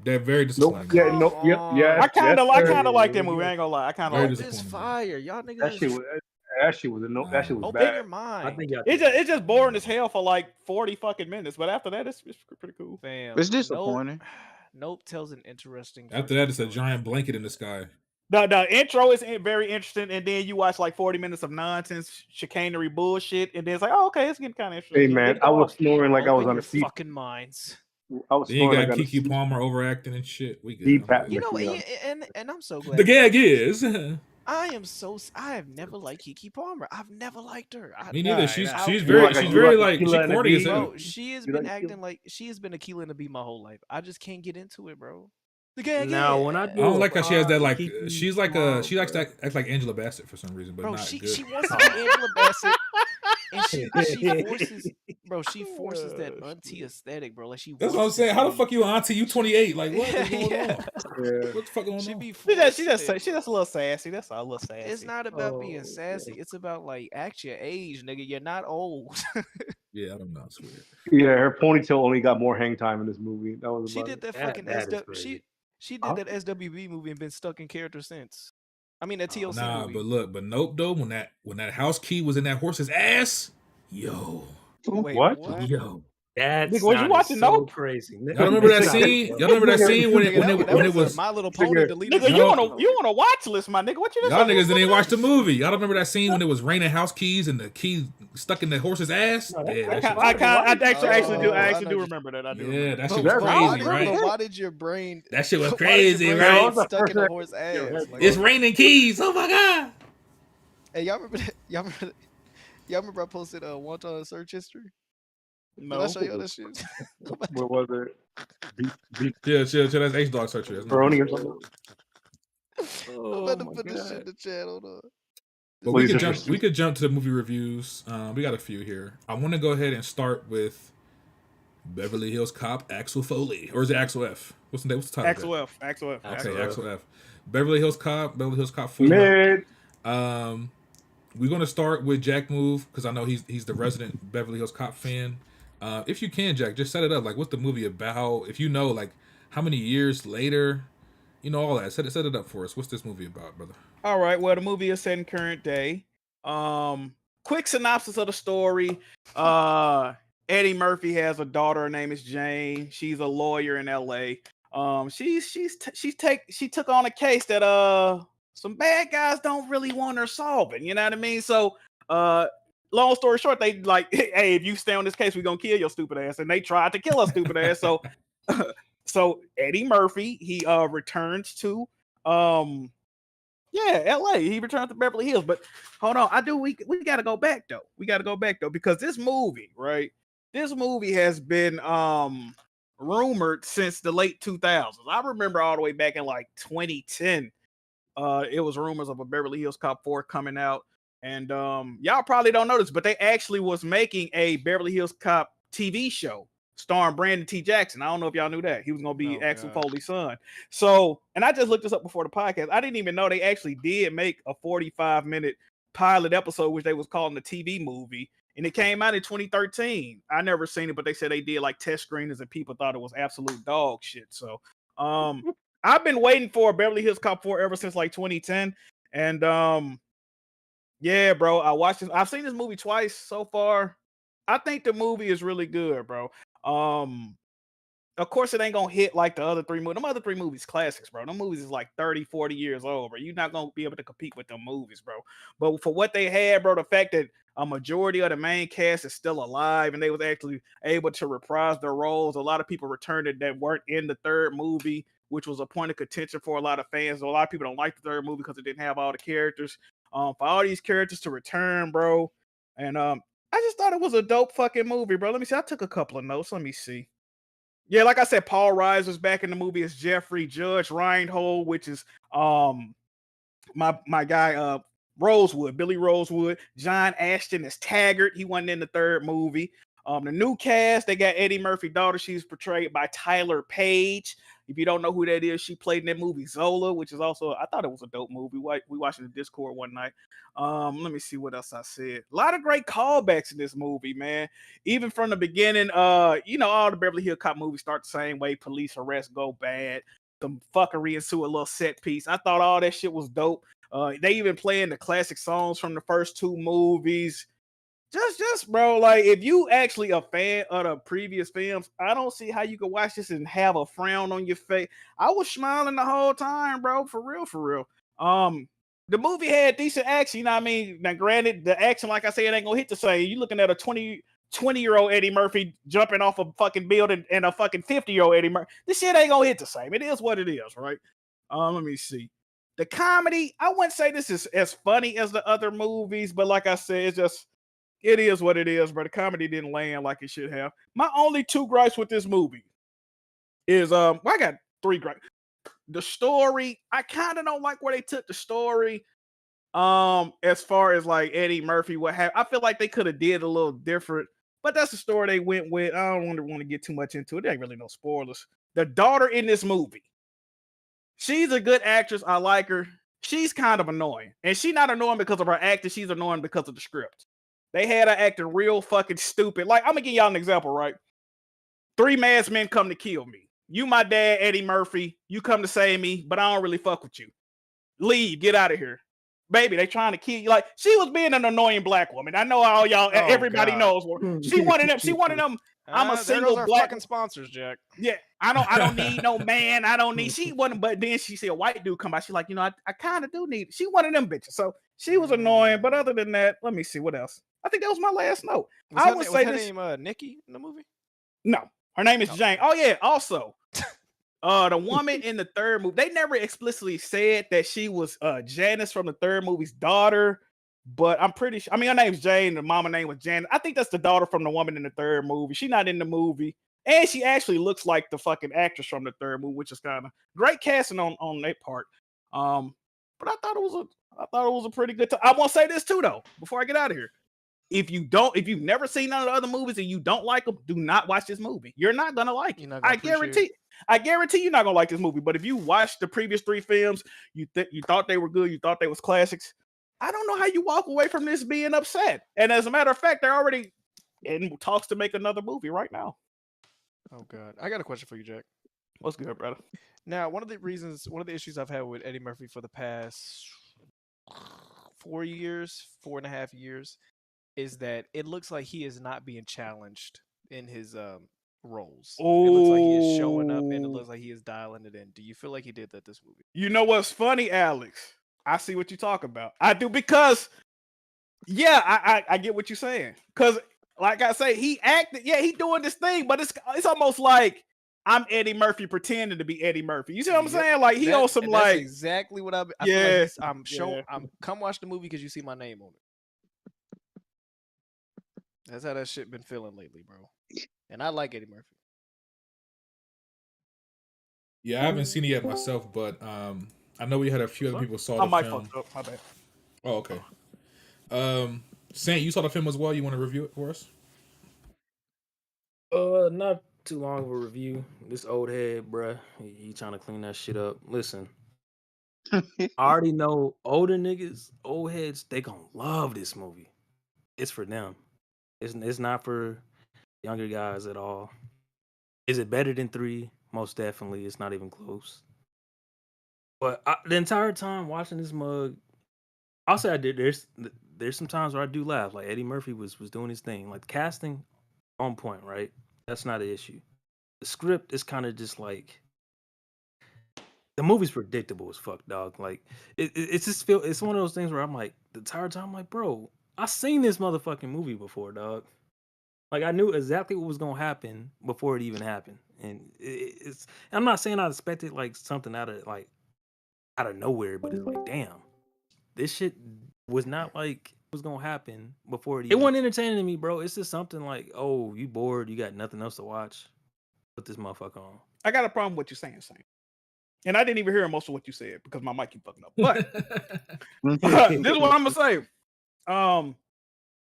They're very disappointing. Nope. Yeah, Nope. Yeah. I kind of like that movie. I ain't gonna lie. I kind of like it. It's fire, y'all niggas. That shit was bad. Open your mind. I think it's just boring as hell for like 40 fucking minutes, but after that, it's pretty cool. Fam, it's disappointing. Nope tells an interesting. After that, it's a giant blanket in the sky. The intro is very interesting, and then you watch like 40 minutes of nonsense, chicanery bullshit, and then it's like, oh, okay, it's getting kind of interesting. Hey man, I was snoring like I was on a seat. Fucking minds. I was then you got Keke Palmer overacting and shit. We good. You know, and I'm so glad. The gag is. I have never liked Keke Palmer. I've never liked her. Me neither. She's very like she corny as hell. Bro, she has been acting like she has been Aquila and the Bee my whole life. I just can't get into it, bro. Now, when I don't like how she has that like she's like she likes to act like Angela Bassett for some reason, but bro, not she good. She wants to be Angela Bassett, and she forces that auntie aesthetic, bro. Like That's what I'm saying. How the fuck you auntie? You 28? Like what is going on? What the fuck going on? She just a little sassy. That's all, a little sassy. It's not about being sassy. It's about like act your age, nigga. You're not old. Yeah, I don't know. It's weird. Yeah, her ponytail only got more hang time in this movie. That was she did that fucking SW. She did that SWB movie and been stuck in character since. I mean that TLC movie. But nope though. When that house key was in that horse's ass, yo. Wait, what? Yo. That's was you watching so crazy. Y'all remember that scene? Y'all remember that scene when it was My Little Pony deleted? Nigga, you on a watch list, my nigga? What you? Y'all niggas didn't watch the movie. Y'all remember that scene when it was raining house keys and the key stuck in the horse's ass? No, I actually do remember that. I do. Yeah, that shit was crazy, right? Why did your brain? That shit was crazy, right? Stuck in the horse's ass. It's raining keys. Oh my god. Hey, y'all remember that? Y'all remember I posted Wonton search history? No. Did I show y'all that shit? What was it? Chill. That's H Dog search. Brony or something. I'm about to put this shit in the chat. Hold on. But we could jump to the movie reviews. We got a few here. I want to go ahead and start with Beverly Hills Cop Axel Foley, or is it Axel F? What's the title? Axel F. Okay, Axel F. Beverly Hills Cop 4. We're gonna start with Jack Move because I know he's the resident Beverly Hills Cop fan. If you can, Jack, just set it up. Like, what's the movie about? If you know, like, how many years later, you know, all that. Set it up for us. What's this movie about, brother? All right. Well, the movie is set in current day. Quick synopsis of the story. Eddie Murphy has a daughter. Her name is Jane. She's a lawyer in L.A. She took on a case that some bad guys don't really want her solving. You know what I mean? So long story short, they like, hey, if you stay on this case, we're gonna kill your stupid ass. And they tried to kill her stupid ass. So so Eddie Murphy, he returns to LA. He returned to Beverly Hills. But hold on, we gotta go back though. Because this movie, right? This movie has been rumored since the late 2000s. I remember all the way back in like 2010. It was rumors of a Beverly Hills Cop 4 coming out. And y'all probably don't know this, but they actually was making a Beverly Hills Cop TV show starring Brandon T. Jackson. I don't know if y'all knew that. He was going to be Axel Foley's son. So, and I just looked this up before the podcast. I didn't even know they actually did make a 45-minute pilot episode, which they was calling the TV movie. And it came out in 2013. I never seen it, but they said they did like test screenings and people thought it was absolute dog shit. So, I've been waiting for Beverly Hills Cop 4 ever since like 2010. And, yeah, bro, I watched this. I've seen this movie twice so far. I think the movie is really good, bro. Of course, it ain't gonna hit like the other three movies. Them other three movies classics, bro. Them movies is like 30, 40 years old, bro. You're not gonna be able to compete with them movies, bro. But for what they had, bro, the fact that a majority of the main cast is still alive and they was actually able to reprise their roles. A lot of people returned that weren't in the third movie, which was a point of contention for a lot of fans. So a lot of people don't like the third movie because it didn't have all the characters. For all these characters to return, bro. And I just thought it was a dope fucking movie, bro. Let me see. I took a couple of notes. Let me see. Yeah, like I said, Paul Reiser's back in the movie as Jeffrey. Judge Reinhold, which is my guy Rosewood, Billy Rosewood. John Ashton is Taggart. He wasn't in the third movie. The new cast, they got Eddie Murphy's daughter. She's portrayed by Tyler Page. If you don't know who that is, she played in that movie Zola, which is also, I thought it was a dope movie. We watched it in the Discord one night. Let me see what else I said. A lot of great callbacks in this movie, man. Even from the beginning, you know, all the Beverly Hills Cop movies start the same way. Police arrests go bad. Some fuckery ensue, a little set piece. I thought all that shit was dope. They even playing the classic songs from the first two movies. Just bro, like if you actually a fan of the previous films, I don't see how you could watch this and have a frown on your face. I was smiling the whole time, bro, for real. The movie had decent action, you know what I mean? Now, granted, the action, like I said, it ain't gonna hit the same. You looking at a 20-year-old Eddie Murphy jumping off a fucking building and a fucking 50-year-old Eddie Murphy. This shit ain't gonna hit the same. It is what it is, right? Let me see. The comedy, I wouldn't say this is as funny as the other movies, but like I said, it is what it is, but the comedy didn't land like it should have. My only 2 gripes with this movie is I got 3 gripes. The story, I kind of don't like where they took the story. As far as like Eddie Murphy, I feel like they could have did a little different, but that's the story they went with. I don't want to get too much into it. There ain't really no spoilers. The daughter in this movie, she's a good actress. I like her. She's kind of annoying, and she's not annoying because of her acting. She's annoying because of the script. They had her acting real fucking stupid. Like, I'm gonna give y'all an example, right? 3 masked men come to kill me. You, my dad, Eddie Murphy. You come to save me, but I don't really fuck with you. Leave. Get out of here. Baby, they trying to kill you. Like, she was being an annoying black woman. I know all y'all, everybody knows. She wanted them. She wanted them. I'm a single black fucking sponsors, Jack. Yeah, I don't need no man. I don't need. She wasn't. But then she see a white dude come by. She's like, I kind of do need. She wanted them bitches. So she was annoying. But other than that, let me see what else. I think that was my last note. Was her name Nikki in the movie? No, her name is Jane. Oh yeah. Also, the woman in the third movie, they never explicitly said that she was Janice from the third movie's daughter, but I'm pretty sure. I mean, her name's Jane. The mama name was Janice. I think that's the daughter from the woman in the third movie. She's not in the movie, and she actually looks like the fucking actress from the third movie, which is kind of great casting on that part. But I thought it was a pretty good time. I want to say this too, though, before I get out of here. If you've never seen none of the other movies and you don't like them, do not watch this movie. You're not gonna like it. I guarantee you're not gonna like this movie. But if you watched the previous 3 films, you thought they were good, you thought they was classics. I don't know how you walk away from this being upset. And as a matter of fact, they're already in talks to make another movie right now. Oh God, I got a question for you, Jack. What's good, brother? Now, one of the issues I've had with Eddie Murphy for the past 4.5 years, is that it looks like he is not being challenged in his roles. Oh. It looks like he is showing up, and it looks like he is dialing it in. Do you feel like he did that this movie? You know what's funny, Alex? I see what you talk about. I do, because I get what you're saying. Because like I say, he acted, he doing this thing, but it's almost like I'm Eddie Murphy pretending to be Eddie Murphy. You see what I'm saying? Like he on some like that's exactly what I feel like I'm come watch the movie because you see my name on it. That's how that shit been feeling lately, bro. And I like Eddie Murphy. Yeah, I haven't seen it yet myself, but I know we had a few other people saw the film. Up. My bad. Oh, okay. Saint, you saw the film as well. You want to review it for us? Not too long of a review. This old head, bruh, he trying to clean that shit up. Listen, I already know older niggas, old heads, they gonna love this movie. It's for them. It's not for younger guys at all. Is it better than 3? Most definitely. It's not even close. But the entire time watching this mug, I'll say I did. There's some times where I do laugh. Like Eddie Murphy was doing his thing. Like casting on point, right? That's not an issue. The script is kind of just like the movie's predictable as fuck, dog. Like it's just it's one of those things where I'm like the entire time I'm like, bro, I seen this motherfucking movie before, dog. Like I knew exactly what was gonna happen before it even happened, and it's. I'm not saying I expected like something out of nowhere, but it's like, damn, this shit was not like it was gonna happen before it wasn't entertaining to me, bro. It's just something like, oh, you bored, you got nothing else to watch, put this motherfucker on. I got a problem with what you're saying, Saint. And I didn't even hear most of what you said because my mic keep fucking up. But this is what I'm gonna say.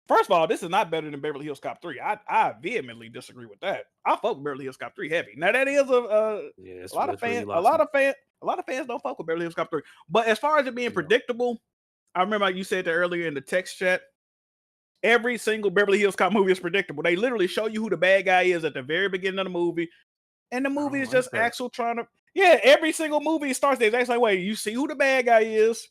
First of all, this is not better than Beverly Hills Cop 3. I vehemently disagree with that. I fuck with Beverly Hills Cop 3 heavy. Now that is a lot of fans don't fuck with Beverly Hills Cop 3. But as far as it being predictable, I remember you said that earlier in the text chat. Every single Beverly Hills Cop movie is predictable. They literally show you who the bad guy is at the very beginning of the movie, and the movie is just Axel trying to. Yeah, every single movie starts the exact same way. You see who the bad guy is.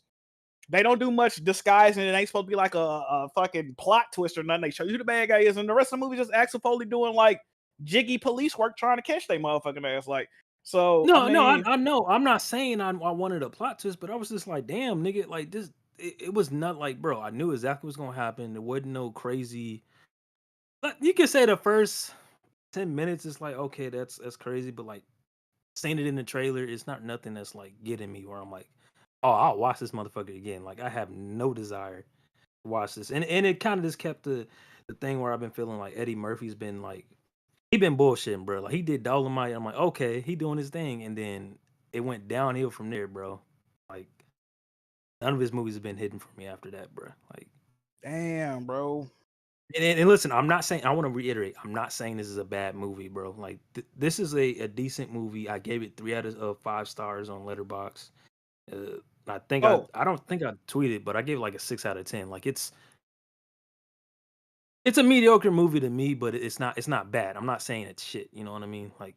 They don't do much disguising. It ain't supposed to be like a fucking plot twist or nothing. They show you who the bad guy is, and the rest of the movie just Axel Foley doing like jiggy police work trying to catch they motherfucking ass. Like, so I know. I'm not saying I wanted a plot twist, but I was just like, damn, nigga, like this. It was not like, bro. I knew exactly what was gonna happen. There wasn't no crazy. You could say the first 10 minutes is like, okay, that's crazy, but like seeing it in the trailer, it's not nothing that's like getting me where I'm like, oh, I'll watch this motherfucker again. Like I have no desire to watch this, and it kind of just kept the thing where I've been feeling like Eddie Murphy's been like he been bullshitting, bro. Like he did Dolomite. I'm like, okay, he doing his thing, and then it went downhill from there, bro. Like none of his movies have been hidden from me after that, bro. Like, damn, bro. And listen, I'm not saying. I want to reiterate. I'm not saying this is a bad movie, bro. Like this is a decent movie. I gave it 3 out of 5 stars on Letterboxd. I think I don't think I tweeted, but I gave it like a 6 out of 10. Like it's a mediocre movie to me, but it's not bad. I'm not saying it's shit. You know what I mean? Like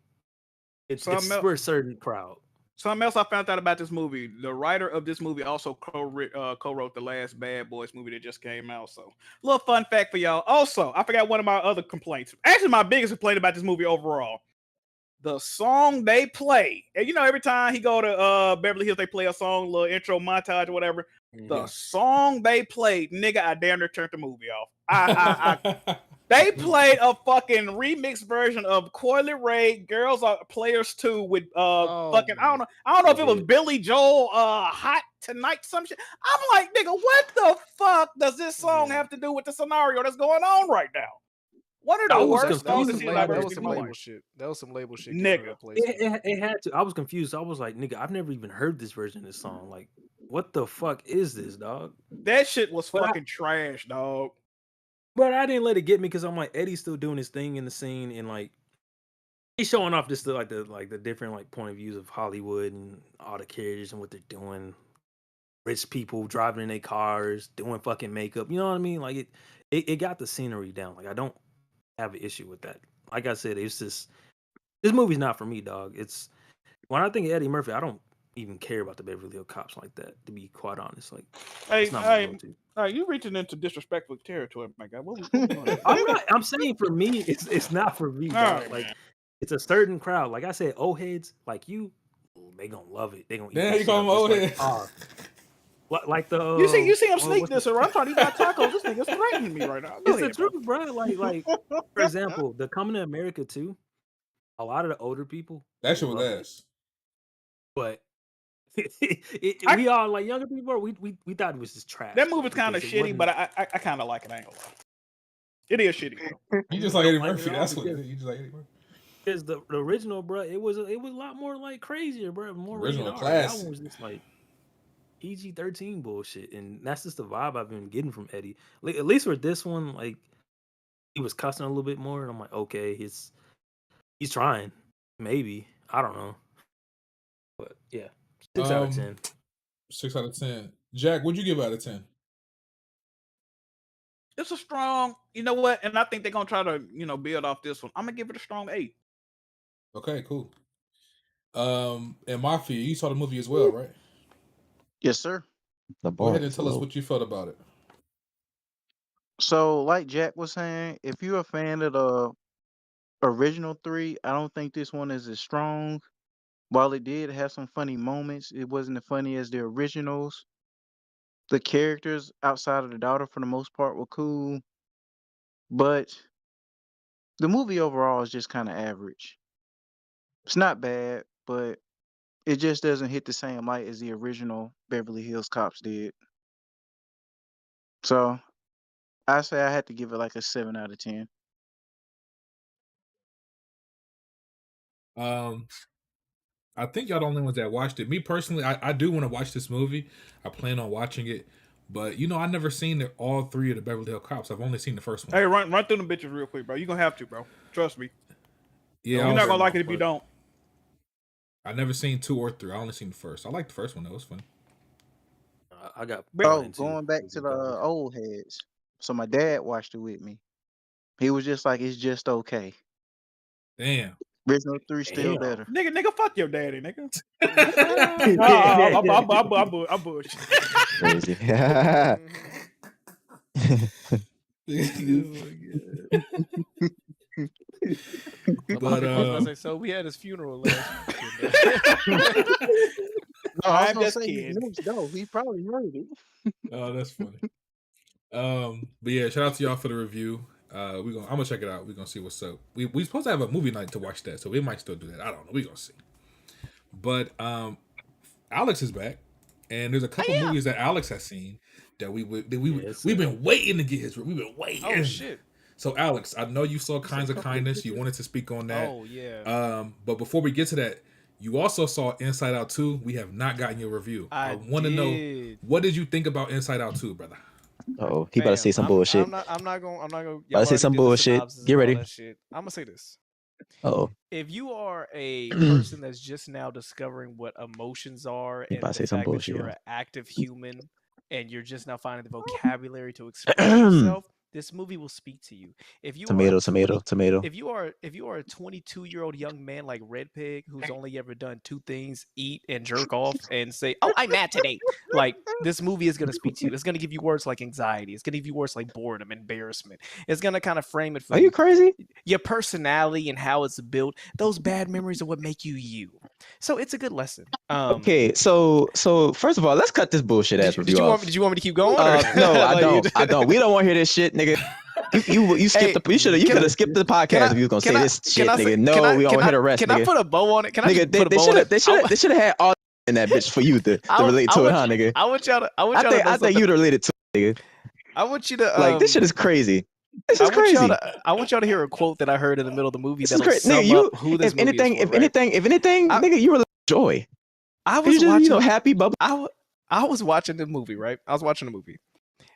it's for a certain crowd. Something else I found out about this movie: the writer of this movie also co-wrote the last Bad Boys movie that just came out. So, a little fun fact for y'all. Also, I forgot one of my other complaints. Actually, my biggest complaint about this movie overall: the song they play. And you know, every time he go to Beverly Hills, they play a song, little intro montage or whatever. The song they played, nigga, I damn near turned the movie off. They played a fucking remix version of Coily Ray "Girls Are Players 2" with fucking I don't know if it was Billy Joel "Hot Tonight" some shit. I'm like, nigga, what the fuck does this song have to do with the scenario that's going on right now? One of the worst songs to see that like was some label shit. That was some label shit. Nigga, it had to. I was confused. I was like, nigga, I've never even heard this version of this song. Like, what the fuck is this, dog? That shit was fucking trash, dog. But I didn't let it get me because I'm like, Eddie's still doing his thing in the scene, and like he's showing off just the different like point of views of Hollywood and all the characters and what they're doing. Rich people driving in their cars, doing fucking makeup. You know what I mean? Like it got the scenery down. Like I don't have an issue with that. Like I said, it's just this movie's not for me, dog. It's when I think of Eddie Murphy, I don't even care about the Beverly Hills Cops like that. To be quite honest, like it's not my go-to. You reaching into disrespectful territory, my guy. What I'm saying for me, it's not for me. Dog. Like it's a certain crowd. Like I said, old heads like you, they gonna love it. They gonna eat you call them old heads. Like the you see him sneak this around. I'm trying to eat my tacos. This nigga's threatening me right now. It's the truth, bro. Like for example, the Coming to America 2. A lot of the older people that shit was ass. But we all like younger people. We thought it was just trash. That movie's kind of shitty, but I kind of like it. I ain't gonna lie. It is shitty. You just like Eddie Murphy. That's what it is. You just like Eddie Murphy. Because the original, bro, it was a lot more like crazier, bro. More original class. That one was just like PG-13 bullshit, and that's just the vibe I've been getting from Eddie. Like, at least for this one, like he was cussing a little bit more, and I'm like, okay, he's trying. Maybe I don't know, but yeah, 6 out of 10. 6 out of 10. Jack, what'd you give out of 10? It's a strong. You know what? And I think they're gonna try to build off this one. I'm gonna give it a strong 8. Okay, cool. And Mafia, you saw the movie as well, right? Yes, sir. Go ahead and tell us what you felt about it. So, like Jack was saying, if you're a fan of the original 3, I don't think this one is as strong. While it did have some funny moments, it wasn't as funny as the originals. The characters outside of the daughter, for the most part, were cool. But the movie overall is just kind of average. It's not bad, but it just doesn't hit the same light as the original Beverly Hills Cops did. So I say I had to give it like a 7 out of 10. I think y'all the only ones that watched it. Me personally, I do want to watch this movie. I plan on watching it. But I never seen all 3 of the Beverly Hills Cops. I've only seen the first one. Hey, run through them bitches real quick, bro. You're gonna have to, bro. Trust me. Yeah, you're not gonna like it if you don't. I never seen 2 or 3. I only seen the first. I like the first one. That was funny. I got. Going back to the old heads. So my dad watched it with me. He was just like, it's just okay. Damn. Original 3 still better. Nigga, fuck your daddy, nigga. I'm bullshit. Crazy. But so we had his funeral last weekend. No, I was gonna say he probably heard it. Oh, that's funny. But yeah, shout out to y'all for the review. I'm gonna check it out. We're gonna see what's up. We supposed to have a movie night to watch that, so we might still do that. I don't know. We're gonna see. But Alex is back, And there's a couple movies that Alex has seen that we've been waiting to get his. We've been waiting. Oh shit! So Alex, I know you saw Kinds of Kindness. You wanted to speak on that. Oh yeah. But before we get to that, you also saw Inside Out 2. We have not gotten your review. I want to know, what did you think about Inside Out 2, brother? Oh, he about to say some bullshit. I'm not going. About to say some bullshit. Get ready. I'm gonna say this. Oh. If you are a person that's just now discovering what emotions are and the fact that you're an active human and you're just now finding the vocabulary to express yourself, this movie will speak to you. If you tomato. If you are a 22-year-old young man like Red Pig who's only ever done two things: eat and jerk off, and say, "Oh, I'm mad today," like this movie is gonna speak to you. It's gonna give you words like anxiety. It's gonna give you words like boredom, embarrassment. It's gonna kind of frame it for you. Are you crazy? Your personality and how it's built. Those bad memories are what make you you. So it's a good lesson. Okay, so first of all, let's cut this bullshit ass review off. Did you want me to keep going? No, I don't. I don't. We don't want to hear this shit, nigga. You skipped the. You could have skipped the podcast if you was gonna say this shit, nigga. No, we don't want to hear the rest. Can I put a bow on it? Can I put a bow on it? They should have had all in that bitch for you to relate to it, huh, nigga? I want y'all to. I think you'd relate it to it, nigga. I want you to like this shit is crazy. This is crazy. I want y'all to hear a quote that I heard in the middle of the movie. This is crazy, nigga. If anything, nigga, you were joy. I was watching, happy bubble. I was watching the movie, right? I was watching the movie.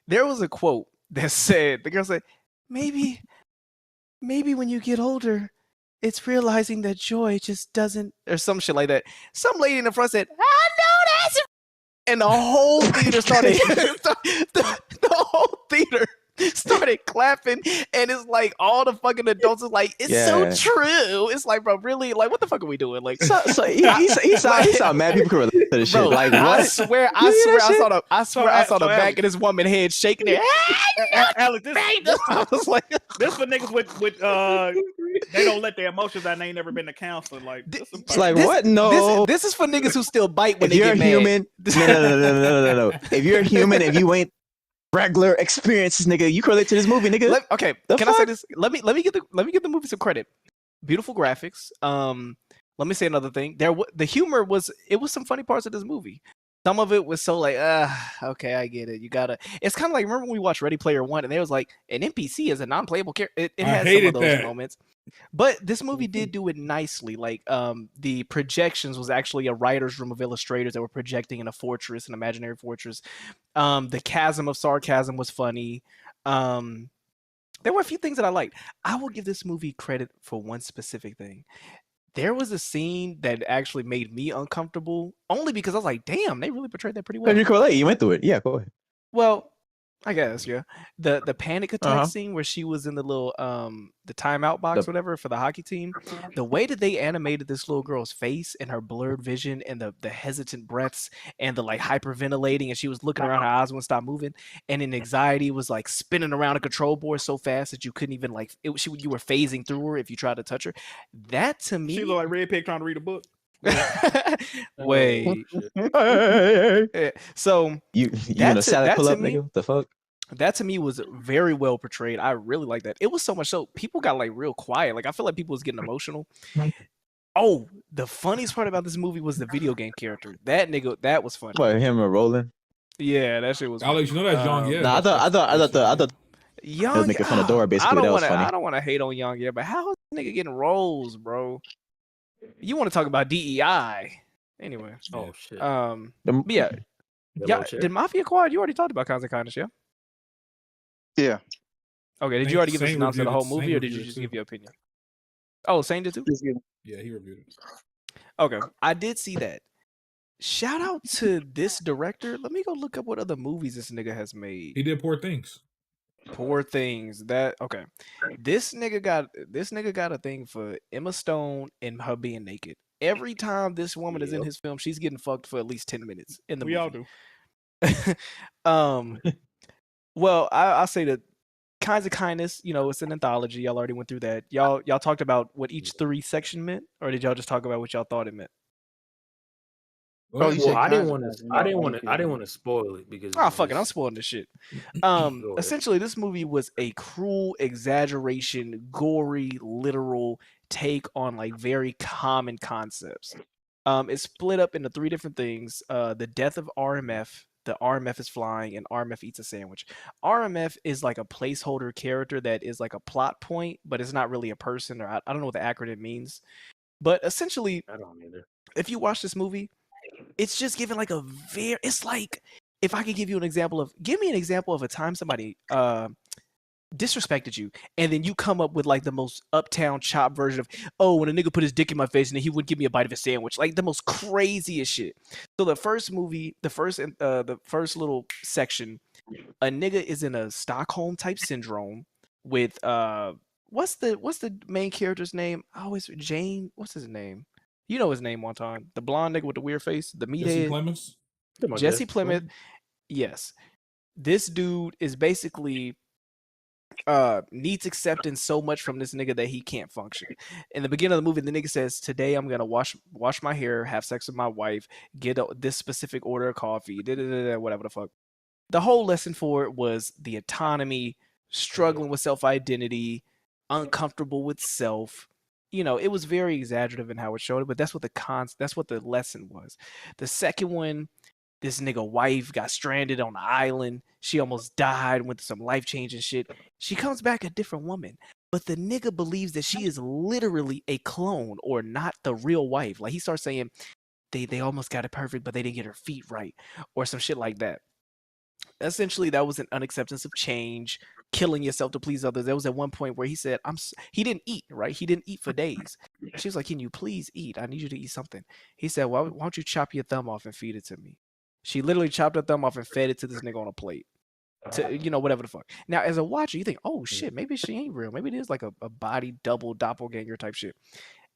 There was a quote that said, the girl said, maybe when you get older, it's realizing that joy just doesn't, or some shit like that. Some lady in the front said, I know that's, and the whole theater started, the whole theater started clapping, and it's like all the fucking adults is like, it's so true. It's like, bro, really? Like, what the fuck are we doing? Like, so he saw mad people could relate to this shit. Like, what? I swear, I saw the back of this woman head shaking it. Alex, I was like, this for niggas with they don't let their emotions out and they ain't never been to counseling. Like, what? No, this is for niggas who still bite when if they you're get human, mad. No. If you're human, if you ain't regular experiences, nigga, you can relate to this movie, nigga. Okay, can I say this? Let me give the movie some credit. Beautiful graphics. Let me say another thing. The humor was some funny parts of this movie. Some of it was so like, okay, I get it. You gotta. It's kind of like, remember when we watched Ready Player One and there was like an NPC is a non-playable character. It has some of those moments. But this movie did do it nicely. Like the projections was actually a writer's room of illustrators that were projecting in a fortress, an imaginary fortress. The chasm of sarcasm was funny. There were a few things that I liked. I will give this movie credit for one specific thing. There was a scene that actually made me uncomfortable, only because I was like, damn, they really portrayed that pretty well. You correlate. You went through it. Yeah, go ahead. Well, I guess, yeah. The panic attack scene where she was in the little the timeout box, whatever, for the hockey team. The way that they animated this little girl's face and her blurred vision and the hesitant breaths and the like hyperventilating, and she was looking around, her eyes wouldn't stop moving, and in anxiety was like spinning around a control board so fast that you couldn't even like you were phasing through her if you tried to touch her. That to me, she looked like Red Pig trying to read a book. Wait. So you in a salad pull up, nigga? What the fuck? That to me was very well portrayed. I really like that. It was so much so people got like real quiet. Like I feel like people was getting emotional. Oh, the funniest part about this movie was the video game character. That nigga, that was funny. What, him and Roland? Yeah, that shit was. Alex, you know that's Young, yeah. Nah, I thought Young was making fun of Dora. Basically, that was funny. I don't want to hate on Young, yeah, but how is this nigga getting roles, bro? You want to talk about DEI? Anyway. Oh shit. Yeah. Did Mafia Quad? You already talked about Kinds of Kindness, yeah? Yeah. Okay. Did you already give a synopsis of the whole movie, or did you just give your opinion? Oh, Sane did too. Yeah, he reviewed it. Okay, I did see that. Shout out to this director. Let me go look up what other movies this nigga has made. He did Poor Things. Poor Things. That okay. This nigga got a thing for Emma Stone and her being naked. Every time this woman is in his film, she's getting fucked for at least 10 minutes in the movie. We all do. Well, I'll say that Kinds of Kindness, you know, it's an anthology. Y'all already went through that. Y'all talked about what each 3 section meant, or did y'all just talk about what y'all thought it meant? Well, I didn't want to spoil it because fuck it, I'm spoiling this shit. Essentially, this movie was a cruel exaggeration, gory, literal take on like very common concepts. It's split up into 3 different things. The death of RMF. The RMF is flying, and RMF eats a sandwich. RMF is like a placeholder character that is like a plot point, but it's not really a person, or I don't know what the acronym means. But essentially, I don't either. If you watch this movie, it's just given like it's like, if I could give you an example of, give me an example of a time somebody disrespected you, and then you come up with like the most uptown chop version of, oh, when a nigga put his dick in my face and then he wouldn't give me a bite of a sandwich, like the most craziest shit. So the first little section, a nigga is in a Stockholm type syndrome with what's the main character's name? Oh, it's Jane. What's his name? You know his name, one time. The blonde nigga with the weird face, the meathead. Jesse Plemons. Yes. This dude is basically needs acceptance so much from this nigga that he can't function. In the beginning of the movie, the nigga says, today I'm gonna wash my hair, have sex with my wife, get this specific order of coffee, whatever the fuck. The whole lesson for it was the autonomy, struggling with self-identity, uncomfortable with self. You know, it was very exaggerative in how it showed it, but that's what the lesson was. The second one, this nigga wife got stranded on an island. She almost died, went through some life-changing shit. She comes back a different woman, but the nigga believes that she is literally a clone or not the real wife. Like, he starts saying they almost got it perfect, but they didn't get her feet right, or some shit like that. Essentially, that was an unacceptance of change, killing yourself to please others. There was at one point where he said, he didn't eat, right? He didn't eat for days. She was like, can you please eat? I need you to eat something. He said, well, why don't you chop your thumb off and feed it to me? She literally chopped her thumb off and fed it to this nigga on a plate. To, you know, whatever the fuck. Now, as a watcher, you think, oh shit, maybe she ain't real. Maybe it is like a body double doppelganger type shit.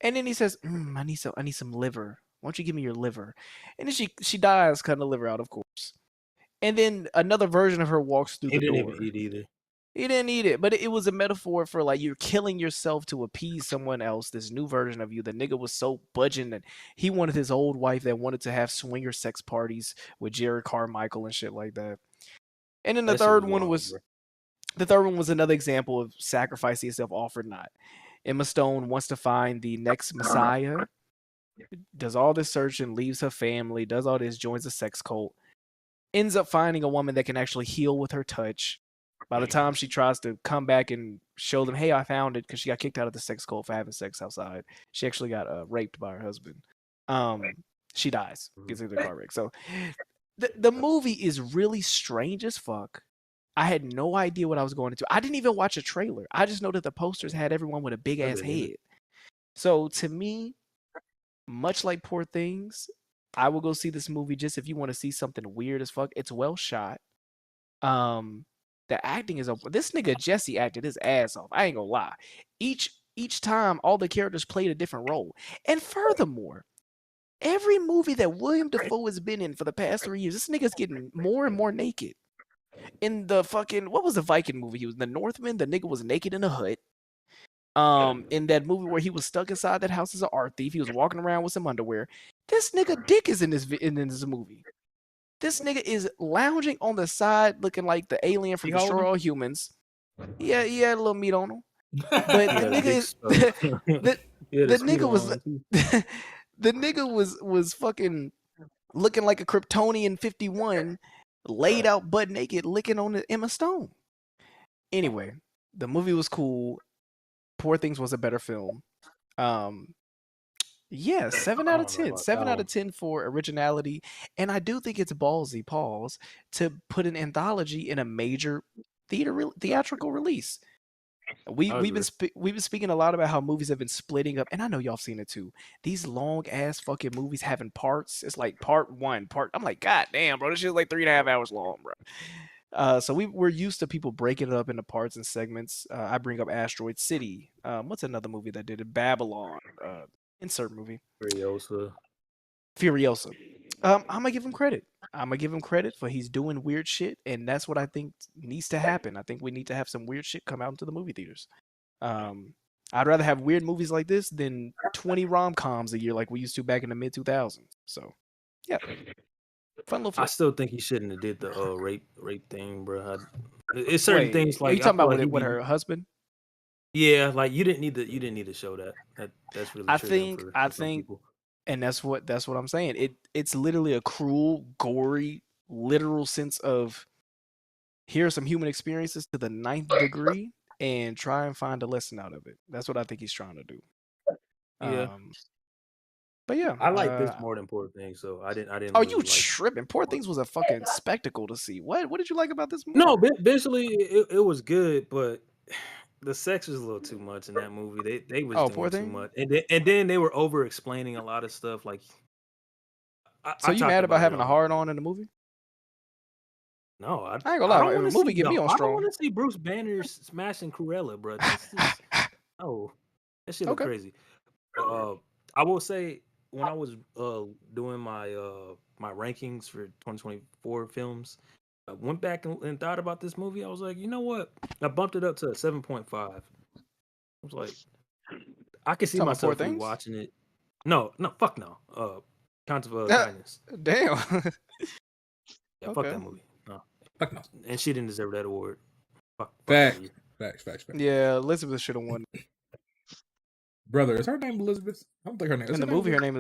And then he says, I need some liver. Why don't you give me your liver? And then she dies cutting the liver out, of course. And then another version of her walks through the door. He didn't even eat either. He didn't eat it, but it was a metaphor for like you're killing yourself to appease someone else, this new version of you. The nigga was so budging that he wanted his old wife that wanted to have swinger sex parties with Jerry Carmichael and shit like that. And then the third one was another example of sacrificing yourself, off or not. Emma Stone wants to find the next Messiah, does all this searching, leaves her family, does all this, joins a sex cult, ends up finding a woman that can actually heal with her touch. By the time she tries to come back and show them, hey, I found it, because she got kicked out of the sex cult for having sex outside. She actually got raped by her husband. She dies, gets into a car wreck. So the movie is really strange as fuck. I had no idea what I was going into. I didn't even watch a trailer. I just know that the posters had everyone with a big ass head. So to me, much like Poor Things, I will go see this movie just if you want to see something weird as fuck. It's well shot. The acting is over. This nigga Jesse acted his ass off. I ain't gonna lie. Each time, all the characters played a different role. And furthermore, every movie that William Dafoe has been in for the past 3 years, this nigga's getting more and more naked. In the fucking, what was the Viking movie? He was in The Northman. The nigga was naked in a hut. In that movie where he was stuck inside that house as an art thief, he was walking around with some underwear. This nigga dick is in this movie. This nigga is lounging on the side, looking like the alien from Destroy All Humans. Yeah, he had a little meat on him. But the nigga is the nigga was fucking looking like a Kryptonian 51, laid out butt naked, licking on the Emma Stone. Anyway, the movie was cool. Poor Things was a better film. Yeah, 7 out of 10. 7 out of 10 for originality. And I do think it's ballsy, pause, to put an anthology in a major theatrical release. We've been speaking a lot about how movies have been splitting up, and I know y'all seen it too. These long ass fucking movies having parts. It's like part one, I'm like, god damn, bro, this shit's like 3.5 hours long, bro. So we're used to people breaking it up into parts and segments. I bring up Asteroid City. What's another movie that did it? Babylon. Insert movie. Furiosa. I'm gonna give him credit. I'm gonna give him credit for he's doing weird shit, and that's what I think needs to happen. I think we need to have some weird shit come out into the movie theaters. I'd rather have weird movies like this than 20 rom-coms a year like we used to back in the mid 2000s. So, yeah, fun little. I still think he shouldn't have did the rape thing, bro. It's certain things like are you talking about with her husband? Yeah, like you didn't need to show that. That's really. I think And that's what I'm saying. It's literally a cruel, gory, literal sense of here are some human experiences to the 9th degree and try and find a lesson out of it. That's what I think he's trying to do. Yeah. But yeah, I like this more than Poor Things, so I didn't. Oh, really you tripping? Poor Things was a fucking spectacle to see. What did you like about this movie? No, visually it was good, but the sex was a little too much in that movie. They was doing too much, and then they were over explaining a lot of stuff. Like, so you mad about having a hard on in the movie? No, I ain't gonna lie. If a movie get me on strong, I don't want to see Bruce Banner smashing Cruella, bro. Oh, that shit look crazy. I will say when I was doing my my rankings for 2024 films, I went back and thought about this movie. I was like, you know what? I bumped it up to a 7.5. I was like, I could see myself rewatching it. No, fuck no. Count of Kindness. Damn. Yeah, fuck that movie. No. Fuck no. And she didn't deserve that award. Facts. Yeah, Elizabeth should have won. Brother, is her name Elizabeth? I don't think her name. In the movie, her name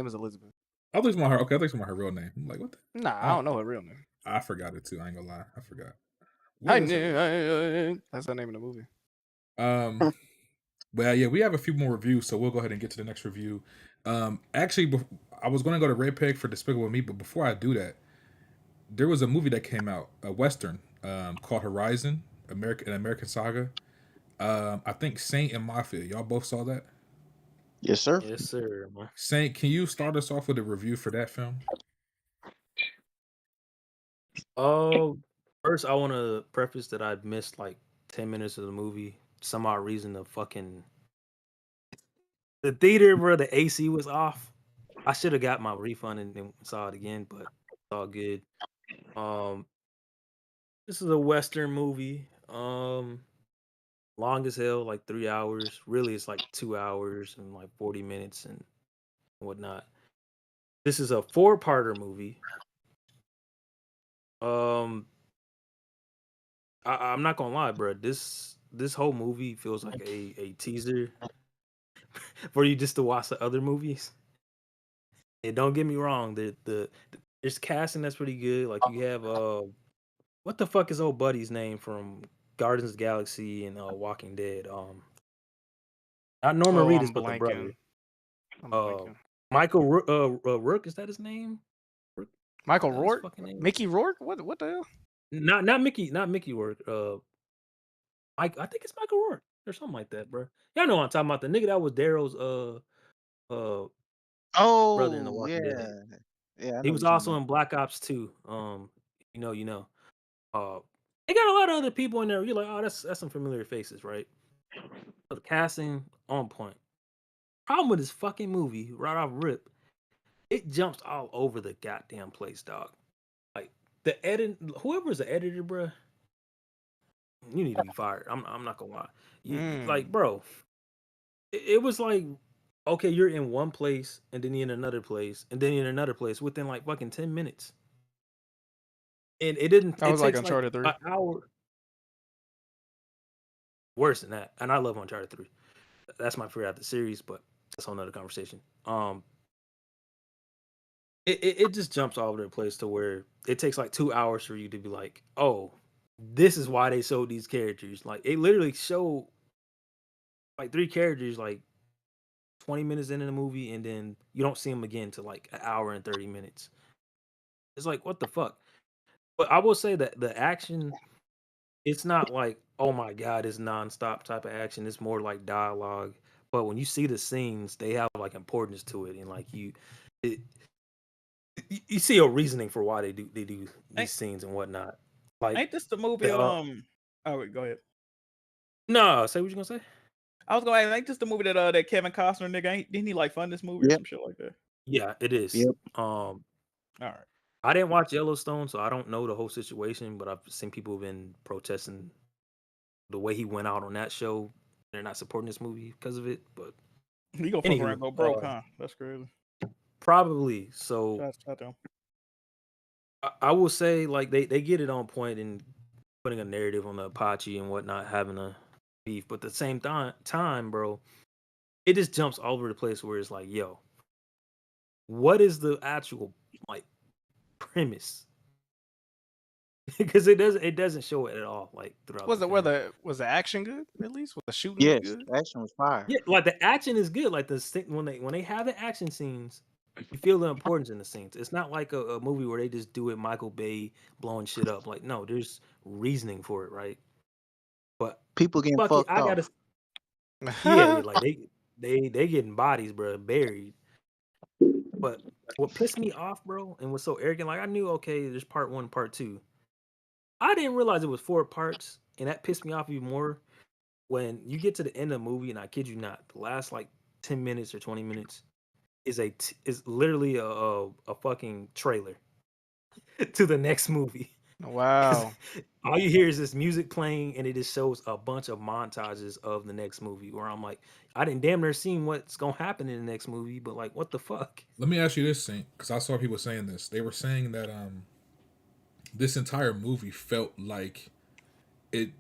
is Elizabeth. I think it's about her. Okay, I think it's about her real name. I'm like, what? Nah, I don't know her real name. I forgot it too. I ain't gonna lie, I forgot. That's the name of the movie. Well, yeah, we have a few more reviews, so we'll go ahead and get to the next review. Actually, I was going to go to Red Peg for Despicable Me, but before I do that, there was a movie that came out, a Western, called Horizon, an American Saga. I think Saint and Mafia, y'all both saw that? Yes, sir. Yes, sir. Saint, can you start us off with a review for that film? First, I want to preface that I missed like 10 minutes of the movie. Some odd reason the theater where the AC was off. I should have got my refund and saw it again, but it's all good. This is a Western movie. Long as hell, like 3 hours. Really, it's like 2 hours and like 40 minutes and whatnot. This is a 4-parter movie. I'm not gonna lie, bro. This whole movie feels like a teaser for you just to watch the other movies. And don't get me wrong, there's casting that's pretty good. Like you have what the fuck is old buddy's name from Guardians of the Galaxy and Walking Dead? Not Norman Reedus, but the brother. Michael Rourke, is that his name? Michael Rourke? Mickey Rourke? What the hell? Not Mickey Rourke. I think it's Michael Rourke or something like that, bro. Y'all know what I'm talking about. The nigga that was Daryl's brother in the Walking Dead. Yeah. He was also in Black Ops 2. You know. They got a lot of other people in there. You're like, oh, that's some familiar faces, right? So the casting on point. Problem with this fucking movie, right off rip, it jumps all over the goddamn place, dog. Like the edit, whoever's the editor, bro, you need to be fired. I'm not gonna lie. Like, bro, it was like, okay, you're in one place and then you're in another place and then you're in another place within like fucking 10 minutes. And it didn't. That was like Uncharted 3. An hour. Worse than that. And I love Uncharted 3. That's my favorite out of the series, but that's a whole nother conversation. It just jumps all over the place to where it takes like 2 hours for you to be like, oh, this is why they showed these characters. Like it literally showed like 3 characters like 20 minutes into the movie, and then you don't see them again to like an hour and 30 minutes. It's like, what the fuck? But I will say that the action, it's not like, oh my god, it's nonstop type of action. It's more like dialogue. But when you see the scenes, they have like importance to it, and like you see a reasoning for why they do these scenes and whatnot. Like, ain't this the movie? Oh wait, go ahead. No, say what you gonna say. I was going. Ain't this the movie that Kevin Costner nigga? Didn't he like fund this movie or some shit like that? Yeah, it is. Yep. All right. I didn't watch Yellowstone, so I don't know the whole situation, but I've seen people have been protesting the way he went out on that show. They're not supporting this movie because of it, but you gonna fuck around and go broke, huh? That's crazy. Probably. So I will say, like, they get it on point and putting a narrative on the Apache and whatnot, having a beef, but at the same time, bro, it just jumps all over the place where it's like, yo, what is the actual like premise? Because it doesn't show it at all. Like throughout. Was the action good? At least was the shooting Yes, good? the action was fire. Yeah, like the action is good. Like when they have the action scenes, you feel the importance in the scenes. It's not like a movie where they just do it Michael Bay blowing shit up. Like no, there's reasoning for it, right? But People getting fuck it, fucked I off. gotta. Yeah, like they getting bodies, bro, buried. But what pissed me off, bro, and was so arrogant, like I knew, okay, there's part 1, part 2. I didn't realize it was 4 parts, and that pissed me off even more when you get to the end of the movie, and I kid you not, the last like 10 minutes or 20 minutes is literally a fucking trailer to the next movie. Wow. All you hear is this music playing, and it just shows a bunch of montages of the next movie. Where I'm like, I didn't damn near seen what's gonna happen in the next movie, but like, what the fuck? Let me ask you this, Saint, because I saw people saying this. They were saying that this entire movie felt like it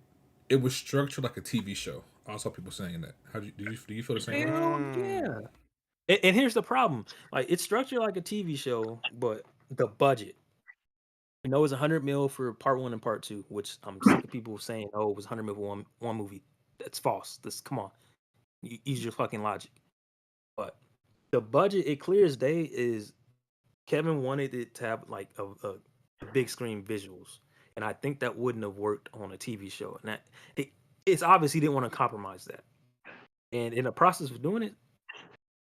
was structured like a TV show. I saw people saying that. How do you feel the same way? Hell yeah. And here's the problem: like, it's structured like a TV show, but the budget. You know, it was 100 mil for part 1 and part 2, which I'm sick of people saying, "Oh, it was 100 mil for one movie." That's false. Come on, use your fucking logic. But the budget, it clear as day, is Kevin wanted it to have like a big screen visuals, and I think that wouldn't have worked on a TV show. And that it's obviously didn't want to compromise that. And in the process of doing it,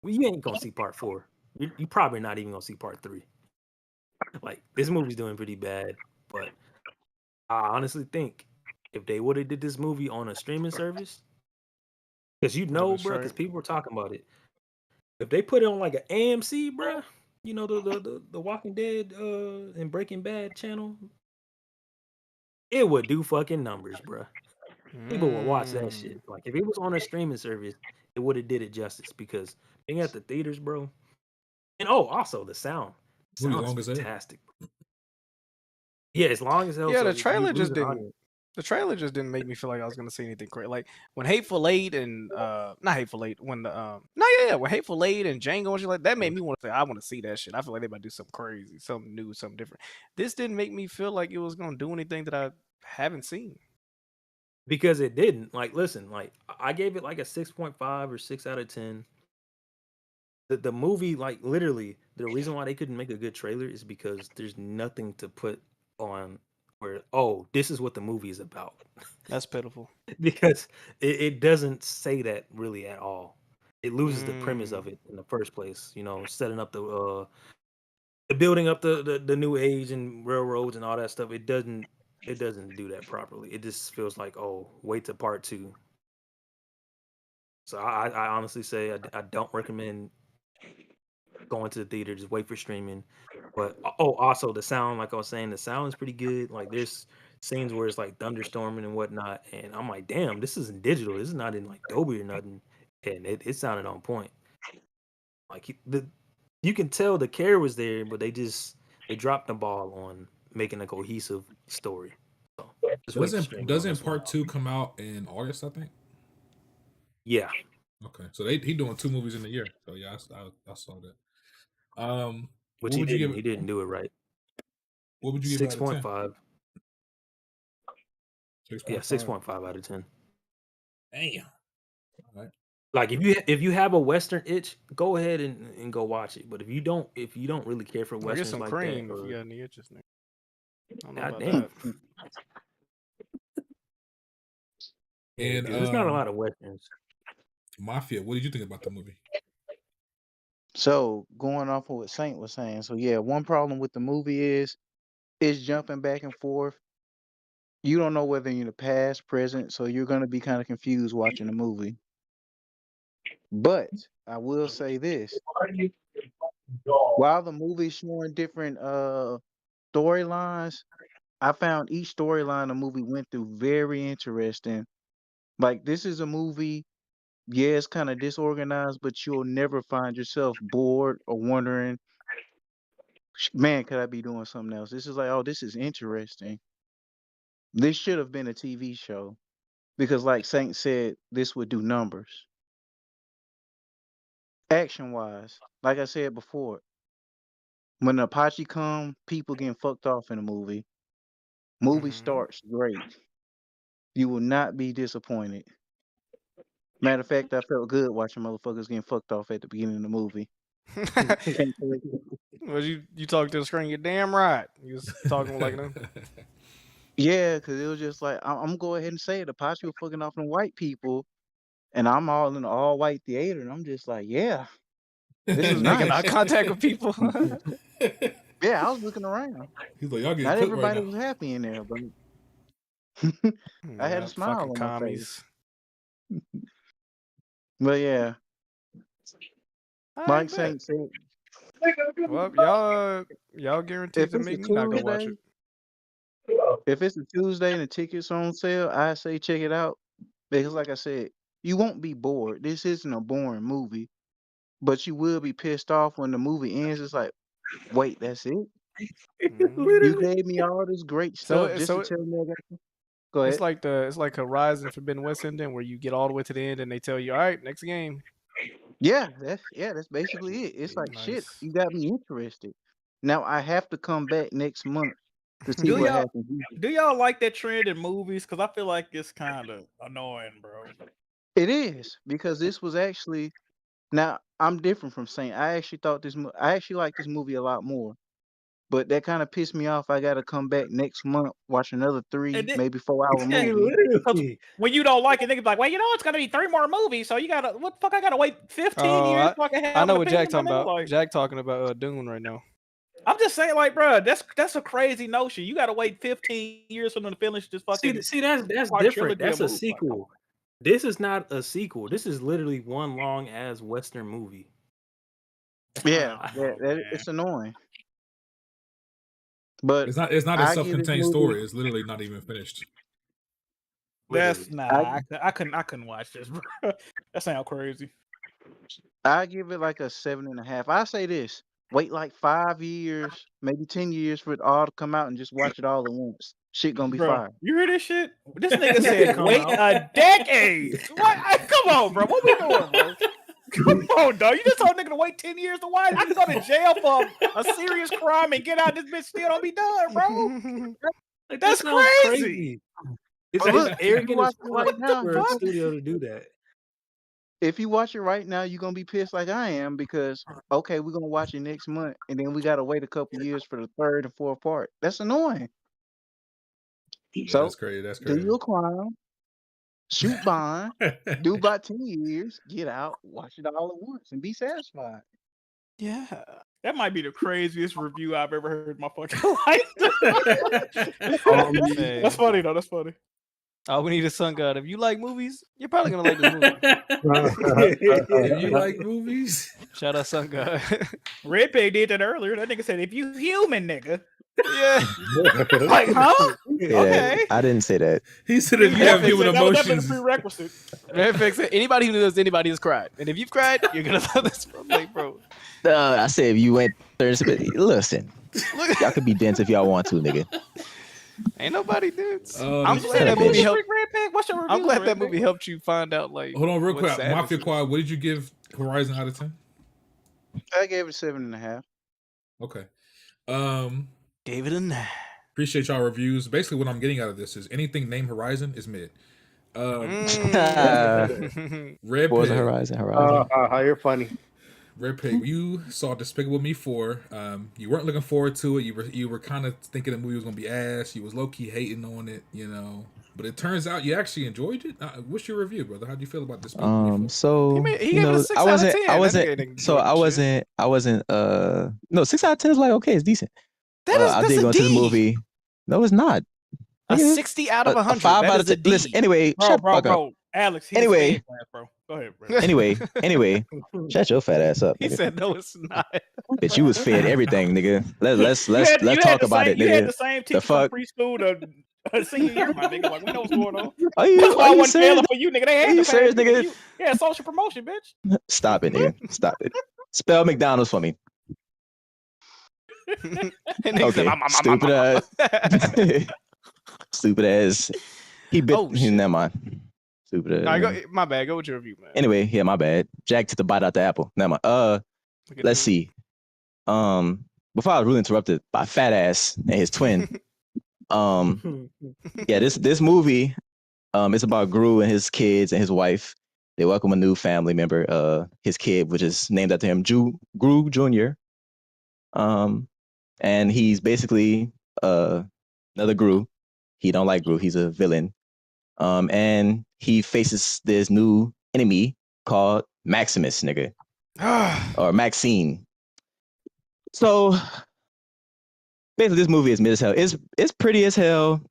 well, you ain't gonna see part 4. You probably not even gonna see part 3. Like, this movie's doing pretty bad, but I honestly think if they would have did this movie on a streaming service, because bro, because people were talking about it. If they put it on like an AMC, bro, you know, the Walking Dead and Breaking Bad channel, it would do fucking numbers, bro. People would watch that shit. Like, if it was on a streaming service, it would have did it justice, because being at the theaters, bro. And also the sound. The sound is fantastic. Yeah, it's long as hell. Yeah, so the trailer just didn't. audience. The trailer just didn't make me feel like I was gonna see anything crazy. Like when Hateful Eight and not Hateful Eight, when the when Hateful Eight and Django and shit like that made me want to say I want to see that shit. I feel like they might do something crazy, something new, something different. This didn't make me feel like it was gonna do anything that I haven't seen. Because it didn't. Like, listen, like I gave it like a 6.5 or 6 out of 10. The movie, like literally, the reason why they couldn't make a good trailer is because there's nothing to put on where, oh, this is what the movie is about. That's pitiful. Because it doesn't say that really at all. It loses the premise of it in the first place. You know, setting up the building up the new age and railroads and all that stuff. It doesn't do that properly. It just feels like, oh, wait to part 2. So I honestly say I don't recommend going to the theater. Just wait for streaming. But also the sound, like I was saying, the sound is pretty good. Like, there's scenes where it's like thunderstorming and whatnot, and I'm like, damn, this isn't digital. This is not in like Dolby or nothing, and it sounded on point. Like, you can tell the care was there, but they dropped the ball on making a cohesive story. So doesn't part 2 come out in August, I think? Yeah. Okay, so he doing 2 movies in a year. So yeah, I saw that. Which he didn't. He didn't do it right. What would you give 6.5? 6.5. Yeah, 6.5 out of 10. Damn. All right. Like, if you have a Western itch, go ahead and go watch it. But if you don't really care for Westerns some like cream that, if you got any itches there. I don't know God about damn. that. And there's not a lot of Westerns. Mafia, what did you think about the movie? So going off of what Saint was saying, so yeah, one problem with the movie is it's jumping back and forth. You don't know whether you're in the past, present, so you're gonna be kind of confused watching the movie. But I will say this: while the movie's showing different storylines, I found each storyline the movie went through very interesting. Like, this is a movie, yeah, it's kind of disorganized, but you'll never find yourself bored or wondering, man, could I be doing something else? This is like, oh, this is interesting. This should have been a TV show because, like Saint said, this would do numbers. Action wise, like I said before, When the Apache come, people getting fucked off in the movie. Movie starts great. You will not be disappointed. Matter of fact, I felt good watching motherfuckers getting fucked off at the beginning of the movie. Was you talking to the screen? You're damn right. You was talking like them. Yeah, because it was just like I'm gonna go ahead and say it. Apache was fucking off them white people, and I'm all in an all white theater, and I'm just like, yeah, this is Making eye nice. contact with people. Yeah, I was looking around. He's like, y'all getting Not cooked everybody right was now. happy in there, but I had a smile fucking on my face. commies. But yeah, like Saint said, Well, y'all guaranteed if to it's a make me not go watch Tuesday, it. if it's a Tuesday and the tickets are on sale, I say check it out because, like I said, you won't be bored. This isn't a boring movie, but you will be pissed off when the movie ends. It's like, wait, that's it? You gave me all this great stuff just to tell me I got. Go ahead. It's like Horizon Forbidden West ending where you get all the way to the end and they tell you, all right, next game. Yeah, that's basically it. It's like shit. You got me interested. Now I have to come back next month to see what happens. Do y'all like that trend in movies? Because I feel like it's kind of annoying, bro. It is because this was actually. Now I'm different from Saint. I actually thought this. I actually like this movie a lot more. But that kind of pissed me off. I got to come back next month, watch another 3, maybe 4-hour movie. When you don't like it, niggas be like, well, you know, it's gonna be 3 more movies, so you gotta what the fuck? I gotta wait 15 years. I know what Jack talking about. Like, Jack talking about Dune right now. I'm just saying, like, bro, that's a crazy notion. You gotta wait 15 years for them to finish this fucking. See, that's different. That's a sequel. This is not a sequel. This is literally one long ass Western movie. Yeah, it's annoying. But it's not a self-contained story. It's literally not even finished. That's I couldn't watch this, bro. That sounds crazy. I give it like a 7.5. I say this: wait like 5 years, maybe 10 years for it all to come out and just watch it all at once. Shit gonna be fire. You hear this shit? This nigga said wait a decade. What? Come on, bro. What we doing, bro? Come on, dog. You just told a nigga to wait 10 years to watch. I can go to jail for a serious crime and get out. This bitch still don't be done, bro. Like, that's crazy. It's arrogant as fuck for a studio to do that. If you watch it right now, you're gonna be pissed like I am because okay, we're gonna watch it next month, and then we gotta wait a couple years for the 3rd and 4th part. That's annoying. Yeah, so that's crazy. That's crazy. Do your crime, shoot bond, do about 10 years, get out, watch it all at once, and be satisfied. Yeah. That might be the craziest review I've ever heard in my fucking life. That's funny though. That's funny. Oh, we need a Sun God. If you like movies, you're probably gonna like this movie. If you like movies, shout out Sun God. Red Pig did that earlier. That nigga said, "If you human, nigga." Yeah. Like, huh? Okay. I didn't say that. He said if you have human emotions. Prerequisite. Red Pig said anybody who knows anybody has cried, and if you've cried, you're gonna love this film, like, bro. I said if you went 30, listen, y'all could be dense if y'all want to, nigga. Ain't nobody dense. I'm glad that movie helped. What's your review? I'm glad that movie helped you find out. Like, hold on, real quick, Mafia Quad. What did you give Horizon out of 10? I gave it 7.5. Okay. Gave it a 9. Appreciate y'all reviews. Basically, what I'm getting out of this is anything named Horizon is mid. Red What was Pig. Horizon? You're funny. Red Pig, you saw Despicable Me 4. You weren't looking forward to it. You were kind of thinking the movie was gonna be ass. You was low key hating on it, you know. But it turns out you actually enjoyed it. What's your review, brother? How do you feel about Despicable Me 4? So he gave it a 6 out of 10. I wasn't. No, 6 out of 10 is like okay, it's decent. I did go into the movie. No, it's not. A 60 out of 100. 5 out of 10. Listen, anyway, shut the fuck up. Alex. Anyway, bro. Go ahead, bro. Anyway, shut your fat ass up. He said no, it's not. Bitch, you was fed everything, nigga. Let's talk about it, nigga. You had the same teacher from preschool to senior year, my nigga. Like, we know what's going on. Are you serious? For you, nigga. They had you serious, nigga? Yeah, social promotion, bitch. Stop it, nigga. Stop it. Spell McDonald's for me. Okay, stupid ass. Stupid ass. He bit. Never mind. Stupid ass. My bad. Go with your review, man. Anyway, yeah, my bad. Jack took the bite out the apple. Never mind. Let's see. before I was really interrupted by Fat Ass and his twin. Yeah, this movie, it's about Gru and his kids and his wife. They welcome a new family member, his kid, which is named after him, Gru Jr. And he's basically another Gru. He don't like Gru. He's a villain. And he faces this new enemy called Maximus, nigga. Or MaXXXine. So basically this movie is mid as hell. It's pretty as hell.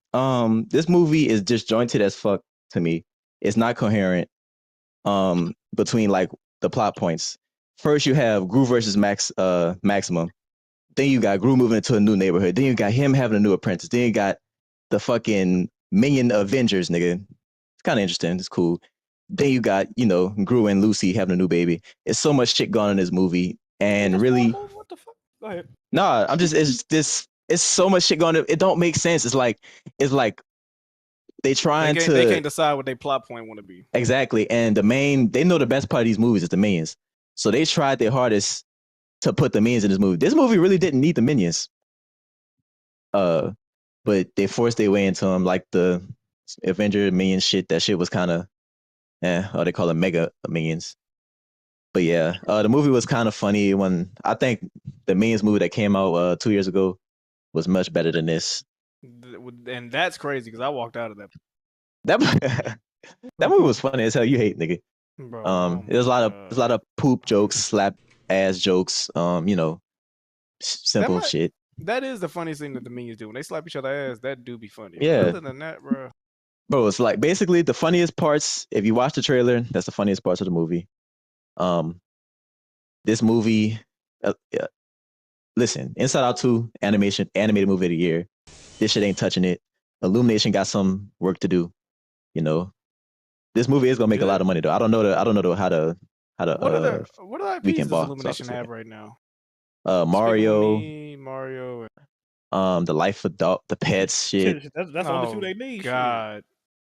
This movie is disjointed as fuck to me. It's not coherent between like the plot points. First you have Gru versus Maximum. Then you got Gru moving into a new neighborhood. Then you got him having a new apprentice. Then you got the fucking Minion Avengers, nigga. It's kind of interesting. It's cool. Then you got, Gru and Lucy having a new baby. It's so much shit going on in this movie. And really, what the fuck? Go ahead. Nah, it's so much shit going on. It don't make sense. It's like they can't decide what their plot point want to be. Exactly. And they know the best part of these movies is the minions. So they tried their hardest to put the minions in this movie. This movie really didn't need the minions. But they forced their way into them, like the Avenger minion shit. That shit was kind of, or they call them mega minions. But yeah, the movie was kind of funny. When I think the Minions movie that came out 2 years ago was much better than this. And that's crazy because I walked out of that. That movie was funny as hell. You hate, nigga. Bro, there's a lot of poop jokes, slap ass jokes. Simple shit. That is the funniest thing that the Minions do. When they slap each other ass, that do be funny. Yeah. Other than that, bro, it's like basically the funniest parts. If you watch the trailer, that's the funniest parts of the movie. This movie, listen, Inside Out 2 animated movie of the year. This shit ain't touching it. Illumination got some work to do. This movie is gonna make a lot of money though. I don't know how to what other IPs does Illumination have right now? Mario, Mario, the Life of Dog, the Pets shit. That's only two they need. God.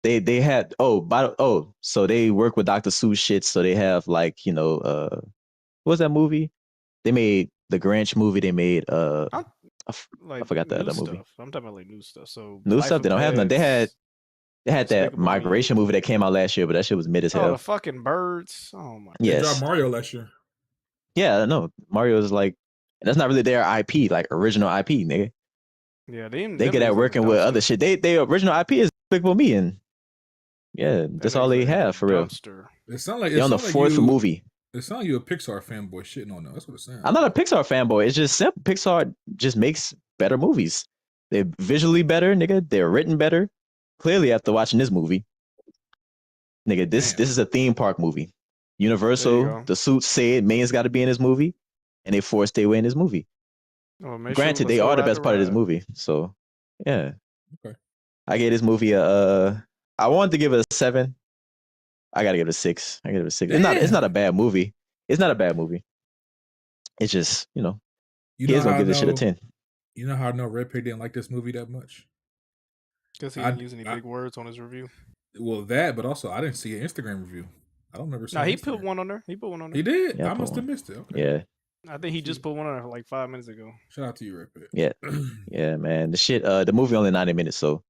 They had so they work with Dr. Seuss shit, so they have like what was that movie? They made the Grinch movie. They made I forgot the other movie. I'm talking about like new stuff. So new stuff they don't have none. They had that migration movie that came out last year, but that shit was mid as hell. Oh, the fucking birds! Oh my. Yes. They dropped Mario last year. Yeah, no, Mario is like that's not really their IP, like original IP, nigga. Yeah, they get at working with other shit. They original IP is Despicable Me, and yeah, that's all they have for real. It sounds like they're on the fourth movie. It sounds like you a Pixar fanboy shitting on them. That's what it sounds. I'm not a Pixar fanboy. It's just simple. Pixar just makes better movies. They're visually better, nigga. They're written better. Clearly, after watching this movie, nigga, this is a theme park movie. Universal, the suits said Minions got to be in this movie, and they forced their way in this movie. Granted, they are the best part of this movie. So, yeah. Okay. I gave this movie I wanted to give it a 7. I gotta give it a 6. I give it a 6. It's not a bad movie. It's not a bad movie. It's just, he's gonna give this shit a 10. You know how I know Red Pig didn't like this movie that much? Because he didn't use any big words on his review. Well, that, but also I didn't see an Instagram review. I don't remember seeing. No, he put one on there. He put one on there. He did. Yeah, I must have missed it. Okay. Yeah. I think he just put one on there like 5 minutes ago. Shout out to you, Red Pig. Yeah. Yeah, man. The shit. The movie only 90 minutes, so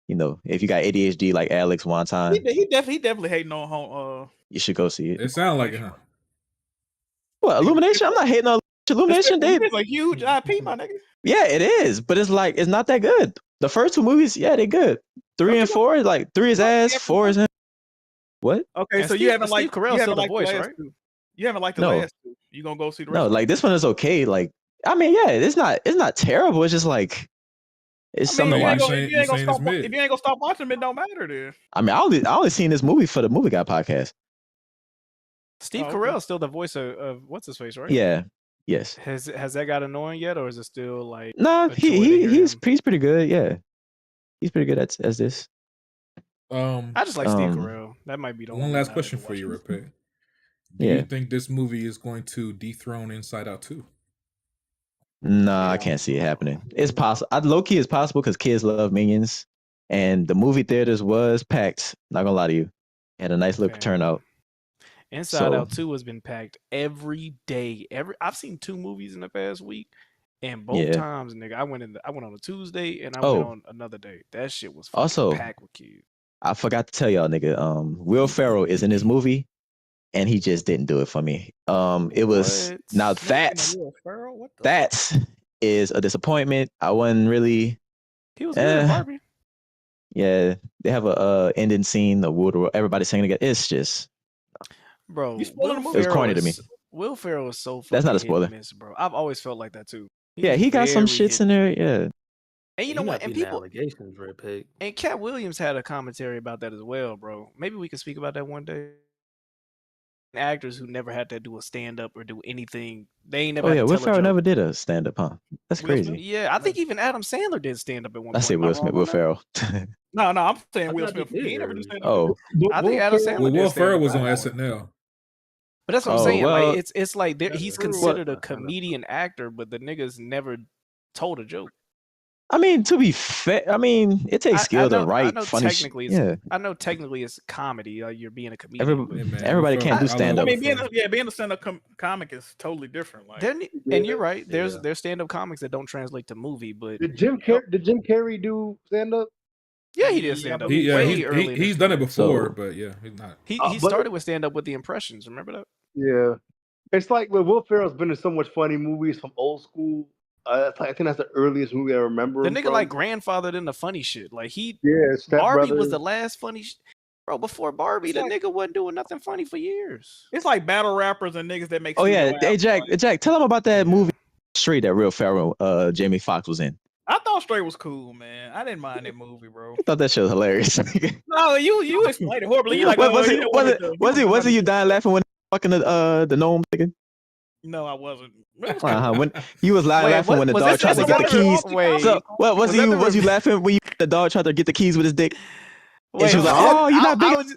if you got ADHD like Alex one time, he definitely hating on you should go see it. It sounds like it, huh? What, Illumination? I'm not hating on Illumination. It's a huge IP, my nigga. Yeah, it is, but it's like it's not that good. The first 2 movies, yeah, they good. 3 and 4, like 3 is ass, 4 is him. What? Okay, And so you haven't liked Carell's still the voice, right? You haven't liked the No. last 2. You gonna go see the rest? No, like this one is okay. Like, I mean, yeah, it's not terrible. It's just like it's something to watch. If you ain't gonna stop watching them, it don't matter then. I mean, I only seen this movie for the Movie Guy podcast. Steve Carell's still the voice of what's his face, right? Yeah. Yes. Has that got annoying yet, or is it still like? No, he's pretty good. Yeah, he's pretty good as this. I just like Steve Carell. That might be the one last question for you, Rip. Do you think this movie is going to dethrone Inside Out 2? Nah, I can't see it happening. It's possible. Low key is possible because kids love Minions, and the movie theaters was packed. Not gonna lie to you, had a nice little turnout. Inside Out 2 has been packed every day. I've seen 2 movies in the past week, And both times, nigga, I went on a Tuesday and I went on another day. That shit was fucking also packed with kids. I forgot to tell y'all, nigga. Will Ferrell is in this movie, and he just didn't do it for me. It was now that is a disappointment. I wasn't really. He was good in Barbie. Yeah, they have a ending scene. The Wooooo, everybody singing together. It's just, bro. It was corny to me. Will Ferrell is so fucking That's not a spoiler, miss, bro. I've always felt like that too. Yeah, he got some shits in there. Yeah. And you know what? And people allegations, Red Pig. And Cat Williams had a commentary about that as well, bro. Maybe we could speak about that one day. Actors who never had to do a stand up or do anything, they ain't never. Oh yeah, Will Ferrell never did a stand up, huh? That's crazy. Yeah, I think even Adam Sandler did stand up at one point. I say Will Smith, Will Ferrell. No, I'm saying Will Smith. He never did stand up. Oh, I think Adam Sandler. Well, Will Ferrell was on SNL. But that's what I'm saying. Well, like it's like he's considered a comedian actor, but the niggas never told a joke. I mean, to be fair, it takes skill to write funny shit. Yeah. I know technically it's comedy. Like you're being a comedian. Everybody can't do stand up. I mean, being a stand up comic is totally different. Like, and you're right. There's stand up comics that don't translate to movie. But did Jim Carrey do stand up? Yeah, he did stand up. He's done it before, but yeah, he's not. He started with stand up with the Impressions. Remember that? Yeah, it's like Will Ferrell's been in so much funny movies from old school. I think that's the earliest movie I remember. The nigga like grandfathered in the funny shit. Like Step Barbie Brothers was the last funny bro. Before Barbie, the nigga wasn't doing nothing funny for years. It's like battle rappers and niggas that make. Oh yeah, hey Jack, tell him about that movie Straight that Will Ferrell, Jamie Foxx was in. I thought Straight was cool, man. I didn't mind that movie, bro. I thought that shit was hilarious. No, you explained it horribly. You like, was it you dying laughing when fucking the gnome nigga? No, I wasn't. When you was laughing when the dog tried to get the keys. So what was you laughing when the dog tried to get the keys with his dick? And she was like, "Oh, you're not big."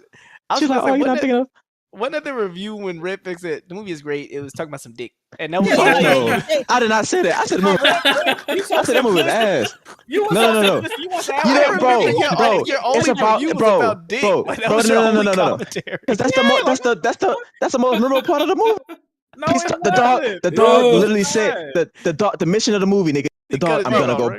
She was like, "Oh, you're not big enough." Wasn't that the review when Red Pig said the movie is great? It was talking about some dick, and that was no. I did not say that. I said that movie was ass. No. Bro. It's about dick. No. Because that's the most memorable part of the movie. No, the dog literally said the mission of the movie, nigga. The dog, I'm gonna go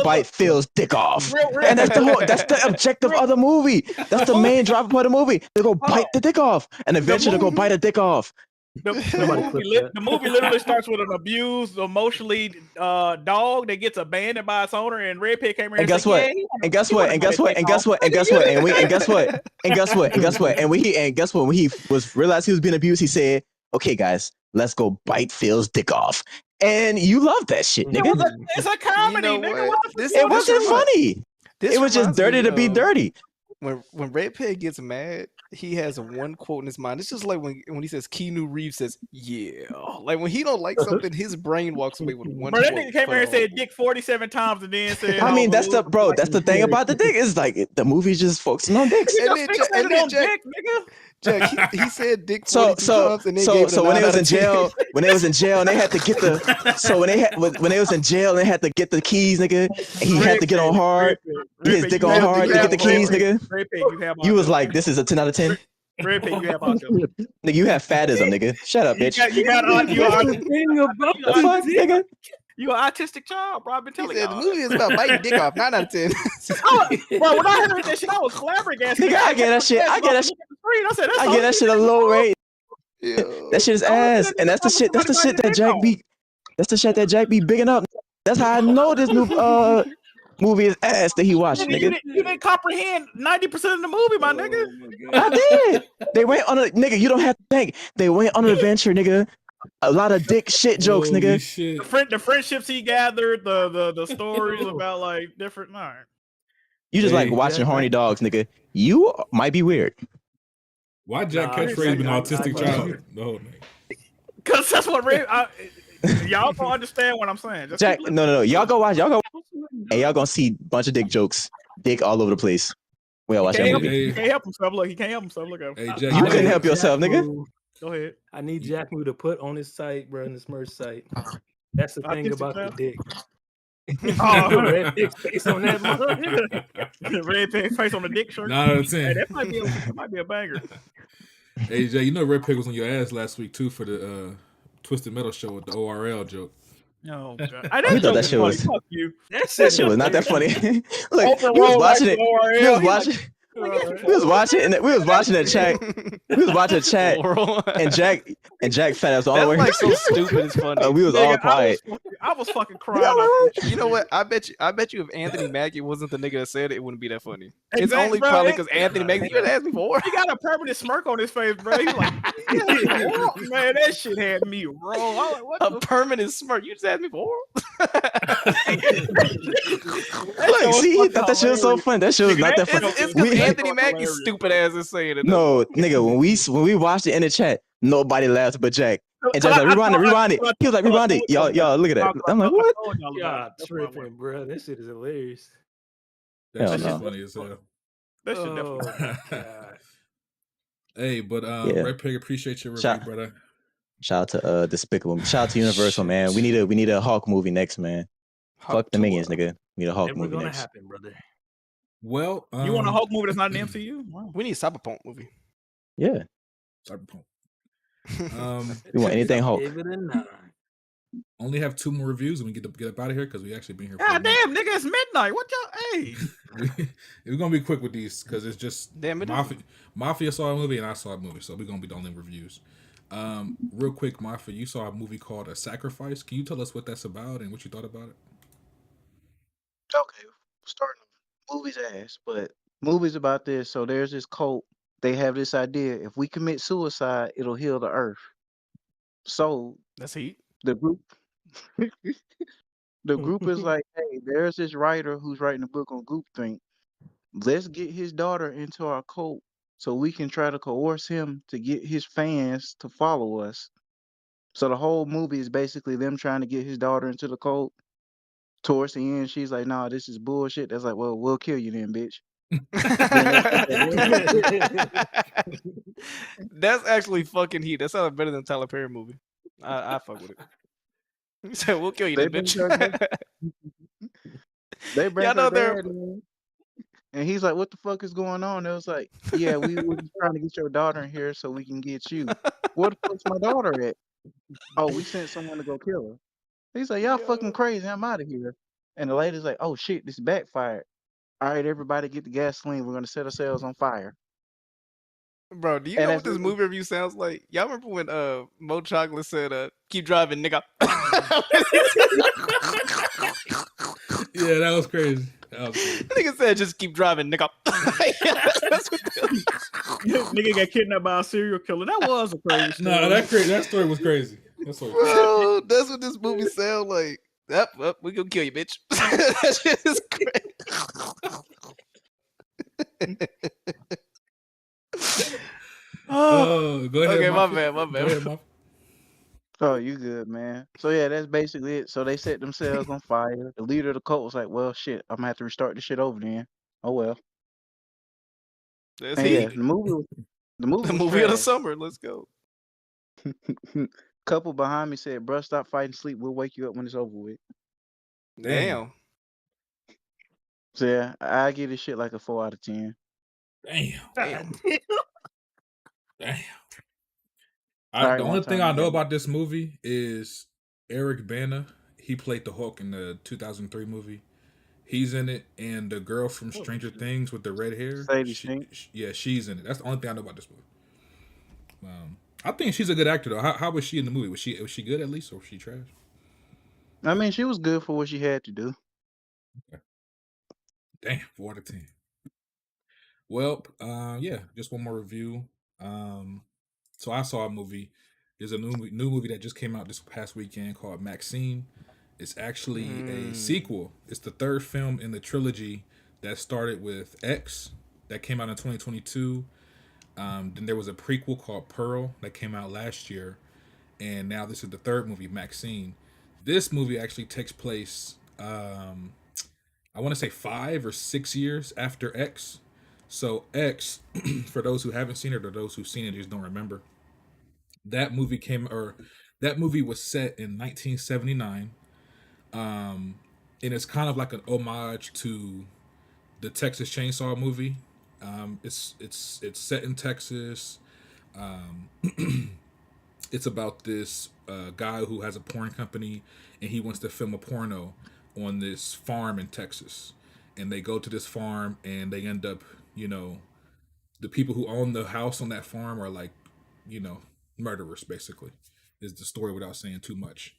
bite Phil's dick off, and that's the objective of the movie. That's the main driver part of the movie. They go bite the dick off, and eventually they go bite a dick off. The movie literally starts with an abused, emotionally dog that gets abandoned by its owner, and Red Pig came here. And guess what? And guess what? When he realized he was being abused, he said, "Okay, guys, let's go bite Phil's dick off." And you love that shit, nigga. It's a comedy, nigga. It wasn't funny. It was just dirty to be dirty. When Red Pig gets mad, he has one quote in his mind. It's just like when he says Keanu Reeves says, "Yeah." Like when he don't like something, his brain walks away with one. Bro, that nigga came here and said dick 47 times and then said. I mean, that's the thing about the dick. It's like the movie's just focusing on dicks. And then Jack, he said dick 42 times and then gave it a when they was in jail, and they had to get when they was in jail and they had to get the keys, nigga, and he had to get on hard, get his dick on hard to get the keys, nigga. You was like, this is a 10 out of 10. Red Pig, you have autism. Nigga, you have fatism, nigga. Shut up, bitch. You an autistic child, bro. I've been telling you. The movie is about biting dick off. 9 out of 10. Bro, when I heard that shit, I was flabbergasted. Nigga, I get that shit. I get that shit a low rate. Yeah. That shit is ass, and that's the shit. That's the shit that Jack be. That's the shit that Jack be bigging up. That's how I know this new movie is ass that he watched, nigga. You didn't comprehend 90% of the movie, my nigga. I did. They went on a nigga. You don't have to think. They went on an adventure, nigga. A lot of dick shit jokes, nigga. Shit. The friendships he gathered, the stories about like different. All right. You just like watching horny dogs, nigga. You might be weird. Why Jack catchphrase been autistic child? No, because that's what y'all don't understand what I'm saying. Just Jack, no. Y'all go watch. And y'all gonna see a bunch of dick jokes, dick all over the place. We all watch that movie. He can't help himself. Look, he can't help himself. Look at him. Hey, Jack, you couldn't help yourself, nigga. Go ahead. I need Jack to put on his site, bro, in his merch site. That's the thing about the dick. Red Pig face on that motherfucker. Red Pig face on the dick shirt. 9 out of 10. Hey, that might be a banger. Hey Jay, you know Red Pig was on your ass last week too for the Twisted Metal show with the ORL joke. Oh god, We thought that shit was. Fuck you. That shit was not that funny. Look, we was watching it. We was watching. We was watching and we was watching that chat. We was watching a chat, and Jack fat ass all the way. That's like so stupid. It's funny. We was all quiet. I was fucking crying. You know what? I bet you if Anthony Mackie wasn't the nigga that said it, it wouldn't be that funny. Exactly, it's only bro, probably because Anthony Mackie. You asked me for. He got a permanent smirk on his face, bro. He's like, man, that shit had me roll. Like, what a permanent smirk. You just asked me for. Look, see, he thought that shit was so funny. That shit was not that funny. It's because Anthony Mackie's stupid ass is saying it. No, nigga, when we watched it in the chat, nobody laughed but Jack. And Jack's like, rewind it. He was like, rewind it. Y'all, look at that. I'm like, what? God, tripping, bro. That shit is hilarious. That shit's funny as hell. That shit definitely. Hey, but Red Pig, appreciate your review, brother. Shout out to Despicable Me. Shout out to Universal, man. We need a Hulk movie next, man. Fuck the Minions, nigga. We need a Hulk movie next. Happen, brother. Well, you want a Hulk movie that's not an MCU? Wow. We need a Cyberpunk movie. Yeah. Cyberpunk. You want anything Hulk? Only have 2 more reviews and we get up out of here because we actually been here. God damn, nigga, it's midnight. What y'all? Hey, we're gonna be quick with these because it's just damn Mafia saw a movie and I saw a movie, so we're gonna be the only reviews. Real quick, Mafia, you saw a movie called A Sacrifice. Can you tell us what that's about and what you thought about it? Okay, starting movies ass, but movies about this. So there's this cult. They have this idea: if we commit suicide, it'll heal the earth. So that's heat. The group is like, hey, there's this writer who's writing a book on groupthink. Let's get his daughter into our cult so we can try to coerce him to get his fans to follow us. So the whole movie is basically them trying to get his daughter into the cult. Towards the end, she's like, nah, this is bullshit. That's like, well, we'll kill you then, bitch. That's actually fucking heat. That sounds better than Tyler Perry movie. I fuck with it. He said, we'll kill you then, bitch. They bring her dad in, and he's like, what the fuck is going on? It was like, yeah, we were just trying to get your daughter in here so we can get you. Where the fuck's my daughter at? Oh, we sent someone to go kill her. He's like, y'all fucking crazy. I'm out of here. And the lady's like, oh shit, this backfired. All right, everybody get the gasoline. We're going to set ourselves on fire. Bro, do you know what this movie review sounds like? Y'all remember when Mo Chocolate said, keep driving, nigga? Yeah, that was crazy. Nigga said, just keep driving, nigga. Nigga got kidnapped by a serial killer. That was a crazy story. No, that story was crazy. Bro, that's what this movie sound like. Yep, we gonna kill you, bitch. That shit is crazy. Go ahead. Okay, my bad. Go ahead, oh, you good, man. So yeah, that's basically it. So they set themselves on fire. The leader of the cult was like, well, shit, I'm gonna have to restart this shit over then. Oh well. That's yeah, the movie of the summer. Let's go. Couple behind me said, bruh, stop fighting sleep. We'll wake you up when it's over with. Damn. So yeah, I give this shit like a 4 out of 10. Damn. The only thing I know about this movie is Eric Bana. He played the Hulk in the 2003 movie. He's in it, and the girl from Stranger Things with the red hair. She's in it. That's the only thing I know about this movie. I think she's a good actor though. How was she in the movie? Was she good at least, or was she trash? I mean, she was good for what she had to do. Okay. Damn, 4 out of 10. Well, yeah, just one more review. So I saw a movie. There's a new movie that just came out this past weekend called MaXXXine. It's actually a sequel. It's the 3rd film in the trilogy that started with X that came out in 2022. Then there was a prequel called Pearl that came out last year, and now this is the 3rd movie, MaXXXine. This movie actually takes place, I want to say 5 or 6 years after X. So X, for those who haven't seen it or those who've seen it just don't remember, that movie was set in 1979, and it's kind of like an homage to the Texas Chainsaw movie. It's set in Texas. It's about this guy who has a porn company, and he wants to film a porno on this farm in Texas. And they go to this farm, and they end up, the people who own the house on that farm are like, you know, murderers, basically, is the story without saying too much.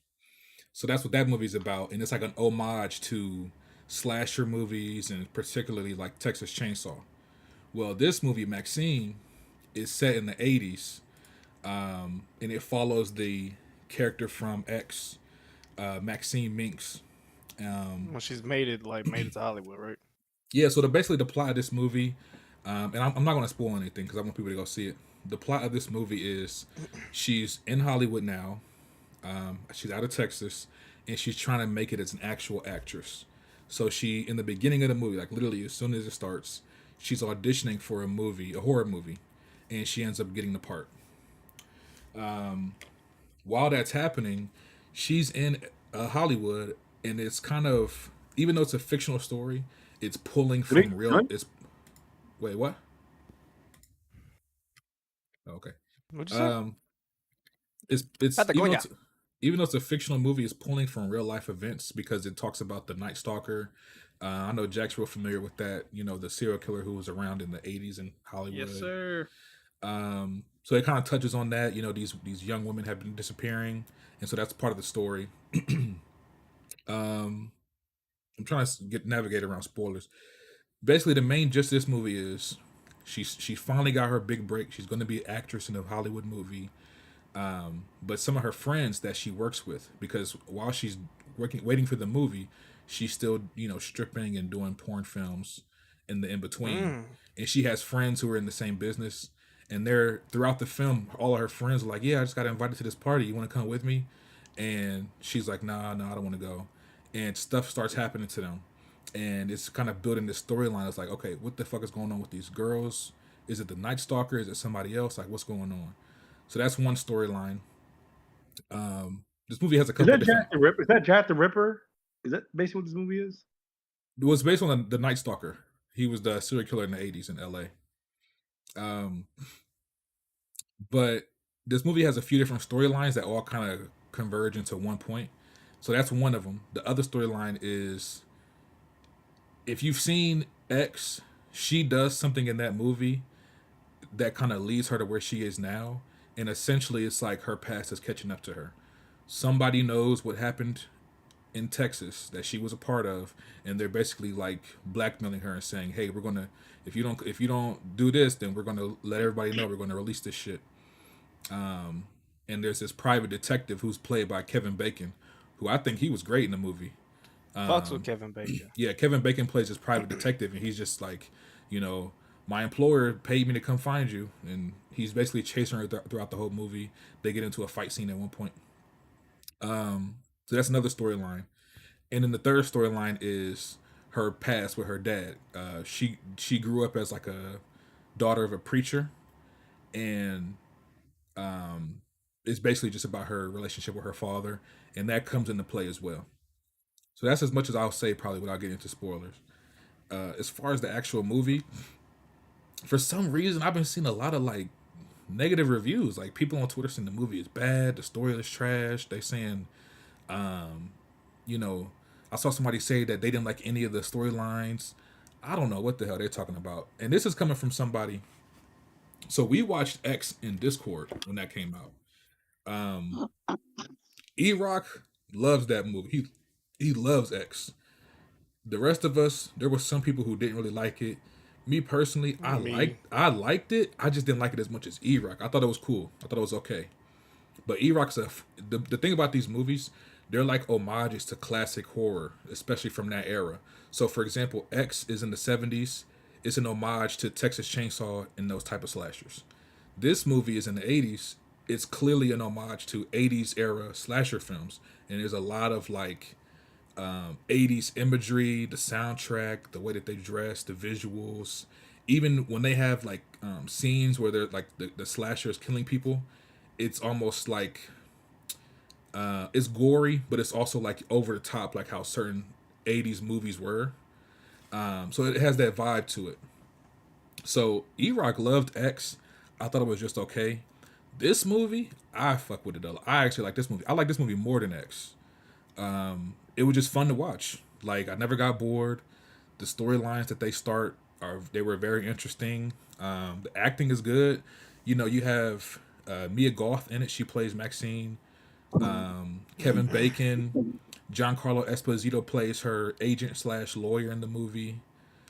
So that's what that movie's about. And it's like an homage to slasher movies and particularly like Texas Chainsaw. Well, this movie, MaXXXine, is set in the 80s, and it follows the character from X, Maxine Minks. Well, she's made it to Hollywood, right? Yeah, so basically the plot of this movie, and I'm not going to spoil anything because I want people to go see it. The plot of this movie is she's in Hollywood now. She's out of Texas, and she's trying to make it as an actual actress. So she, in the beginning of the movie, like literally as soon as it starts, she's auditioning for a horror movie, and she ends up getting the part. While that's happening, she's in Hollywood, and it's kind of, even though it's a fictional story, it's pulling from real. It's wait, what? Okay. What'd you say? It's even though it's a fictional movie, it's pulling from real life events because it talks about the Night Stalker. I know Jack's real familiar with that. You know, the serial killer who was around in the '80s in Hollywood. Yes, sir. So it kind of touches on that. You know, these young women have been disappearing, and so that's part of the story. I'm trying to navigate around spoilers. Basically, the main gist of this movie is she finally got her big break. She's going to be an actress in a Hollywood movie. But some of her friends that she works with, because while she's waiting for the movie, she's still, stripping and doing porn films in between. And she has friends who are in the same business, and they're throughout the film, all of her friends are like, "Yeah, I just got invited to this party. You want to come with me?" And she's like, "Nah, I don't want to go." And stuff starts happening to them, and it's kind of building this storyline. It's like, okay, what the fuck is going on with these girls? Is it the Night Stalker? Is it somebody else? Like, what's going on? So that's one storyline. This movie has a couple. Is that Jack the Ripper? Is that basically what this movie is? It was based on the Night Stalker. He was the serial killer in the '80s in LA. But this movie has a few different storylines that all kind of converge into one point. So that's one of them. The other storyline is, if you've seen X, she does something in that movie that kind of leads her to where she is now. And essentially, it's like her past is catching up to her. Somebody knows what happened in Texas that she was a part of, and they're basically like blackmailing her and saying, "Hey, we're gonna if you don't do this, then we're gonna let everybody know we're gonna release this shit." And there's this private detective who's played by Kevin Bacon, who I think he was great in the movie. Fucks with Kevin Bacon. Yeah, Kevin Bacon plays this private detective, and he's just like, my employer paid me to come find you, and he's basically chasing her throughout the whole movie. They get into a fight scene at one point. So that's another storyline. And then the third storyline is her past with her dad. She grew up as like a daughter of a preacher, and it's basically just about her relationship with her father, and that comes into play as well. So that's as much as I'll say probably without getting into spoilers. As far as the actual movie, for some reason I've been seeing a lot of like negative reviews. Like people on Twitter saying the movie is bad, the story is trash. They saying, I saw somebody say that they didn't like any of the storylines. I don't know what the hell they're talking about. And this is coming from somebody. So we watched X in Discord when that came out. E-Rock loves that movie. He loves X. The rest of us, there were some people who didn't really like it. Me personally, I liked it. I just didn't like it as much as E-Rock. I thought it was cool. I thought it was okay. But E-Rock's the thing about these movies, they're like homages to classic horror, especially from that era. So for example, X is in the 70s. It's an homage to Texas Chainsaw and those type of slashers. This movie is in the 80s. It's clearly an homage to 80s era slasher films. And there's a lot of like 80s imagery, the soundtrack, the way that they dress, the visuals. Even when they have like scenes where they're like the slasher is killing people, it's almost like it's gory, but it's also like over the top, like how certain 80s movies were. So it has that vibe to it. So E-Rock loved X. I thought it was just okay. This movie, I fuck with it a lot. I actually like this movie. I like this movie more than X. It was just fun to watch. Like I never got bored. The storylines that they were very interesting. The acting is good. You know, you have Mia Goth in it. She plays MaXXXine. Kevin Bacon, Giancarlo Esposito plays her agent / lawyer in the movie.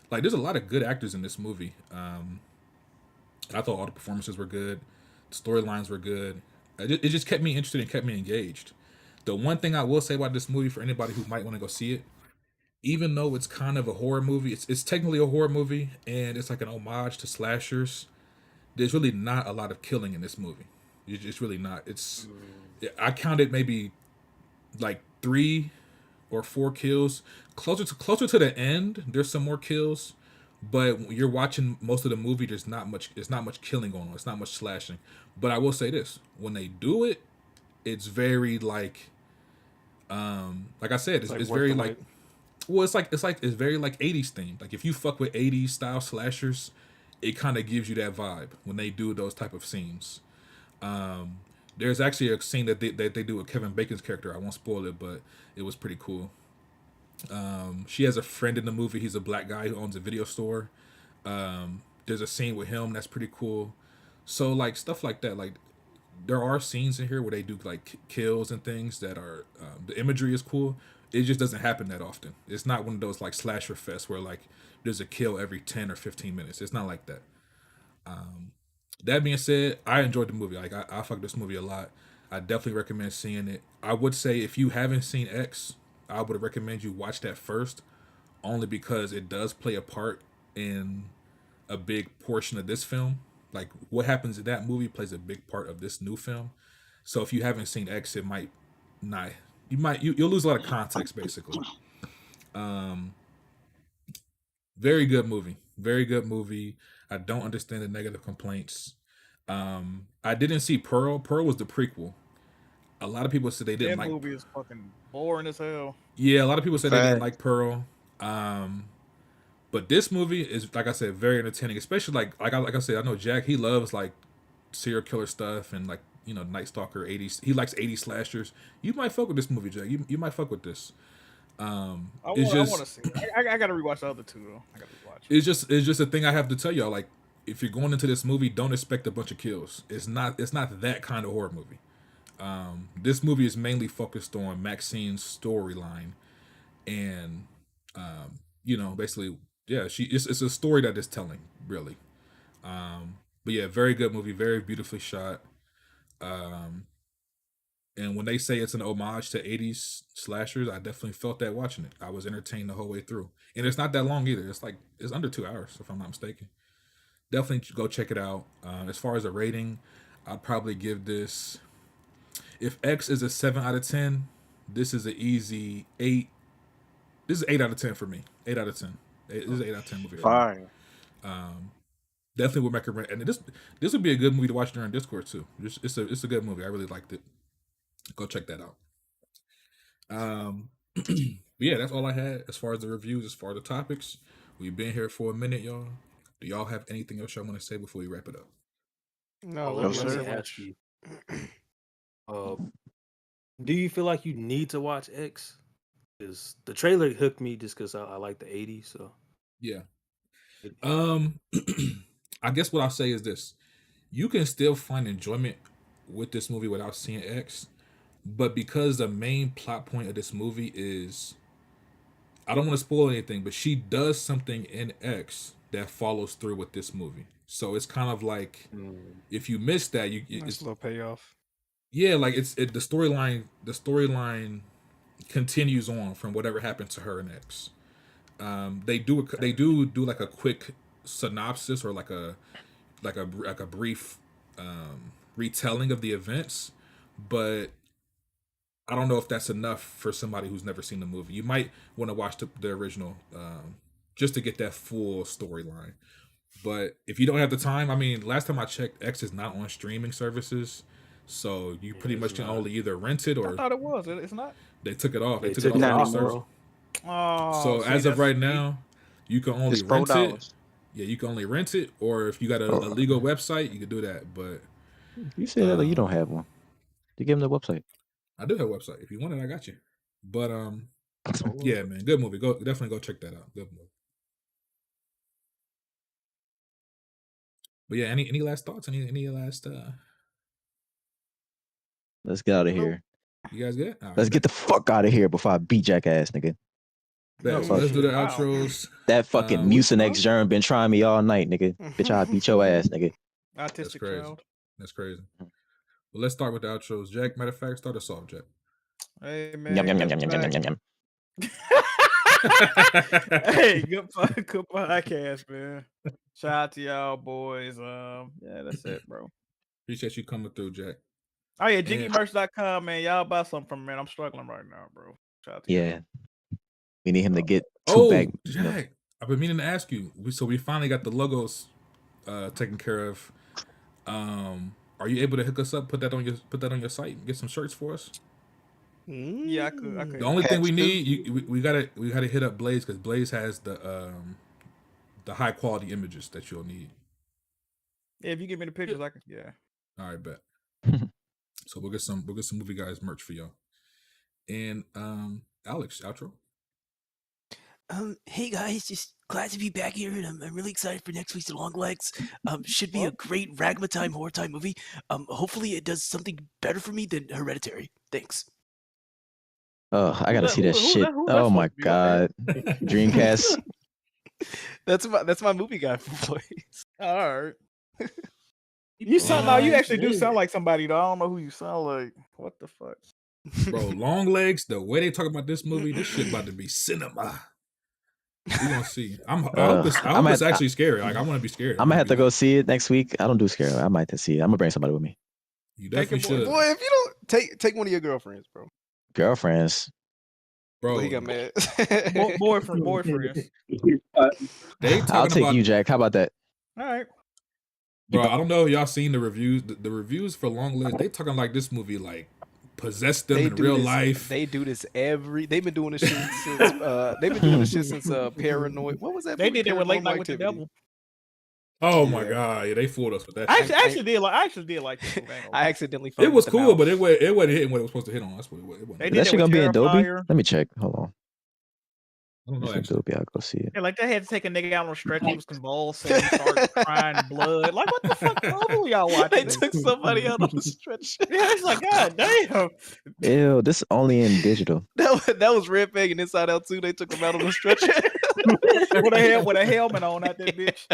Like, there's a lot of good actors in this movie. I thought all the performances were good. The storylines were good. It just kept me interested and kept me engaged. The one thing I will say about this movie for anybody who might want to go see it, even though it's kind of a horror movie, it's technically a horror movie and it's like an homage to slashers. There's really not a lot of killing in this movie. It's really not. I counted maybe like 3 or 4 kills. Closer to the end, there's some more kills, but when you're watching most of the movie, there's not much killing going on. It's not much slashing. But I will say this: when they do it, it's very like I said, it's very like. Well, it's very like 80s themed. Like if you fuck with 80s style slashers, it kind of gives you that vibe when they do those type of scenes. There's actually a scene that they do with Kevin Bacon's character. I won't spoil it, but it was pretty cool. She has a friend in the movie. He's a black guy who owns a video store. There's a scene with him that's pretty cool. So like stuff like that. Like there are scenes in here where they do like kills and things that are the imagery is cool. It just doesn't happen that often. It's not one of those like slasher fests where like there's a kill every 10 or 15 minutes. It's not like that. That being said, I enjoyed the movie. Like I fuck this movie a lot. I definitely recommend seeing it. I would say if you haven't seen X, I would recommend you watch that first, only because it does play a part in a big portion of this film. Like what happens in that movie plays a big part of this new film. So if you haven't seen X, it might not. You'll lose a lot of context basically. Very good movie. Very good movie. I don't understand the negative complaints. I didn't see Pearl. Pearl was the prequel. A lot of people said they didn't like. That movie is fucking boring as hell. Yeah, a lot of people said they didn't like Pearl. But this movie is, like I said, very entertaining. Especially like I said, I know Jack. He loves like serial killer stuff and like Night Stalker 80s. He likes 80s slashers. You might fuck with this movie, Jack. You might fuck with this. I want to see it. I gotta rewatch the other two though. I gotta rewatch. It's just a thing I have to tell y'all. Like, if you're going into this movie, don't expect a bunch of kills. It's not that kind of horror movie. This movie is mainly focused on MaXXXine's storyline, and basically, yeah, it's a story that is telling, really. But yeah, very good movie, very beautifully shot. And when they say it's an homage to 80s slashers, I definitely felt that watching it. I was entertained the whole way through. And it's not that long either. It's under 2 hours, if I'm not mistaken. Definitely go check it out. As far as a rating, I'd probably give this, if X is a 7 out of 10, this is an easy 8. This is 8 out of 10 for me. 8 out of 10. This is an 8 out of 10 movie for me. Definitely would recommend. And this would be a good movie to watch during Discord too. It's a good movie. I really liked it. Go check that out. But yeah, that's all I had as far as the reviews, as far as the topics. We've been here for a minute, y'all. Do y'all have anything else y'all want to say before we wrap it up? No, let me ask you. Do you feel like you need to watch X? Because the trailer hooked me just because I like the 80s. So yeah. I guess what I'll say is this: you can still find enjoyment with this movie without seeing X. But because the main plot point of this movie is, I don't want to spoil anything, but she does something in X that follows through with this movie. So it's kind of like, if you miss that, it's a little payoff. Yeah, like the storyline continues on from whatever happened to her in X. They do like a quick synopsis or like a brief retelling of the events, but I don't know if that's enough for somebody who's never seen the movie. You might want to watch the original just to get that full storyline. But if you don't have the time, I mean, last time I checked, X is not on streaming services, so you pretty much can only either rent it or. I thought it was. It's not. They took it off. They took it off the service. Oh, so as of right now, you can only rent it. Yeah, you can only rent it, or if you got a legal website, you can do that. But You say that like you don't have one. You give him the website. I do have a website. If you want it, I got you. But yeah, man, good movie. Definitely go check that out. Good movie. But yeah, any last thoughts? Any last Let's get out of here. You guys good? Let's get the fuck out of here before I beat Jack ass, nigga. So let's do the outros. That fucking Mucinex germ been trying me all night, nigga. Bitch, I'll beat your ass, nigga. Autistic child. That's crazy. Well, let's start with the outros. Jack, matter of fact, start us off, Jack. Hey man. Yum, yum, yum, yum, yum, yum, yum, yum. Hey, good podcast, man. Shout out to y'all boys. Yeah, that's it, bro. Appreciate you coming through, Jack. Oh yeah, JiggyMerch.com, man. Y'all buy something from me, man. I'm struggling right now, bro. Shout out to y'all. We need him to get two back. Jack, I've been meaning to ask you. So we finally got the logos taken care of. Are you able to hook us up? Put that on your site and get some shirts for us. Yeah, I could. The only thing we need, we gotta hit up Blaze because Blaze has the high quality images that you'll need. Yeah, if you give me the pictures, I can. Yeah. All right, bet. So we'll get some movie guys merch for y'all. And Alex, outro. Hey guys, just glad to be back here, and I'm really excited for next week's Long Legs. Should be a great Ragma time horror time movie. Hopefully it does something better for me than Hereditary. Thanks. Oh, I gotta see that shit. Oh my god, Dreamcast. That's my movie guy voice. All right. You sound you actually do sound like somebody though. I don't know who you sound like. What the fuck? Bro, Long Legs, the way they talk about this movie, this shit about to be cinema. We gonna see. I hope it's actually scary. Like I want to be scared. I'm gonna have to go see it next week. I don't do scary. I might have to see it. I'm gonna bring somebody with me. You definitely should. Boy, if you don't take one of your girlfriends, bro. Girlfriends. Bro, he got mad. boyfriends. I'll take you, Jack. How about that? All right. Bro, I don't know if y'all seen the reviews. The reviews for Long Legs, they talking like this movie like possessed them in real life. They do this they've been doing this shit since Paranoid. What was that? They did it with Late Night with the Devil. Oh my god, yeah, they fooled us with that. I actually did like this movie. I accidentally. It was cool, but it wasn't hitting what it was supposed to hit on. That's what it wasn't. That shit gonna be in Dolby? Let me check. Hold on. I don't know. Dolby, I'll go see it. Yeah, like they had to take a nigga out on a stretcher. He was convulsing, start crying blood. Like what the fuck movie y'all watching? They took somebody out on a stretcher. Yeah, it's like god damn. Ew, this only in digital. That was Red Fang and Inside Out too. They took him out on a stretcher. with a helmet on out that bitch.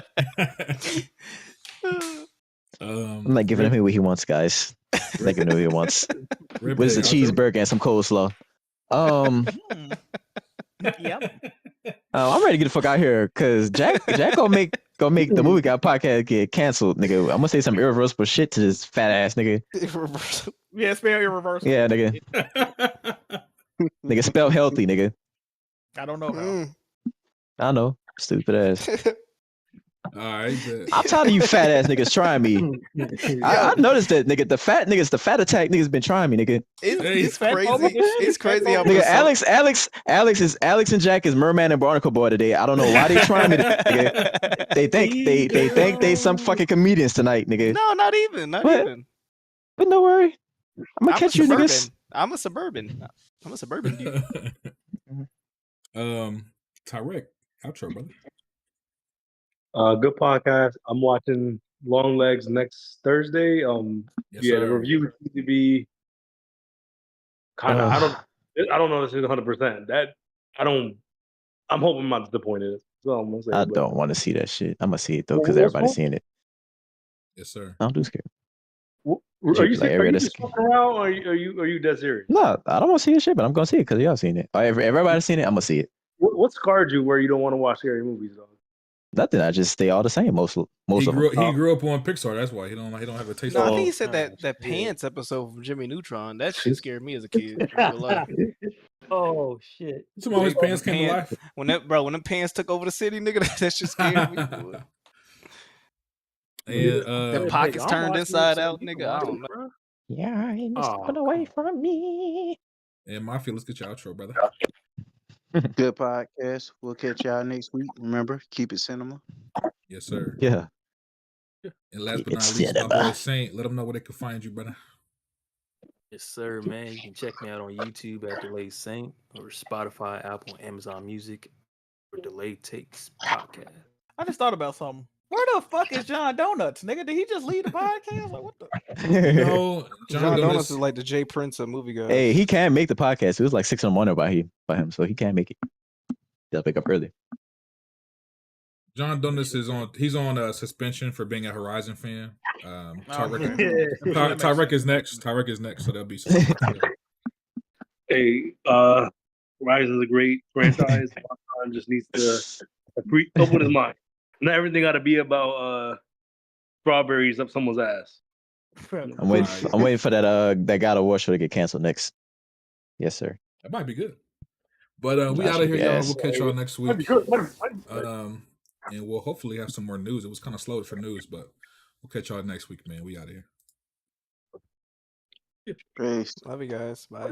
I'm not giving him what he wants, guys. I'm not giving him what he wants. What is a cheeseburger and some coleslaw? I'm ready to get the fuck out here because Jack gonna make the Movie Guy podcast get canceled, nigga. I'm gonna say some irreversible shit to this fat ass nigga. Yeah, spell irreversible. Yeah, nigga. Nigga, spell healthy, nigga. I don't know how. I don't know, stupid ass. All right, I'm tired of you fat ass niggas trying me. I noticed that, nigga. The fat attack niggas been trying me, nigga. It's crazy. It's crazy how nigga, Alex and Jack is Merman and Barnacle Boy today. I don't know why they trying me. Nigga. They think they some fucking comedians tonight, nigga. No, not even. But no worry, I'm gonna catch you niggas. I'm a suburban dude. Taarec, outro, brother. Good podcast. I'm watching Long Legs next Thursday. Yes, the sir. review seems to be kind of. I don't know if this is 100%. I'm hoping I'm not disappointed. That's all I'm gonna say. I don't want to see that shit. I'm gonna see it though because everybody's seeing it. Yes, sir. I'm too scared. Are you just fucking around, or are you dead serious? No, I don't want to see this shit, but I'm gonna see it because y'all seen it. Everybody's seen it. I'm gonna see it. What scarred you where you don't want to watch scary movies though? Nothing. I just stay all the same. Most of them. He grew up on Pixar. That's why he don't have a taste. No, I think he said that Pants episode from Jimmy Neutron. That shit scared me as a kid. Oh shit! Some of his pants came to life. When them pants took over the city, nigga, that shit scared me. And the pockets turned inside out, nigga. I don't know. Yeah, ain't stepping away from me. And Mafia, let's get your outro, brother. Good podcast. We'll catch y'all next week. Remember, keep it cinema. Yes, sir. Yeah. And last but not least, my boy Saint. Let them know where they can find you, brother. Yes, sir, man. You can check me out on YouTube at Delayed Saint or Spotify, Apple, Amazon Music, or Delayed Takes Podcast. I just thought about something. Where the fuck is John Donuts, nigga? Did he just leave the podcast? Like, what the? No, John Donuts is like the Jay Prince of movie guys. Hey, he can make the podcast. It was like 6 in the morning by him, so he can make it. He'll wake up early. John Donuts is on. He's on suspension for being a Horizon fan. Taarec is next. Taarec is next, so that'll be. Hey, Horizon is a great franchise. Just needs to open his mind. Not everything got to be about strawberries up someone's ass. I'm waiting for that God of War show to get canceled next. Yes, sir. That might be good. But we out of here, y'all. We'll catch y'all next week. And we'll hopefully have some more news. It was kind of slow for news, but we'll catch y'all next week, man. We out of here. Peace. Love you guys. Bye.